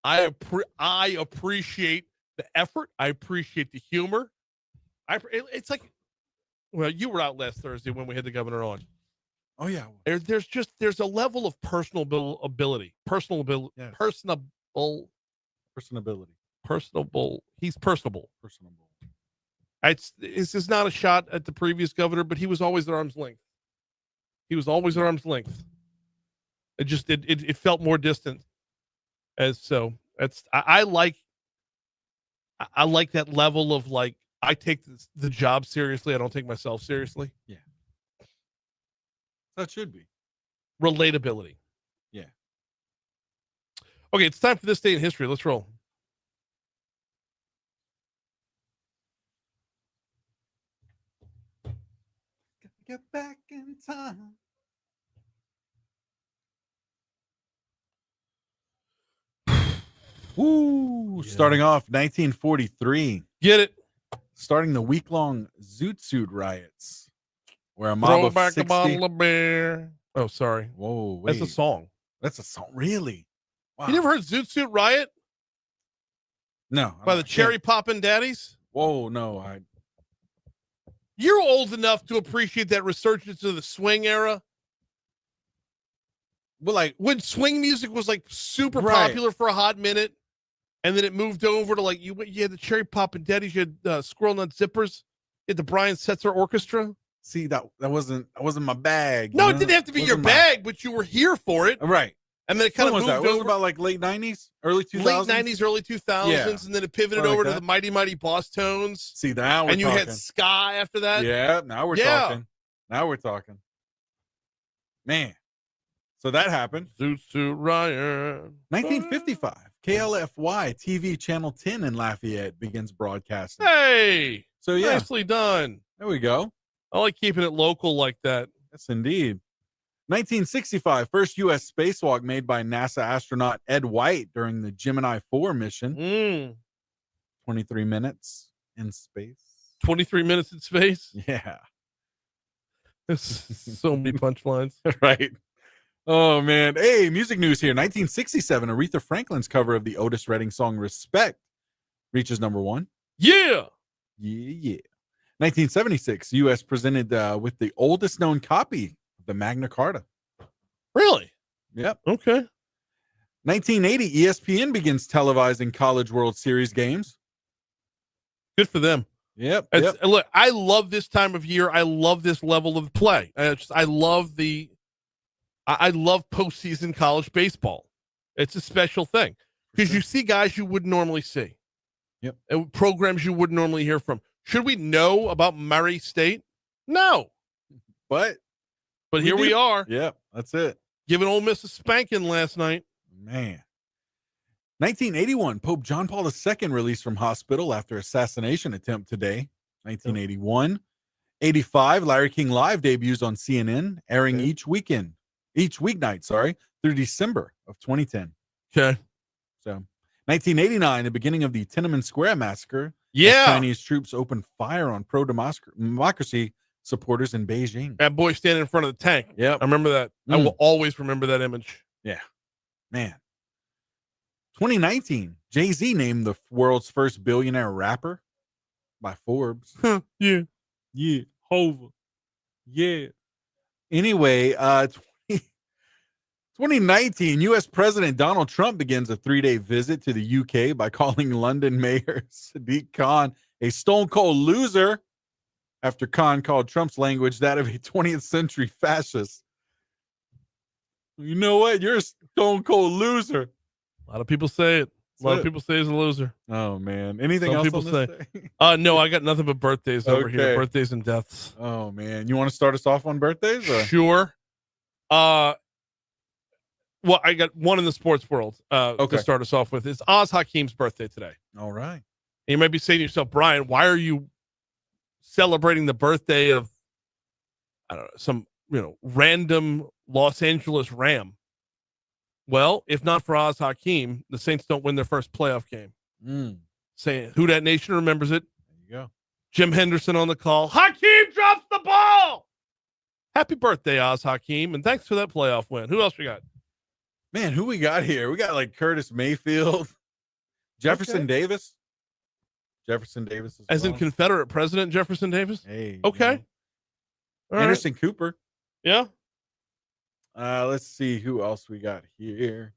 I appreciate the effort. I appreciate the humor. It's like, well, you were out last Thursday when we had the governor on. Oh yeah. There's a level of personable. He's personable. This is not a shot at the previous governor, but he was always at arm's length. It felt more distant. I like that level of like, I take the job seriously. I don't take myself seriously. Yeah. That should be. Relatability. Yeah. Okay, it's time for this day in history. Let's roll. Get back in time. Woo! Yeah. Starting off 1943. Get it? Starting the week-long Zoot Suit riots, where a mob of 60... a bottle of beer. Oh, sorry. Whoa, wait. That's a song. That's a song, really? Wow. You never heard Zoot Suit Riot? No. By the Cherry Poppin' Daddies? Whoa, no. You're old enough to appreciate that resurgence of the swing era. Well, like when swing music was like super popular for a hot minute, and then it moved over to like you had the Cherry Poppin' Daddies, you had Squirrel Nut Zippers, you had the Brian Setzer Orchestra. See, that wasn't my bag. No, it didn't have to be your bag, but you were here for it, right? And then it kind of moved over. Was it about like late 90s, early 2000s? Late 90s, early 2000s, yeah. And then it pivoted over to the Mighty Mighty Boss Tones. See, now we're and you talking. had ska after that. Yeah, now we're talking. Now we're talking. Man. So that happened. Zoot Suit Riot. 1955. KLFY TV Channel 10 in Lafayette begins broadcasting. Hey. So yeah. Nicely done. There we go. I like keeping it local like that. Yes, indeed. 1965, first U.S. spacewalk made by NASA astronaut Ed White during the Gemini 4 mission. 23 minutes in space. 23 minutes in space? Yeah. So many punchlines. Right. Oh, man. Hey, music news here. 1967, Aretha Franklin's cover of the Otis Redding song Respect reaches number 1. Yeah. Yeah. 1976, U.S. presented with the oldest known copy of the Magna Carta. Really? Yep. Okay. 1980, ESPN begins televising College World Series games. Good for them. Yep. Look, I love this time of year. I love this level of play. I love postseason college baseball. It's a special thing because you see guys you wouldn't normally see. Yep. And programs you wouldn't normally hear from. Should we know about Murray State? No. But here we are. Yep, that's it. Giving Ole Miss a spanking last night. Man. 1981, Pope John Paul II released from hospital after assassination attempt today. 1981. 85, Larry King Live debuts on CNN, airing each weeknight, through December of 2010. Okay. So, 1989, the beginning of the Tiananmen Square massacre. Yeah. Chinese troops opened fire on pro-democracy supporters in Beijing. That boy standing in front of the tank. Yep. I remember that. I will always remember that image. Yeah. Man. 2019, Jay-Z named the world's first billionaire rapper by Forbes. Yeah. Yeah. Hova. Yeah. Anyway, 2019, U.S. President Donald Trump begins a 3-day visit to the UK by calling London Mayor Sadiq Khan a stone cold loser after Khan called Trump's language that of a 20th century fascist. You know what? You're a stone cold loser. A lot of people say it. A lot of people say he's a loser. Oh, man. Anything Some else people on say. this day? No, I got nothing but birthdays over here. Okay. Birthdays and deaths. Oh, man. You want to start us off on birthdays? Or? Sure. Well, I got one in the sports world to start us off with. It's Oz Hakim's birthday today. All right. And you might be saying to yourself, Brian, why are you celebrating the birthday of, I don't know, some, random Los Angeles Ram? Well, if not for Oz Hakim, the Saints don't win their first playoff game. Saying who that nation remembers it. There you go. Jim Henderson on the call. Hakim drops the ball. Happy birthday, Oz Hakim, and thanks for that playoff win. Who else we got? Man, who we got here? We got like Curtis Mayfield, Jefferson Davis. Jefferson Davis As in Confederate President Jefferson Davis? Hey. Okay. All Anderson Cooper. Yeah. Let's see who else we got here.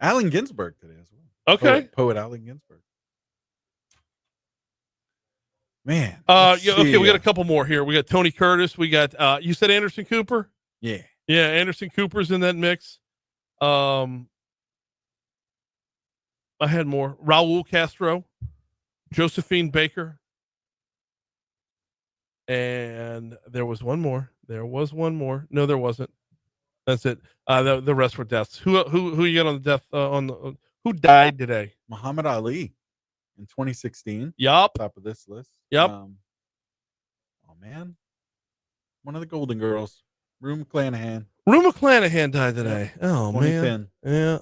Allen Ginsberg today as well. Okay. Poet Allen Ginsberg. Man. Okay, we got a couple more here. We got Tony Curtis. We got you said Anderson Cooper? Yeah. Yeah, Anderson Cooper's in that mix. I had more. Raul Castro, Josephine Baker. And there was one more. No, there wasn't. That's it. The rest were deaths. Who you got on the death who died today? Muhammad Ali in 2016. Yup. Top of this list. Yep. Oh man. One of the Golden Girls. Rue McClanahan. Rue McClanahan died today. Yep. Oh 2010. man. Yeah.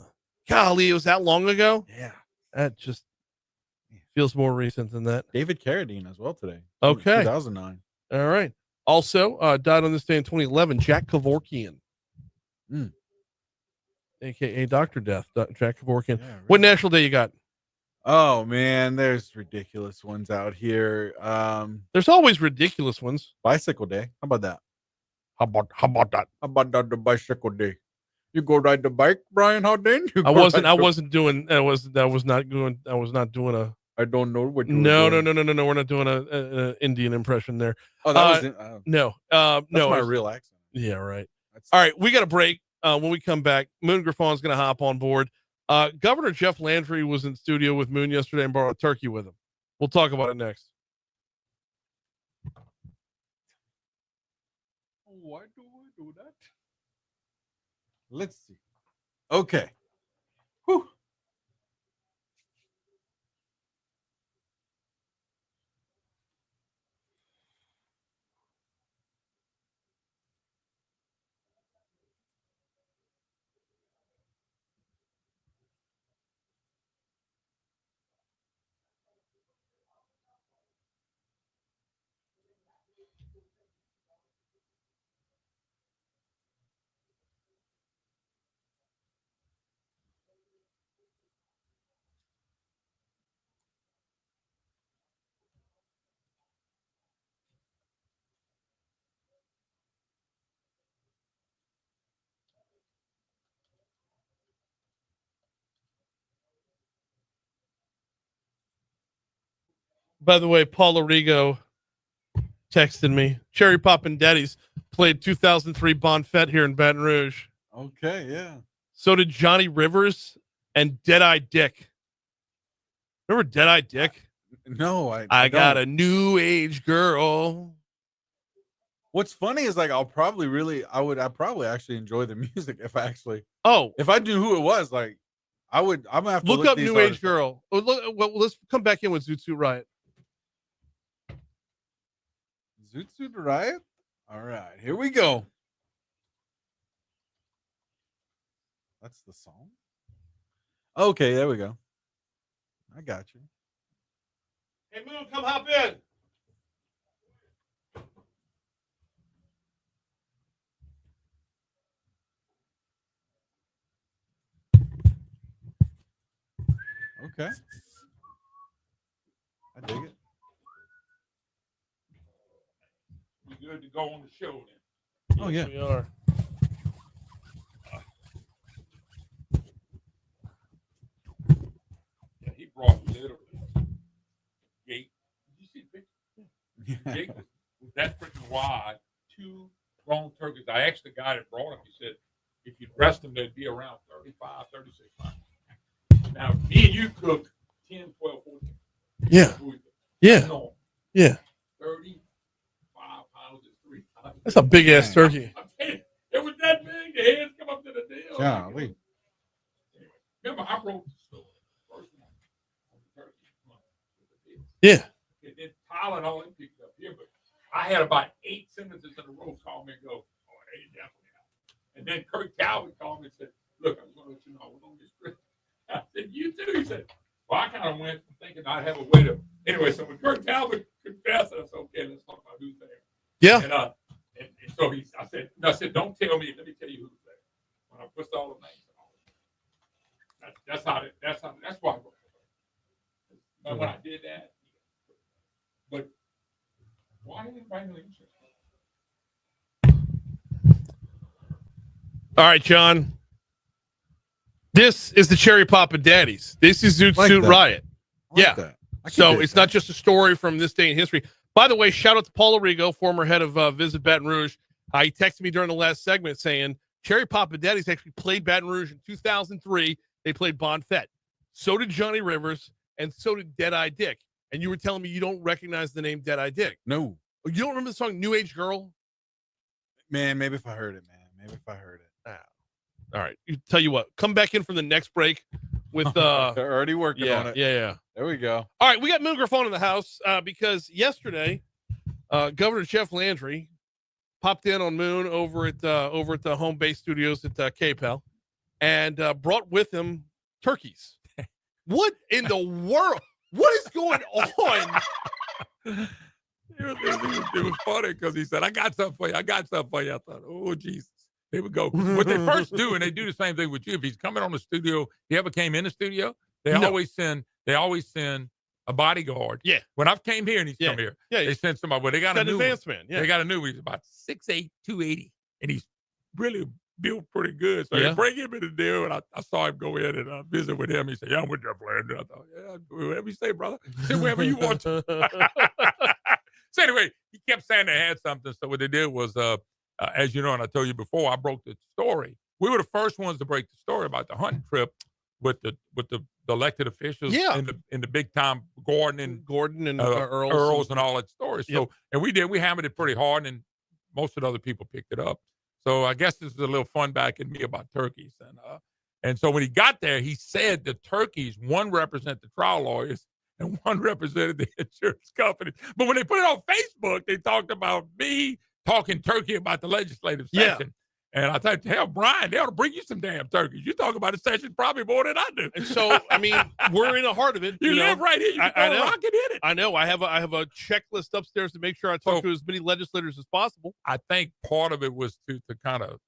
Golly, it was that long ago? Yeah. That just feels more recent than that. David Carradine as well today. Okay. 2009. All right. Also, died on this day in 2011, Jack Kevorkian. AKA Dr. Death, Jack Kevorkian. Yeah, really. What national day you got? Oh man, there's ridiculous ones out here. There's always ridiculous ones. Bicycle day. How about that? How about that? How about that, the bicycle day? You go ride the bike, Brian Hardin? I wasn't doing I was not doing a I don't know what you No, were doing. no. We're not doing a Indian impression there. Oh, that was no. that's No. my real accent. Yeah, right. All right, we got a break. When we come back, Moon Griffon's going to hop on board. Governor Jeff Landry was in studio with Moon yesterday and brought a turkey with him. We'll talk about it next. Why do we do that? Let's see. Okay. Whew. By the way, Paul Arrigo texted me. Cherry Poppin' Daddies played 2003 Bon Fett here in Baton Rouge. Okay, yeah. So did Johnny Rivers and Deadeye Dick. Remember Deadeye Dick? No, I got don't. a new age girl. What's funny is like I'd probably actually enjoy the music if I knew who it was. Like I'm gonna have to Look up these New artists Age Girl. Let's come back in with Zoot Suit Riot. Zoot Suit Riot? All right, here we go. That's the song. Okay, there we go. I got you. Hey, Moon, come hop in. Okay. I dig it. We good to go on the show then. Oh, yeah. We are. Yeah, he brought literally gate. Did you see the picture? The gate was that freaking wide. 2 grown turkeys. I asked the guy that brought them. He said, if you dressed them, they'd be around 35, 36 pounds. Now, me and you cook 10, 12, 14. Yeah. Yeah. No. Yeah. 35 pounds is 3 times. That's a big ass turkey. I'm telling you, it was that big. The heads come up to the deal. Golly. Remember, I wrote the story. First one on the turkey. Yeah. And then Tyler and all them picked up here, but I had about 8 sentences in a row call me and go, oh, hey, definitely not. And then Kirk Calvin called me and said, look, I just want to let you know, we're going to get straight. I said, you too? He said, well, I kind of went from thinking I'd have a way to. Anyway, so when Kirk Calvin confessed, I said, okay, let's talk about who's there. Yeah. And so I said, don't tell me, let me tell you who's there. When I pushed all the names and all that. That's why I wrote it. But when I did that, but why didn't anybody know insurance? All right, John. This is the Cherry Papa Daddies. This is Zoot Suit Riot. Yeah. So it's not just a story from this day in history. By the way, shout out to Paul Arrigo, former head of Visit Baton Rouge. He texted me during the last segment saying Cherry Papa Daddies actually played Baton Rouge in 2003. They played Bon Fett. So did Johnny Rivers, and so did Dead-Eye Dick. And you were telling me you don't recognize the name Dead-Eye Dick. No. You don't remember the song New Age Girl? Man, maybe if I heard it, man. Maybe if I heard it. All right. You tell you what, come back in from the next break with They're already working on it. Yeah. There we go. All right, we got Moon Griffon in the house because yesterday, Governor Jeff Landry popped in on Moon over at the home base studios at KPEL and brought with him turkeys. What in the world? What is going on? It was funny because he said, I got something for you. I thought, oh, Jesus. They would go. What they first do, and they do the same thing with you. If he's coming on the studio, he ever came in the studio, they always send a bodyguard. Yeah. When I've came here and he's come here, they send somebody. Well, they got a new advanced man. Yeah. They got a new one. He's about 6'8", 280, and he's really built pretty good. So they bring him in the deal, and I saw him go in and visit with him. He said, "Yeah, I'm with Jeff Landry." I thought, "Yeah, whatever you say, brother. Sit wherever you want to." So anyway, he kept saying they had something. So what they did was, as you know, and I told you before, I broke the story. We were the first ones to break the story about the hunting trip with the elected officials in the big time Gordon and Earls and all that story. So and we hammered it pretty hard, and most of the other people picked it up. So I guess this is a little fun back in me about turkeys. And so when he got there, he said the turkeys, one represent the trial lawyers and one represented the insurance company. But when they put it on Facebook, they talked about me talking turkey about the legislative session. And I thought, hell, Brian, they ought to bring you some damn turkeys. You talk about a session probably more than I do. And so, I mean, we're in the heart of it. You live right here. You can throw a rocket in it. I know. I have a checklist upstairs to make sure I talk to as many legislators as possible. I think part of it was to kind of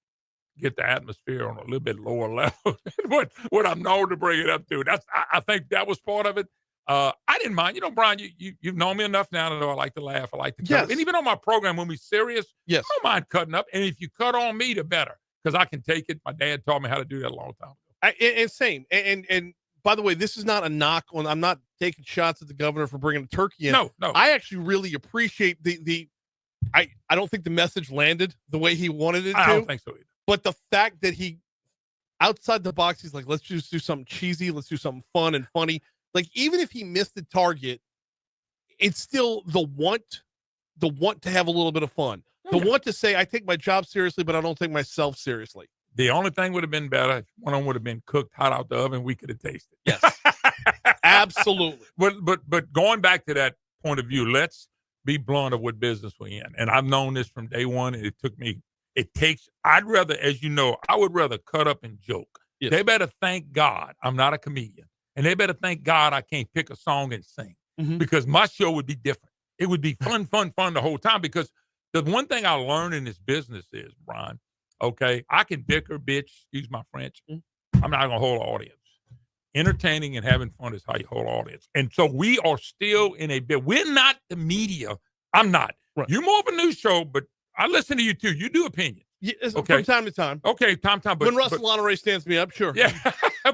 get the atmosphere on a little bit lower level than what I'm known to bring it up to. I think that was part of it. I didn't mind. You know, Brian, you've known me enough now to know I like to laugh. I like to cut up. And even on my program, when we're serious, I don't mind cutting up. And if you cut on me, the better, because I can take it. My dad taught me how to do that a long time ago. And same. And by the way, this is not a knock on. I'm not taking shots at the governor for bringing a turkey in. No. I actually really appreciate I don't think the message landed the way he wanted it to. I don't think so either. But the fact that he, outside the box, he's like, let's just do something cheesy. Let's do something fun and funny. Like, even if he missed the target, it's still the want to have a little bit of fun. The want to say, I take my job seriously, but I don't take myself seriously. The only thing would have been better if one of them would have been cooked hot out the oven. We could have tasted. Yes, absolutely. But going back to that point of view, let's be blunt of what business we're in. And I've known this from day one. And I'd rather, as you know, I would rather cut up and joke. Yes. They better thank God I'm not a comedian. And they better thank God I can't pick a song and sing, because my show would be different. It would be fun the whole time, because the one thing I learned in this business is, Brian, okay, I can bicker, bitch, excuse my French. I'm not going to hold an audience. entertaining and having fun is how you hold audience. And so we are still in a bit. We're not the media. I'm not. Right. You're more of a news show, but I listen to you too. You do opinions. Yeah, Okay. From time to time. Okay, time. But When Russell Honoré stands me up, sure. Yeah,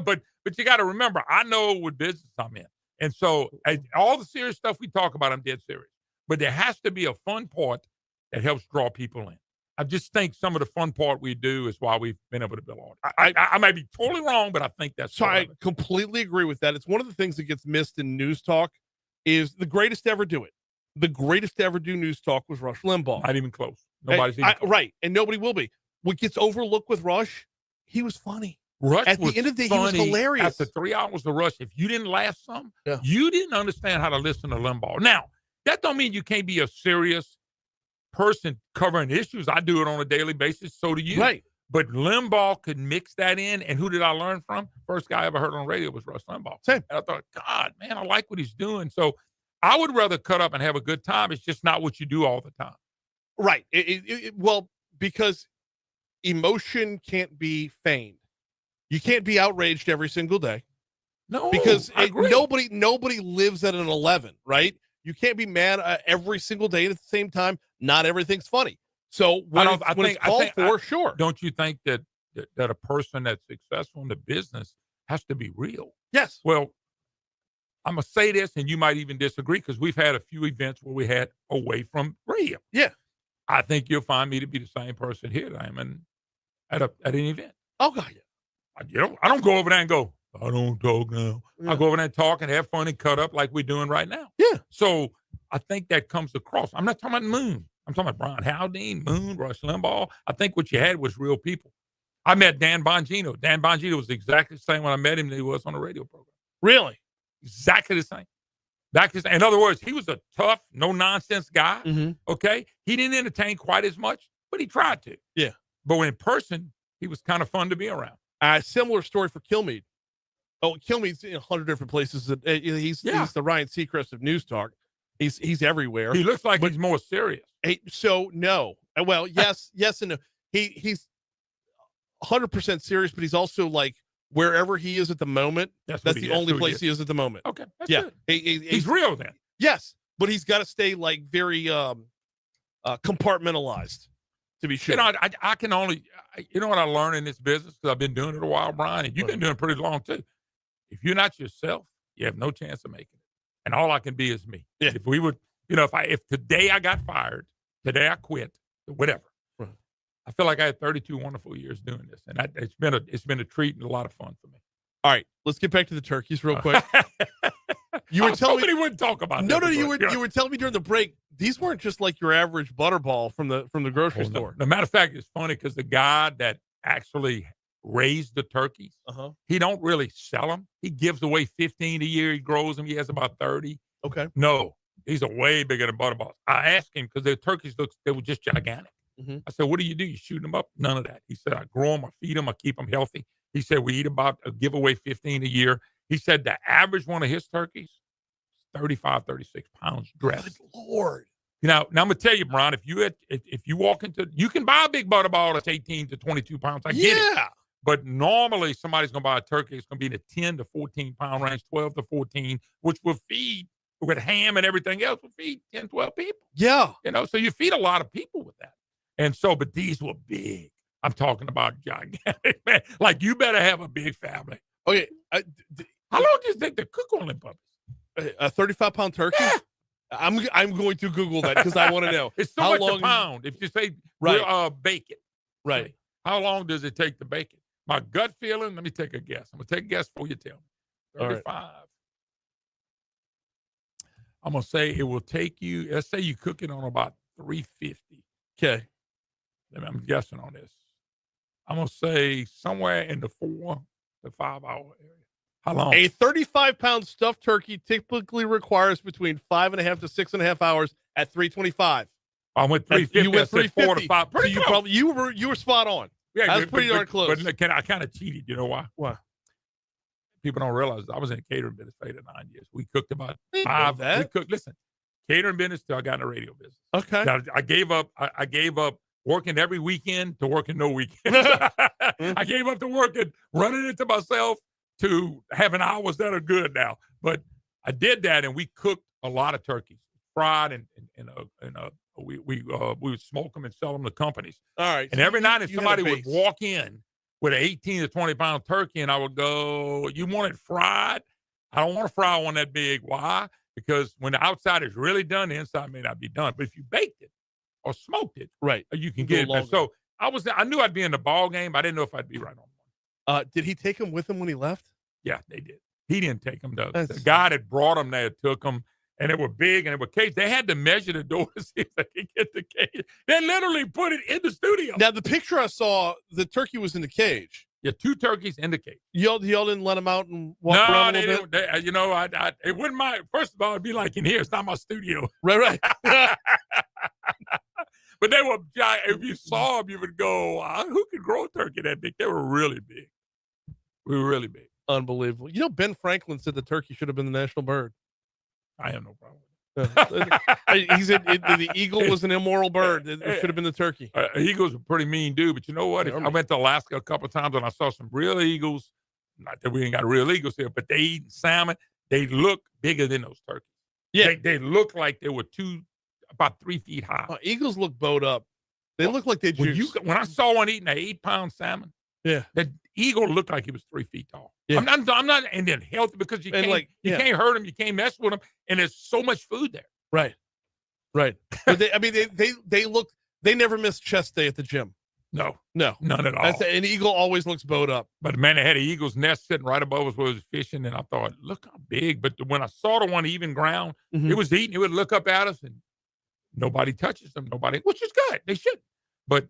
but you got to remember, I know what business I'm in, and so all the serious stuff we talk about, I'm dead serious. But there has to be a fun part that helps draw people in. I just think some of the fun part we do is why we've been able to build audience. I might be totally wrong, but I think that's so. I completely agree with that. It's one of the things that gets missed in news talk. Is the greatest to ever do it. The greatest to ever do news talk was Rush Limbaugh. Not even close. Nobody's even close. Right, and nobody will be. What gets overlooked with Rush, he was funny. Rush at the end of the day, he was hilarious. After 3 hours of Rush, if you didn't laugh some, Yeah. you didn't understand how to listen to Limbaugh. Now, that don't mean you can't be a serious person covering issues. I do it on a daily basis. So do you. Right. But Limbaugh could mix that in. And who did I learn from? First guy I ever heard on radio was Rush Limbaugh. Same. And I thought, God, man, I like what he's doing. So I would rather cut up and have a good time. It's just not what you do all the time. Right. Well, because emotion can't be feigned. You can't be outraged every single day. No, because I agree. nobody lives at an 11, right? You can't be mad every single day, and at the same time, not everything's funny. So when it's called for, sure. Don't you think that a person that's successful in the business has to be real? Yes. Well, I'm going to say this, and you might even disagree, because we've had a few events where we had away from radio. Yeah. I think you'll find me to be the same person here that I am at an event. Oh, God, yeah. I don't go over there and go, I don't talk now. Yeah. I go over there and talk and have fun and cut up like we're doing right now. Yeah. So I think that comes across. I'm not talking about Moon. I'm talking about Brian Haldane, Moon, Rush Limbaugh. I think what you had was real people. I met Dan Bongino. Dan Bongino was exactly the same when I met him that he was on the radio program. Really? Exactly the same. In other words, he was a tough, no-nonsense guy, okay? He didn't entertain quite as much, but he tried to. Yeah. But in person, he was kind of fun to be around. Similar story for Kilmeade. Oh, Kilmeade's in 100 different places. He's the Ryan Seacrest of News Talk. He's everywhere. He looks like he's more serious. So no. Well, yes and no. He's 100% serious, but he's also like wherever he is at the moment. That's the only place he is at the moment. Okay. Yeah. He's real then. Yes, but he's got to stay like very compartmentalized to be sure. You know, I can only, you know what I learned in this business, because I've been doing it a while, Brian, and you've been doing it pretty long too. If you're not yourself, you have no chance of making it. And all I can be is me. Yeah. If we would, if today I got fired, today I quit, whatever. Right. I feel like I had 32 wonderful years doing this, and it's been a treat and a lot of fun for me. All right, let's get back to the turkeys real quick. You were telling me wouldn't talk about no, that. you were telling me during the break, these weren't just like your average butterball from the grocery store. No, matter of fact, it's funny because the guy that actually raised the turkeys, he don't really sell them. He gives away 15 a year. He grows them. He has about 30. Okay. No, these are way bigger than butterballs. I asked him because their turkeys they were just gigantic. I said, what do? You shoot them up? None of that. He said, I grow them, I feed them, I keep them healthy. He said, we eat about give away 15 a year. He said the average one of his turkeys is 35, 36 pounds dressed. Lord. Now I'm gonna tell you, Brian, if you walk into, you can buy a big butterball that's 18 to 22 pounds. I get it. But normally somebody's gonna buy a turkey. It's gonna be in the 10 to 14 pound range, 12 to 14, which will feed with ham and everything else. Will feed 10, 12 people. Yeah. So you feed a lot of people with that. And so, but these were big. I'm talking about gigantic, man. Like you better have a big family. Okay. How long does it take to cook on them puppies? A 35-pound turkey? Yeah. I'm going to Google that because I want to know. It's so much a pound. If you say bacon. Right. How long does it take to bake it? My gut feeling, let me take a guess. I'm going to take a guess before you tell me. 35. Right. I'm going to say it will take you, let's say you cook it on about 350. Okay. I'm guessing on this. I'm going to say somewhere in the 4 to 5 hour area. How long? A 35-pound stuffed turkey typically requires between 5.5 to 6.5 hours at 325. I went 350. You went 350. 4 to 5. Pretty close. You were spot on. Yeah, that's pretty darn close. But I kind of cheated. You know why? Why? People don't realize I was in a catering business for 8 or 9 years. We cooked about 5. Listen, catering business till I got in the radio business. Okay. Now, I gave up working every weekend to working no weekend. I gave up to working, running into myself to having hours that are good now. But I did that, and we cooked a lot of turkeys, fried, and we would smoke them and sell them to companies. All right. And so every night, if you had a somebody would base. walk in with an 18 to 20 pound turkey, and I would go, "You want it fried? I don't want to fry one that big. Why? Because when the outside is really done, the inside may not be done. But if you baked it or smoked it, right, you can go get it better." longer. So I knew I'd be in the ball game. I didn't know if I'd be right on. Did he take him with him when he left? Yeah, they did. He didn't take them, though. The That's- guy that brought them there took them, and they were big, and they were caged. They had to measure the door to see if they could get the cage. They literally put it in the studio. Now, the picture I saw, the turkey was in the cage. Yeah, 2 turkeys in the cage. Y'all didn't let him out and walk No, around a they little didn't. bit? You know, it wouldn't mind. First of all, it'd be like in here. It's not my studio. Right. But they were giant. If you saw them, you would go, who could grow a turkey that big? They were really big. We were really big. Unbelievable. You know, Ben Franklin said the turkey should have been the national bird. I have no problem. He said the eagle was an immoral bird. It should have been the turkey. Eagles are a pretty mean dude, but you know what? I went to Alaska a couple of times and I saw some real eagles. Not that we ain't got real eagles here, but they eat salmon. They look bigger than those turkeys. Yeah. They look like they were about 3 feet high. Eagles look bowed up. They look like they juice. When I saw one eating an 8-pound salmon, yeah, the eagle looked like he was 3 feet tall. Yeah. I'm not, and then healthy because you And can't, yeah. can't hurt them, you can't mess with them, and there's so much food there. Right. But they look. They never miss chest day at the gym. No, none at all. An eagle always looks bowed up. But man, they had an eagle's nest sitting right above us where it was fishing, and I thought, look how big. But when I saw the one even ground, it was eating. It would look up at us, and nobody touches them. Nobody, which is good. They should, but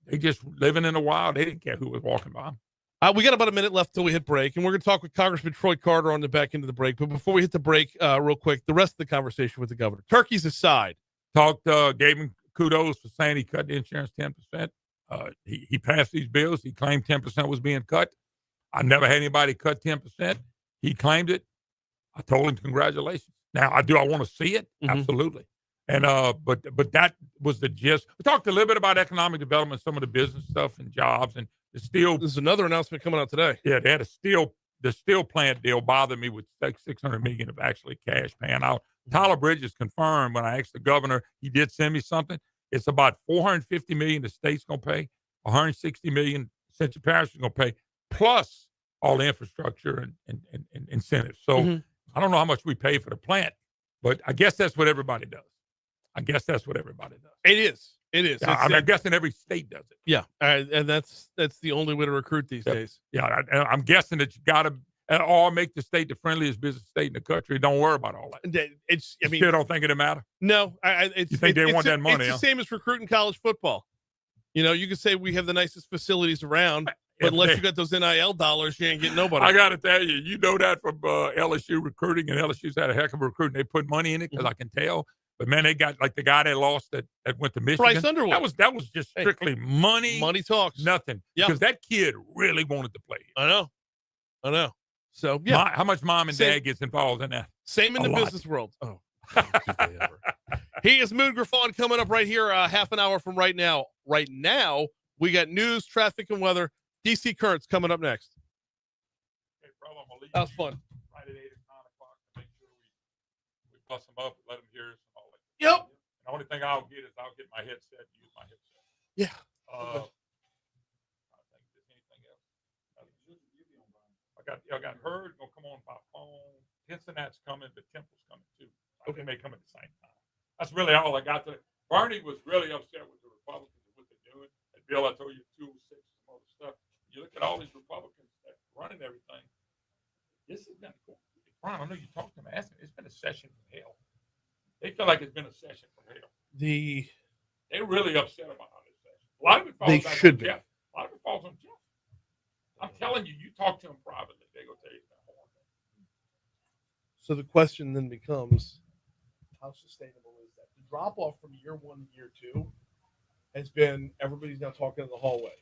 they just living in the wild. They didn't care who was walking by them. We got about a minute left till we hit break, and we're going to talk with Congressman Troy Carter on the back end of the break. But before we hit the break, real quick, the rest of the conversation with the governor. Turkeys aside. Gave him kudos for saying he cut the insurance 10%. He passed these bills. He claimed 10% was being cut. I never had anybody cut 10%. He claimed it. I told him congratulations. Now, I want to see it? Absolutely. And but that was the gist. We talked a little bit about economic development, some of the business stuff and jobs, and the steel. There's another announcement coming out today. Yeah, they had the steel plant deal bothered me with $600 million of actually cash paying out. Tyler Bridges confirmed when I asked the governor, he did send me something. It's about $450 million the state's gonna pay, $160 million Central Parish is gonna pay, plus all the infrastructure and incentives. So I don't know how much we pay for the plant, but I guess that's what everybody does. It is. Yeah, I'm guessing every state does it. Yeah, and that's the only way to recruit these days. Yeah, I'm guessing that you got to all make the state the friendliest business state in the country. Don't worry about all that. I mean, still don't think it'll matter. No, you think they want that money? It's the same as recruiting college football. You know, you could say we have the nicest facilities around, but unless you got those NIL dollars, you ain't getting nobody. I got to tell you, you know that from LSU recruiting, and LSU's had a heck of a recruiting. They put money in it because I can tell. But man, they got like the guy that lost that went to Michigan. Bryce Underwood. That was just strictly money. Money talks. Nothing. Yeah. Because that kid really wanted to play. I know. So yeah. How much mom and dad gets involved in that? Same in the business world. Oh. He is Moon Griffon coming up right here, half an hour from right now. Right now, we got news, traffic, and weather. DC Currents coming up next. Hey, brother, I'm gonna leave that was fun. Right at 8 or 9 o'clock to make sure we bust them up and let them hear us and all that. Yep. And the only thing I'll get is I'll get my headset and use my headset. Yeah. I think there's anything else. I got Heard gonna come on by phone. Cincinnati's coming, but Temple's coming too. They may come at the same time. That's really all I got today. Bernie was really upset with the Republicans and what they're doing. That bill I told you, 206 and all the stuff. You look at all these Republicans that running everything. This has been cool. Brian, I know you talked to them, asked them. It's been a session from hell. They feel like it's been a session from hell. They're really upset about how this session. A lot of it falls They back should on be. Jeff. A lot of it falls on Jeff. I'm telling you, you talk to them privately, they're gonna tell you that. So the question then becomes, how sustainable is that? The drop off from year one to year two has been everybody's now talking in the hallway.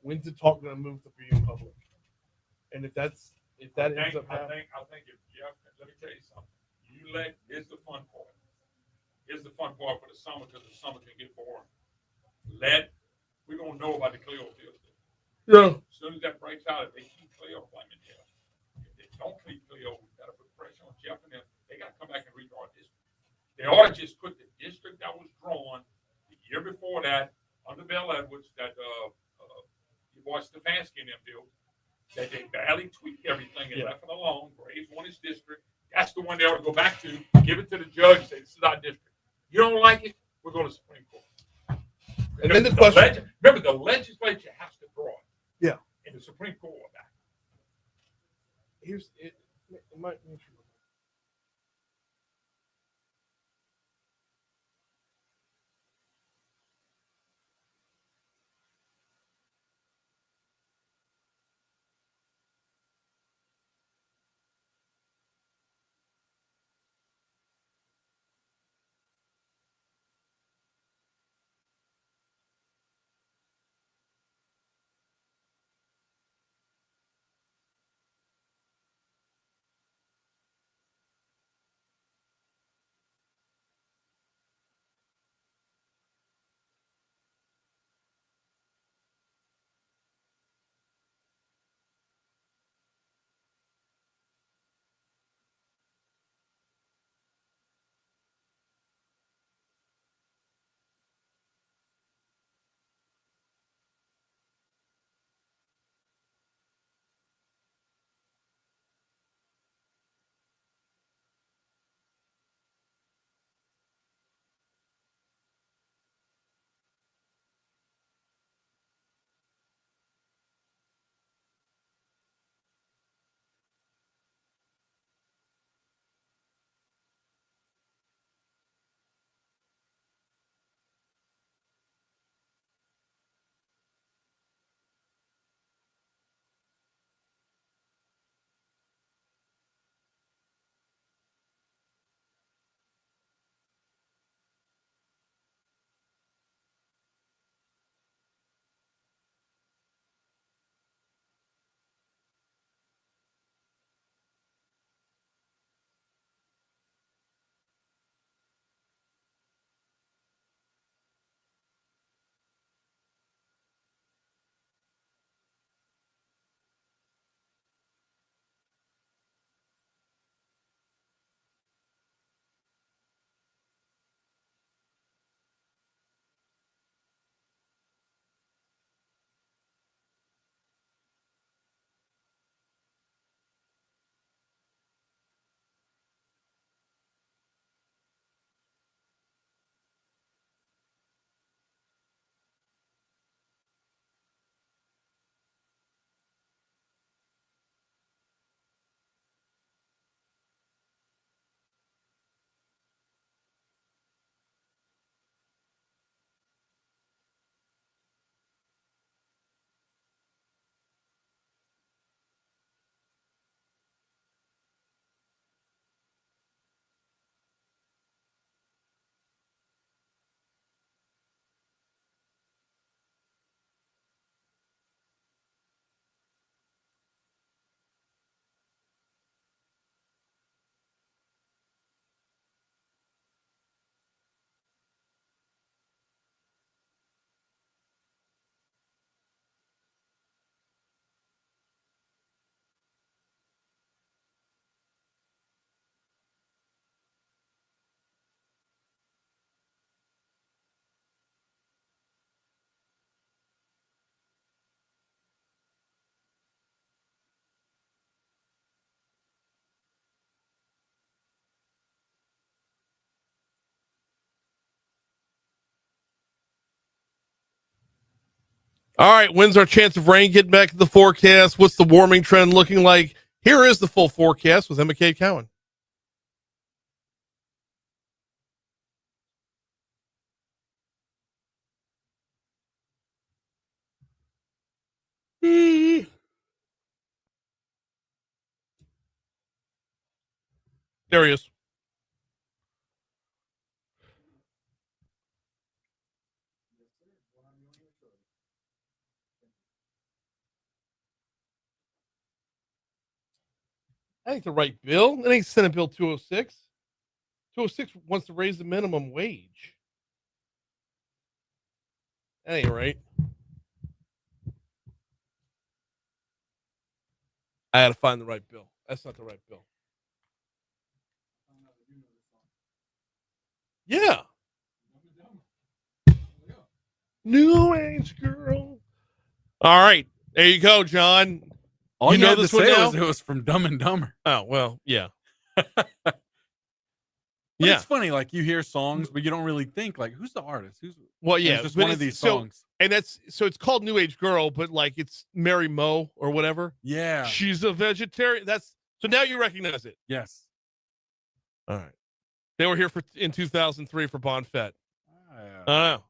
When's the talk going to move to be in public? And if that ends up happening, I think if Jeff, let me tell you something. Here's the fun part. Here's the fun part for the summer because the summer can get boring. We're gonna know about the Cleo field. Yeah. As soon as that breaks out, if they keep Cleo playing Jeff, don't plead Cleo. We got to put pressure on Jeff and them. They got to come back and redraw this. They ought to just put the district that was drawn the year before that under Bill Edwards that your boy Stefanski and them do, that they barely tweaked everything and left it alone. Graves won his district. That's the one they ought to go back to, give it to the judge and say, this is our district. You don't like it, we're going to the Supreme Court. And then the question. Remember, the legislature has to draw it. Yeah. And the Supreme Court will back. Here's it. It might. All right, when's our chance of rain getting back to the forecast? What's the warming trend looking like? Here is the full forecast with Emma K. Cowan. There he is. I think the right bill. I think Senate Bill 206. 206 wants to raise the minimum wage. That ain't right. I had to find the right bill. That's not the right bill. Yeah. New Age Girl. All right. There you go, John. All you know had this to one say now? was it was from Dumb and Dumber. Oh, well, yeah. But Yeah. it's funny, like you hear songs, but you don't really think like, who's the artist? Well, and yeah. it's just but one of these so, songs. And so it's called New Age Girl, but like it's Mary Mo or whatever. Yeah. She's a vegetarian. So now you recognize it. Yes. All right. They were here in 2003 for Bon Fett. Oh.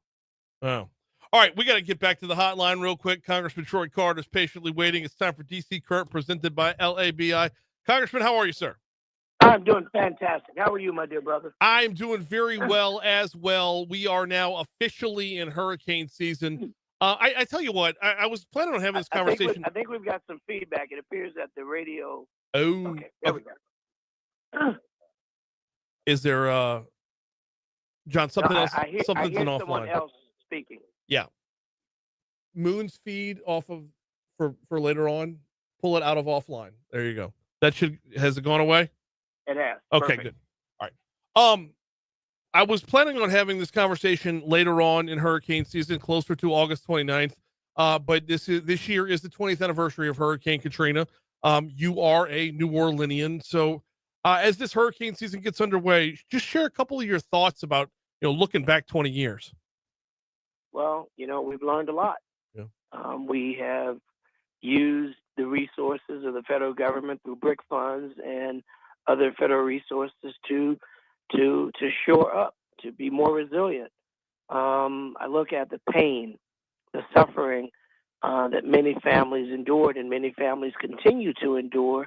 All right, we got to get back to the hotline real quick. Congressman Troy Carter is patiently waiting. It's time for DC Current, presented by LABI. Congressman, how are you, sir? I'm doing fantastic. How are you, my dear brother? I'm doing very well as well. We are now officially in hurricane season. I tell you what, I was planning on having this conversation. I think we've got some feedback. It appears that the radio. Oh, okay. There we go. Is there, John, something else? I hear Something's an someone offline. else speaking. Yeah. Moon's feed off of for later on. Pull it out of offline. There you go. Has it gone away? It has. Okay, Perfect. good. All right. I was planning on having this conversation later on in hurricane season, closer to August 29th. But this year is the 20th anniversary of Hurricane Katrina. You are a New Orleanian, so as this hurricane season gets underway, just share a couple of your thoughts about looking back 20 years. Well, we've learned a lot. Yeah. We have used the resources of the federal government through BRIC funds and other federal resources to shore up, to be more resilient. I look at the pain, the suffering that many families endured and many families continue to endure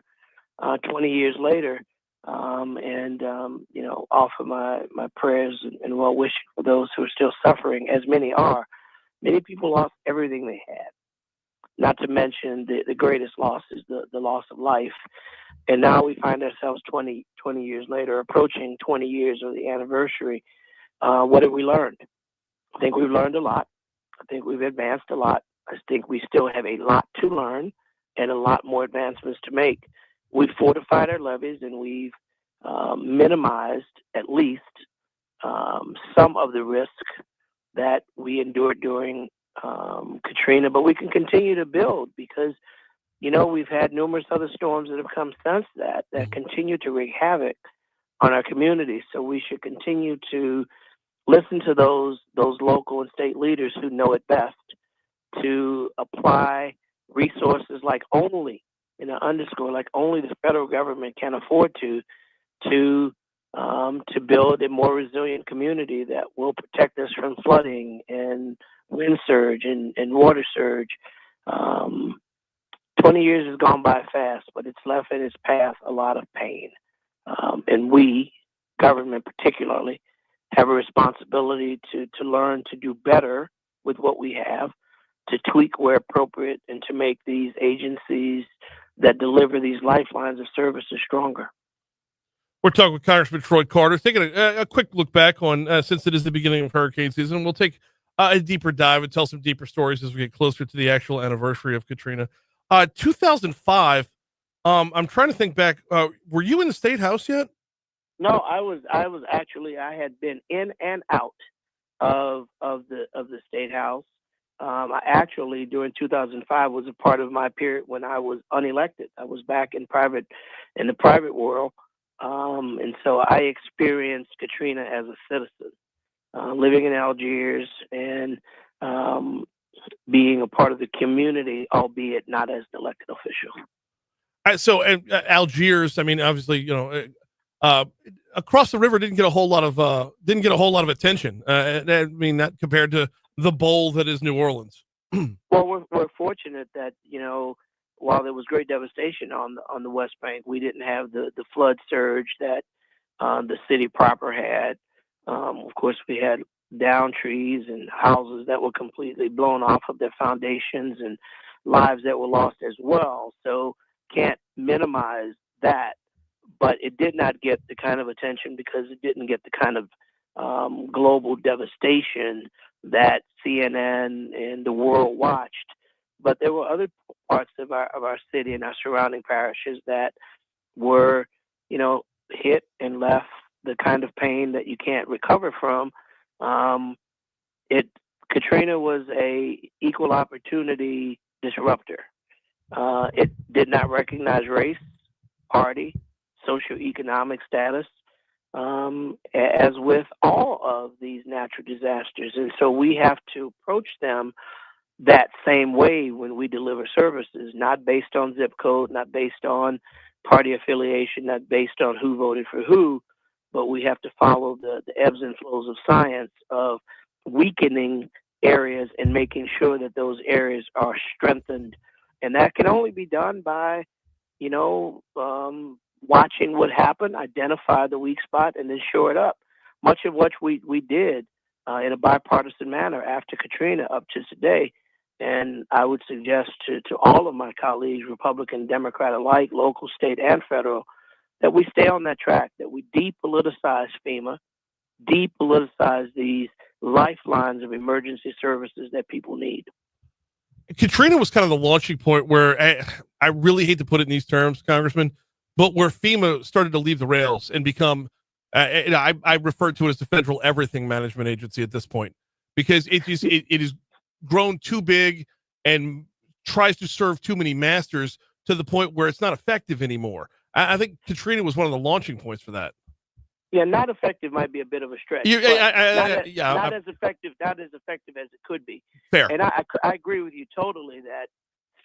20 years later, and offer my prayers and well wishing for those who are still suffering, as many are. Many people lost everything they had. Not to mention the greatest loss is the loss of life. And now we find ourselves 20 years later, approaching 20 years of the anniversary. What have we learned? I think we've learned a lot. I think we've advanced a lot. I think we still have a lot to learn and a lot more advancements to make. We've fortified our levees and we've minimized at least some of the risk that we endured during Katrina, but we can continue to build because, we've had numerous other storms that have come since that continue to wreak havoc on our communities. So we should continue to listen to those local and state leaders who know it best to apply resources like only the federal government can afford to build a more resilient community that will protect us from flooding and wind surge and water surge. 20 years has gone by fast, but it's left in its path a lot of pain. And we, government particularly, have a responsibility to learn to do better with what we have, to tweak where appropriate, and to make these agencies that deliver these lifelines of services stronger. We're talking with Congressman Troy Carter, taking a quick look back on, since it is the beginning of hurricane season. We'll take a deeper dive and tell some deeper stories as we get closer to the actual anniversary of Katrina. 2005, I'm trying to think back. Were you in the State House yet? No, I was actually, I had been in and out of the State House. I actually, during 2005, was a part of my period when I was unelected. I was back in the private world. And so I experienced Katrina as a citizen, living in Algiers and being a part of the community, albeit not as an elected official. So Algiers, I mean, obviously, across the river didn't get a whole lot of attention. I mean, that compared to the bowl that is New Orleans. Well, we're fortunate that while there was great devastation on the West Bank, we didn't have the flood surge that the city proper had. Of course, we had down trees and houses that were completely blown off of their foundations and lives that were lost as well. So can't minimize that, but it did not get the kind of attention because it didn't get the kind of global devastation that CNN and the world watched. But there were other parts of our city and our surrounding parishes that were, hit and left the kind of pain that you can't recover from. Katrina was a equal opportunity disruptor. It did not recognize race, party, socioeconomic status, as with all of these natural disasters. And so we have to approach them that same way when we deliver services, not based on zip code, not based on party affiliation, not based on who voted for who, but we have to follow the ebbs and flows of science of weakening areas and making sure that those areas are strengthened. And that can only be done by, watching what happened, identify the weak spot, and then shore it up. Much of what we did in a bipartisan manner after Katrina up to today. And I would suggest to all of my colleagues, Republican, Democrat alike, local, state, and federal, that we stay on that track, that we depoliticize FEMA, depoliticize these lifelines of emergency services that people need. Katrina was kind of the launching point where I really hate to put it in these terms, Congressman, but where FEMA started to leave the rails and become, I refer to it as the federal everything management agency at this point, because it is grown too big and tries to serve too many masters to the point where it's not effective anymore. I think Katrina was one of the launching points for that. Yeah, not effective might be a bit of a stretch. Not as effective as it could be. Fair. And I agree with you totally that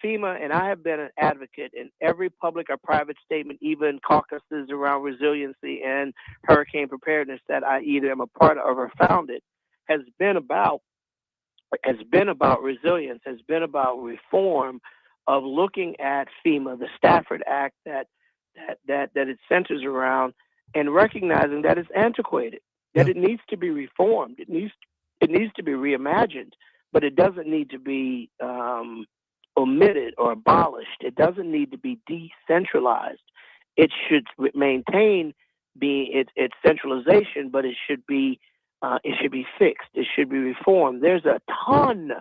FEMA, and I have been an advocate in every public or private statement, even caucuses around resiliency and hurricane preparedness that I either am a part of or founded, has been about resilience, has been about reform of looking at FEMA, the Stafford Act that it centers around, and recognizing that it's antiquated, that it needs to be reformed, it needs to be reimagined, but it doesn't need to be omitted or abolished. It doesn't need to be decentralized. It should maintain its centralization, but it should be fixed. It should be reformed. There's a ton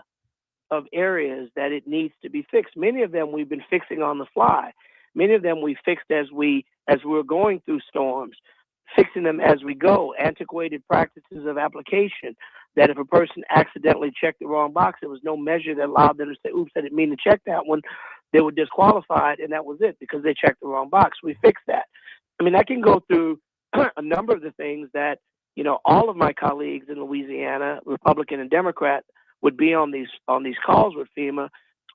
of areas that it needs to be fixed. Many of them we've been fixing on the fly. Many of them we fixed as we're going through storms, fixing them as we go. Antiquated practices of application, that if a person accidentally checked the wrong box, there was no measure that allowed them to say, oops, I didn't mean to check that one. They were disqualified, and that was it because they checked the wrong box. We fixed that. I mean, I can go through a number of the things that, all of my colleagues in Louisiana, Republican and Democrat, would be on these calls with FEMA,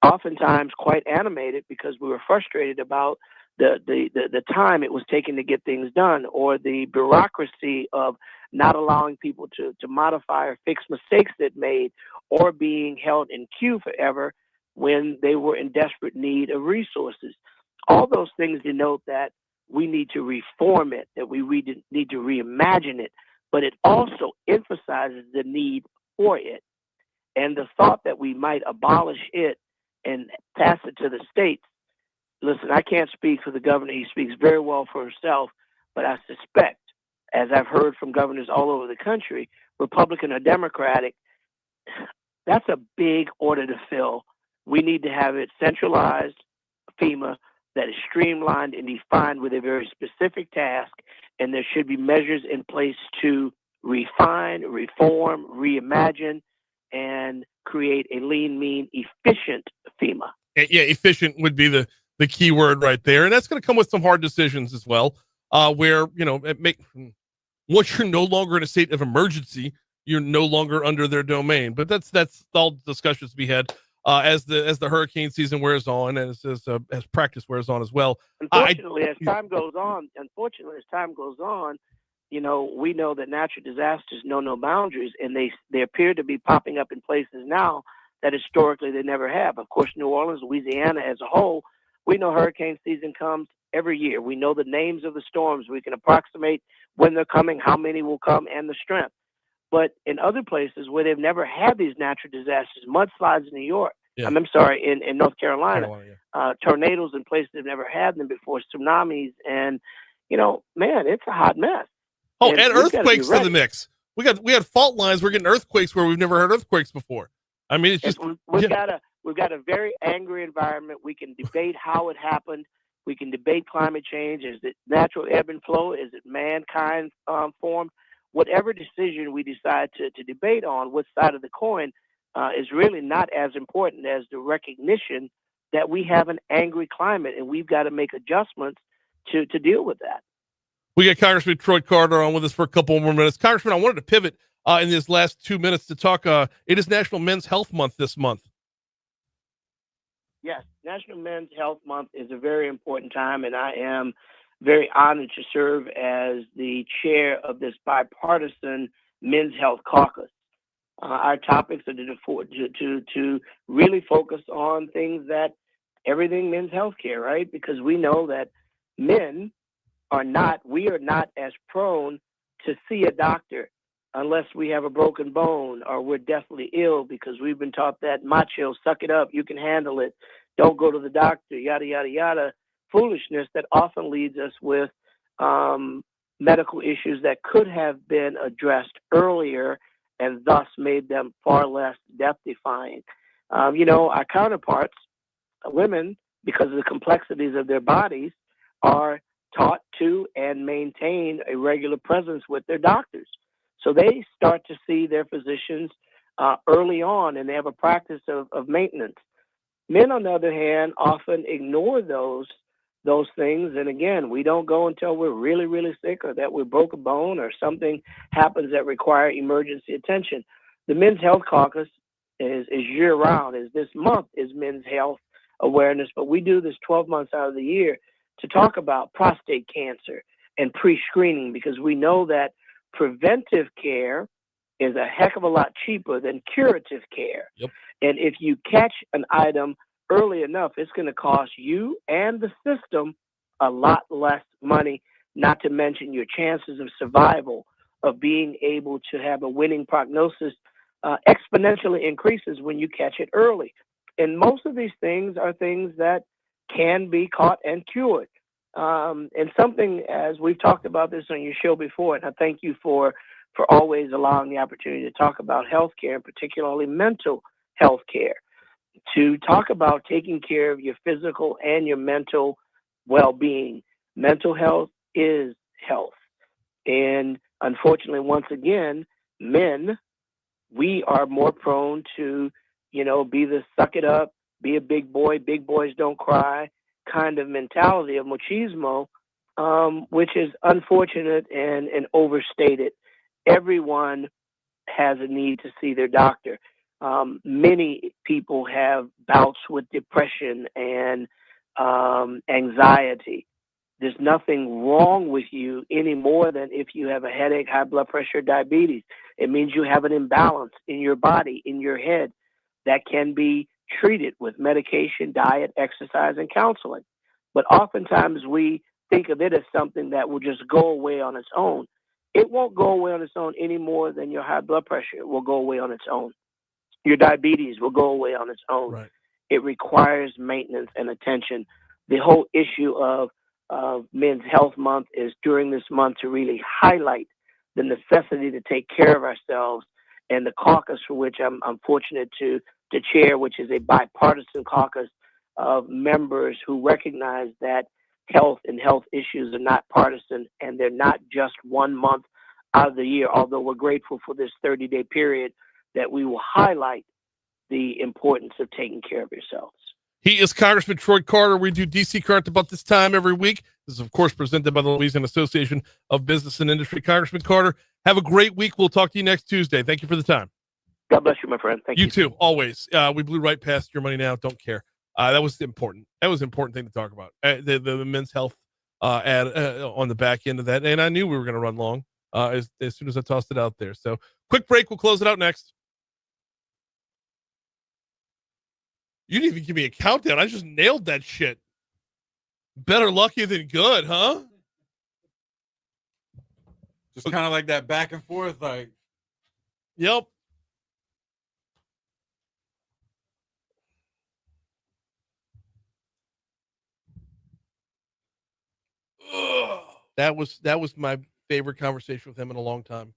oftentimes quite animated because we were frustrated about the time it was taking to get things done, or the bureaucracy of not allowing people to modify or fix mistakes they'd made, or being held in queue forever when they were in desperate need of resources. All those things denote that we need to reform it, that we need to reimagine it, but it also emphasizes the need for it. And the thought that we might abolish it and pass it to the states. Listen, I can't speak for the governor. He speaks very well for himself, but I suspect, as I've heard from governors all over the country, Republican or Democratic, that's a big order to fill. We need to have it centralized, FEMA, that is streamlined and defined with a very specific task, and there should be measures in place to refine, reform, reimagine, and create a lean, mean, efficient FEMA. Yeah, efficient would be the key word right there. And that's going to come with some hard decisions as well, where, once you're no longer in a state of emergency, you're no longer under their domain. But that's all discussions to be had as the hurricane season wears on, and as practice wears on as well. Unfortunately, as time goes on, we know that natural disasters know no boundaries, and they appear to be popping up in places now that historically they never have. Of course, New Orleans, Louisiana as a whole, we know hurricane season comes every year. We know the names of the storms. We can approximate when they're coming, how many will come, and the strength. But in other places where they've never had these natural disasters, mudslides in New York, in North Carolina, tornadoes in places they've never had them before, tsunamis, and, man, it's a hot mess. Oh, and earthquakes to the mix. We had fault lines. We're getting earthquakes where we've never had earthquakes before. I mean, it's just we've got a very angry environment. We can debate how it happened. We can debate climate change. Is it natural ebb and flow? Is it mankind formed? Whatever decision we decide to debate on, which side of the coin, is really not as important as the recognition that we have an angry climate and we've got to make adjustments to deal with that. We got Congressman Troy Carter on with us for a couple more minutes. Congressman, I wanted to pivot in these last 2 minutes to talk. It is National Men's Health Month this month. Yes, National Men's Health Month is a very important time, and I am very honored to serve as the chair of this bipartisan Men's Health Caucus. Our topics are to really focus on things that everything men's health care, right? Because we know that we are not as prone to see a doctor unless we have a broken bone or we're deathly ill, because we've been taught that macho, suck it up, you can handle it, don't go to the doctor, yada, yada, yada, foolishness that often leads us with medical issues that could have been addressed earlier and thus made them far less death-defying. Our counterparts, women, because of the complexities of their bodies, are taught to and maintain a regular presence with their doctors. So they start to see their physicians early on, and they have a practice of maintenance. Men, on the other hand, often ignore those things. And again, we don't go until we're really, really sick or that we broke a bone or something happens that require emergency attention. The Men's Health Caucus is year-round. This month is Men's Health Awareness, but we do this 12 months out of the year to talk about prostate cancer and pre-screening, because we know that preventive care is a heck of a lot cheaper than curative care. Yep. And if you catch an item early enough, it's going to cost you and the system a lot less money, not to mention your chances of survival, of being able to have a winning prognosis exponentially increases when you catch it early. And most of these things are things that can be caught and cured. And something, as we've talked about this on your show before, and I thank you for always allowing the opportunity to talk about healthcare, and particularly mental health care, to talk about taking care of your physical and your mental well-being. Mental health is health. And unfortunately, once again, men, we are more prone to, be the suck it up, be a big boys don't cry kind of mentality of machismo, which is unfortunate and overstated. Everyone has a need to see their doctor. Many people have bouts with depression and anxiety. There's nothing wrong with you any more than if you have a headache, high blood pressure, diabetes. It means you have an imbalance in your body, in your head, that can be treated with medication, diet, exercise, and counseling. But oftentimes we think of it as something that will just go away on its own. It won't go away on its own any more than your high blood pressure will go away on its own. Your diabetes will go away on its own. Right. It requires maintenance and attention. The whole issue of Men's Health Month is during this month to really highlight the necessity to take care of ourselves. And the caucus, for which I'm fortunate to chair, which is a bipartisan caucus of members who recognize that health and health issues are not partisan, and they're not just 1 month out of the year, although we're grateful for this 30-day period that we will highlight the importance of taking care of yourselves. He is Congressman Troy Carter. We do DC Current about this time every week. This is, of course, presented by the Louisiana Association of Business and Industry. Congressman Carter, have a great week. We'll talk to you next Tuesday. Thank you for the time. God bless you, my friend. Thank you. You too, always. We blew right past your money now. Don't care. That was important. That was an important thing to talk about. The men's health ad on the back end of that. And I knew we were going to run long as soon as I tossed it out there. So quick break. We'll close it out next. You didn't even give me a countdown. I just nailed that shit. Better lucky than good, huh? Just kind of like that back and forth, like. Yep. That was my favorite conversation with him in a long time.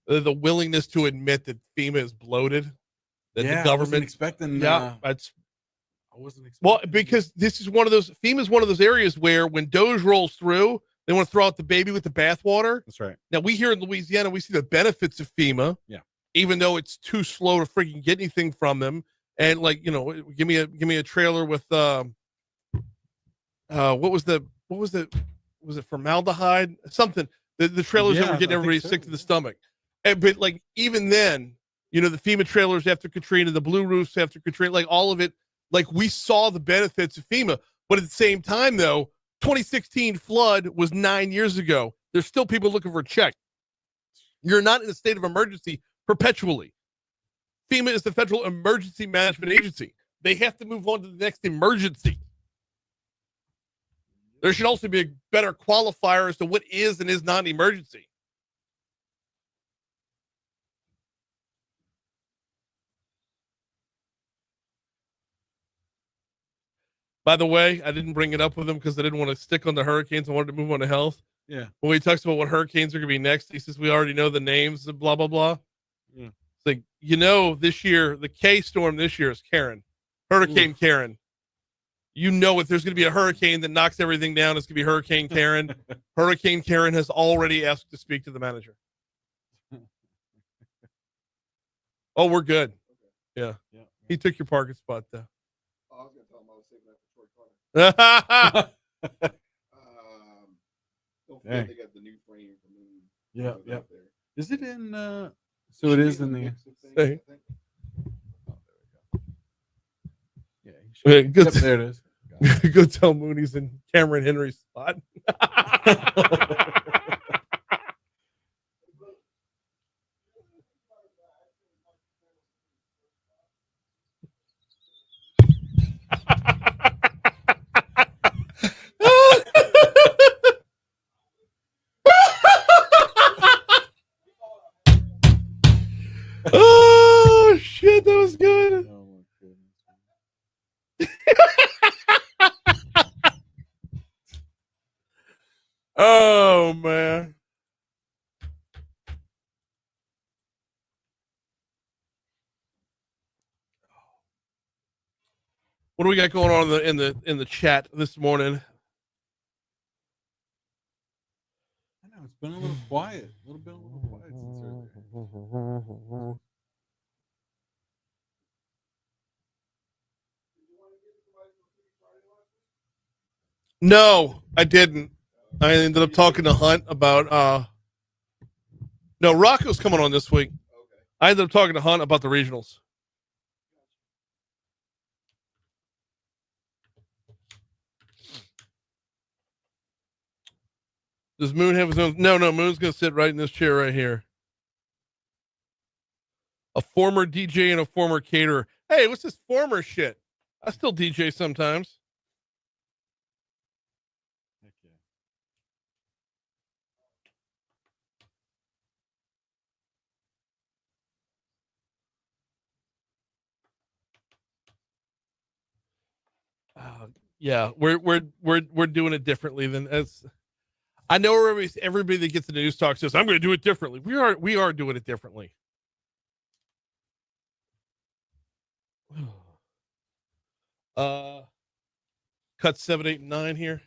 The willingness to admit that FEMA is bloated, that the government I wasn't expecting. I wasn't Well, because this is one of those, FEMA is one of those areas where when Doge rolls through, they want to throw out the baby with the bathwater. That's right. Now, we here in Louisiana, we see the benefits of FEMA. Yeah. Even though it's too slow to freaking get anything from them. And like, give me a trailer with, what was it formaldehyde? Something. The trailers that were getting everybody sick to the stomach. But like, even then, the FEMA trailers after Katrina, the blue roofs after Katrina, like all of it, like we saw the benefits of FEMA. But at the same time, though, 2016 flood was 9 years ago. There's still people looking for a check. You're not in a state of emergency perpetually. FEMA is the Federal Emergency Management Agency. They have to move on to the next emergency. There should also be a better qualifier as to what is and is not an emergency. By the way, I didn't bring it up with him because I didn't want to stick on the hurricanes. I wanted to move on to health. Yeah. When he talks about what hurricanes are going to be next, he says we already know the names and blah, blah, blah. Yeah. It's like, this year, the K storm this year is Karen. Hurricane Karen. If there's going to be a hurricane that knocks everything down, it's going to be Hurricane Karen. Hurricane Karen has already asked to speak to the manager. Oh, we're good. Yeah. He took your parking spot, though. I was going to tell him I was saving that for Troy Carter. Don't forget they got the new frame from Moon. Yeah. Is it in? So it is in the. Hey. Yeah. Good. There it is. Go tell Mooney's in Cameron Henry's spot. Oh shit, that was good. Oh man. What do we got going on in the chat this morning? I know it's been a little quiet. A little quiet since earlier. No, I didn't. I ended up talking to Hunt about no, Rocco's coming on this week. I ended up talking to Hunt about the regionals. Does Moon have his own? No, Moon's gonna sit right in this chair right here. A former DJ and a former caterer. Hey, what's this former shit? I still DJ sometimes. Yeah, we're doing it differently than as. I know everybody that gets the news talk says I'm going to do it differently. We are doing it differently. Cut 7, 8, and 9 here.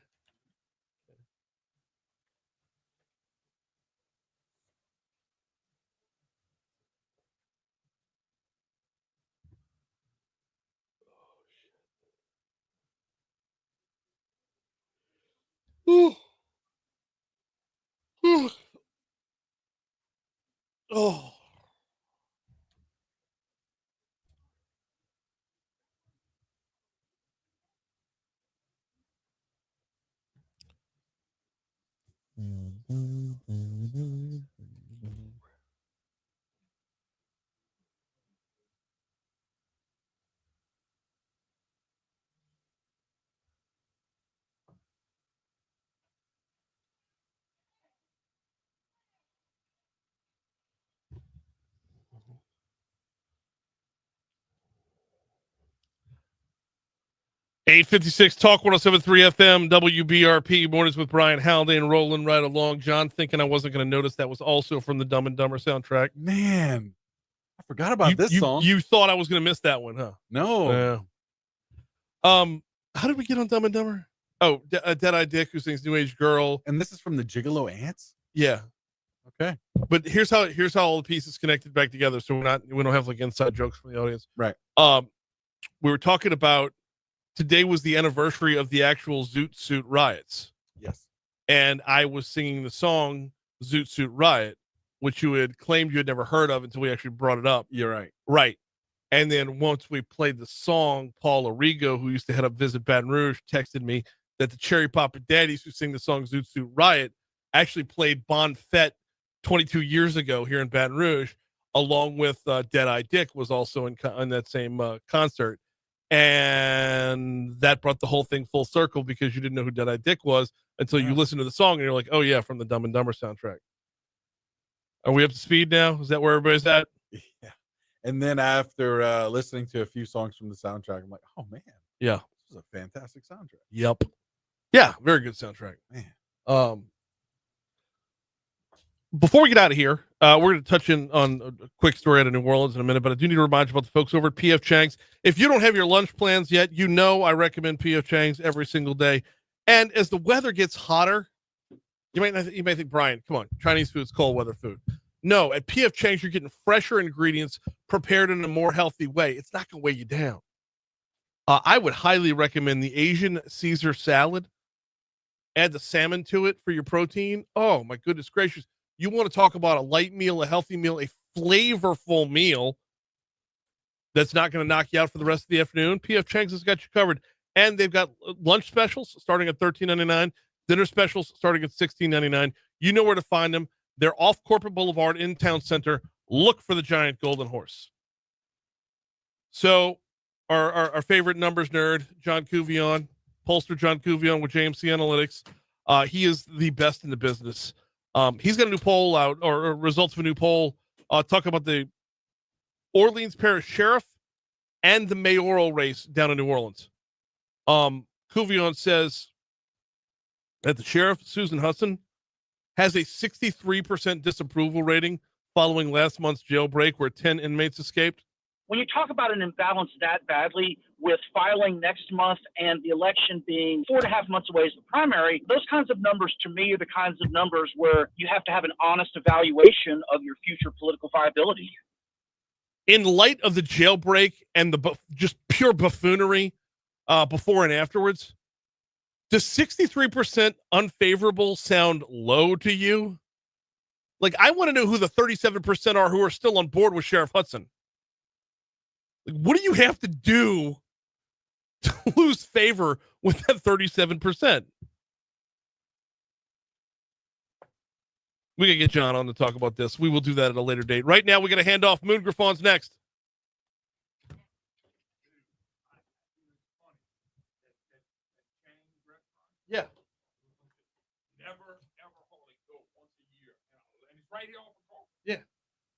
Ooh. Ooh. Oh. $8:56 Talk 107.3 FM WBRP mornings with Brian Haldane rolling right along. John thinking I wasn't going to notice that was also from the Dumb and Dumber soundtrack. Man, I forgot about this song. You thought I was going to miss that one, huh? No. Yeah. How did we get on Dumb and Dumber? Oh, Dead-Eye Dick, who sings New Age Girl. And this is from the Gigolo Ants? Yeah. Okay. But here's how all the pieces connected back together, so we don't have like inside jokes from the audience. Right. We were talking about today was the anniversary of the actual Zoot Suit riots. Yes. And I was singing the song Zoot Suit Riot, which you had claimed you had never heard of until we actually brought it up. You're right. Right. And then once we played the song, Paul Arrigo, who used to head up Visit Baton Rouge, texted me that the Cherry Papa Daddies, who sing the song Zoot Suit Riot, actually played Bon Fett 22 years ago here in Baton Rouge, along with Dead-Eye Dick was also in that same concert. And that brought the whole thing full circle because you didn't know who Dead-Eye Dick was until you listened to the song and you're like, oh yeah, from the Dumb and Dumber soundtrack. Are we up to speed now? Is that where everybody's at? Yeah. And then after listening to a few songs from the soundtrack, I'm like, oh man. Yeah. This is a fantastic soundtrack. Yep. Yeah, very good soundtrack. Man. Before we get out of here, we're going to touch in on a quick story out of New Orleans in a minute, but I do need to remind you about the folks over at P.F. Chang's. If you don't have your lunch plans yet, you know I recommend P.F. Chang's every single day. And as the weather gets hotter, you may think, Brian, come on, Chinese food's cold weather food. No, at P.F. Chang's, you're getting fresher ingredients prepared in a more healthy way. It's not going to weigh you down. I would highly recommend the Asian Caesar salad. Add the salmon to it for your protein. Oh, my goodness gracious. You want to talk about a light meal, a healthy meal, a flavorful meal that's not going to knock you out for the rest of the afternoon. P.F. Chang's has got you covered. And they've got lunch specials starting at $13.99, dinner specials starting at $16.99. You know where to find them. They're off Corporate Boulevard in Town Center. Look for the giant golden horse. So our favorite numbers nerd, John Cuvion, pollster John Cuvion with JMC Analytics. He is the best in the business. He's got a new poll out, or results of a new poll, talking about the Orleans Parish Sheriff and the mayoral race down in New Orleans. Cuvion says that the sheriff, Susan Hudson, has a 63% disapproval rating following last month's jailbreak where 10 inmates escaped. When you talk about an imbalance that badly, with filing next month and the election being 4.5 months away as the primary, those kinds of numbers to me are the kinds of numbers where you have to have an honest evaluation of your future political viability. In light of the jailbreak and the just pure buffoonery before and afterwards, does 63% unfavorable sound low to you? Like, I want to know who the 37% are who are still on board with Sheriff Hudson. Like, what do you have to do to lose favor with that 37%? We got to get John on to talk about this. We will do that at a later date. Right now, we got to hand off. Moon Griffon's next. Yeah. Never, ever only go once a year. And it's right here on the phone. Yeah.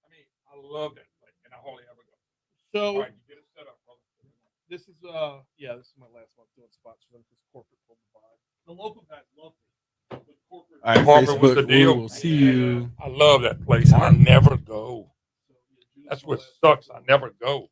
I mean, I love that place, and I hardly ever go. So, all right, you get it set up, brother. This is this is my last month doing spots for them because corporate pulled the vibe. The local guys love me. But corporate, All right, corporate was the Facebook, deal. we will see you. I love that place. I never go. That's what sucks. I never go.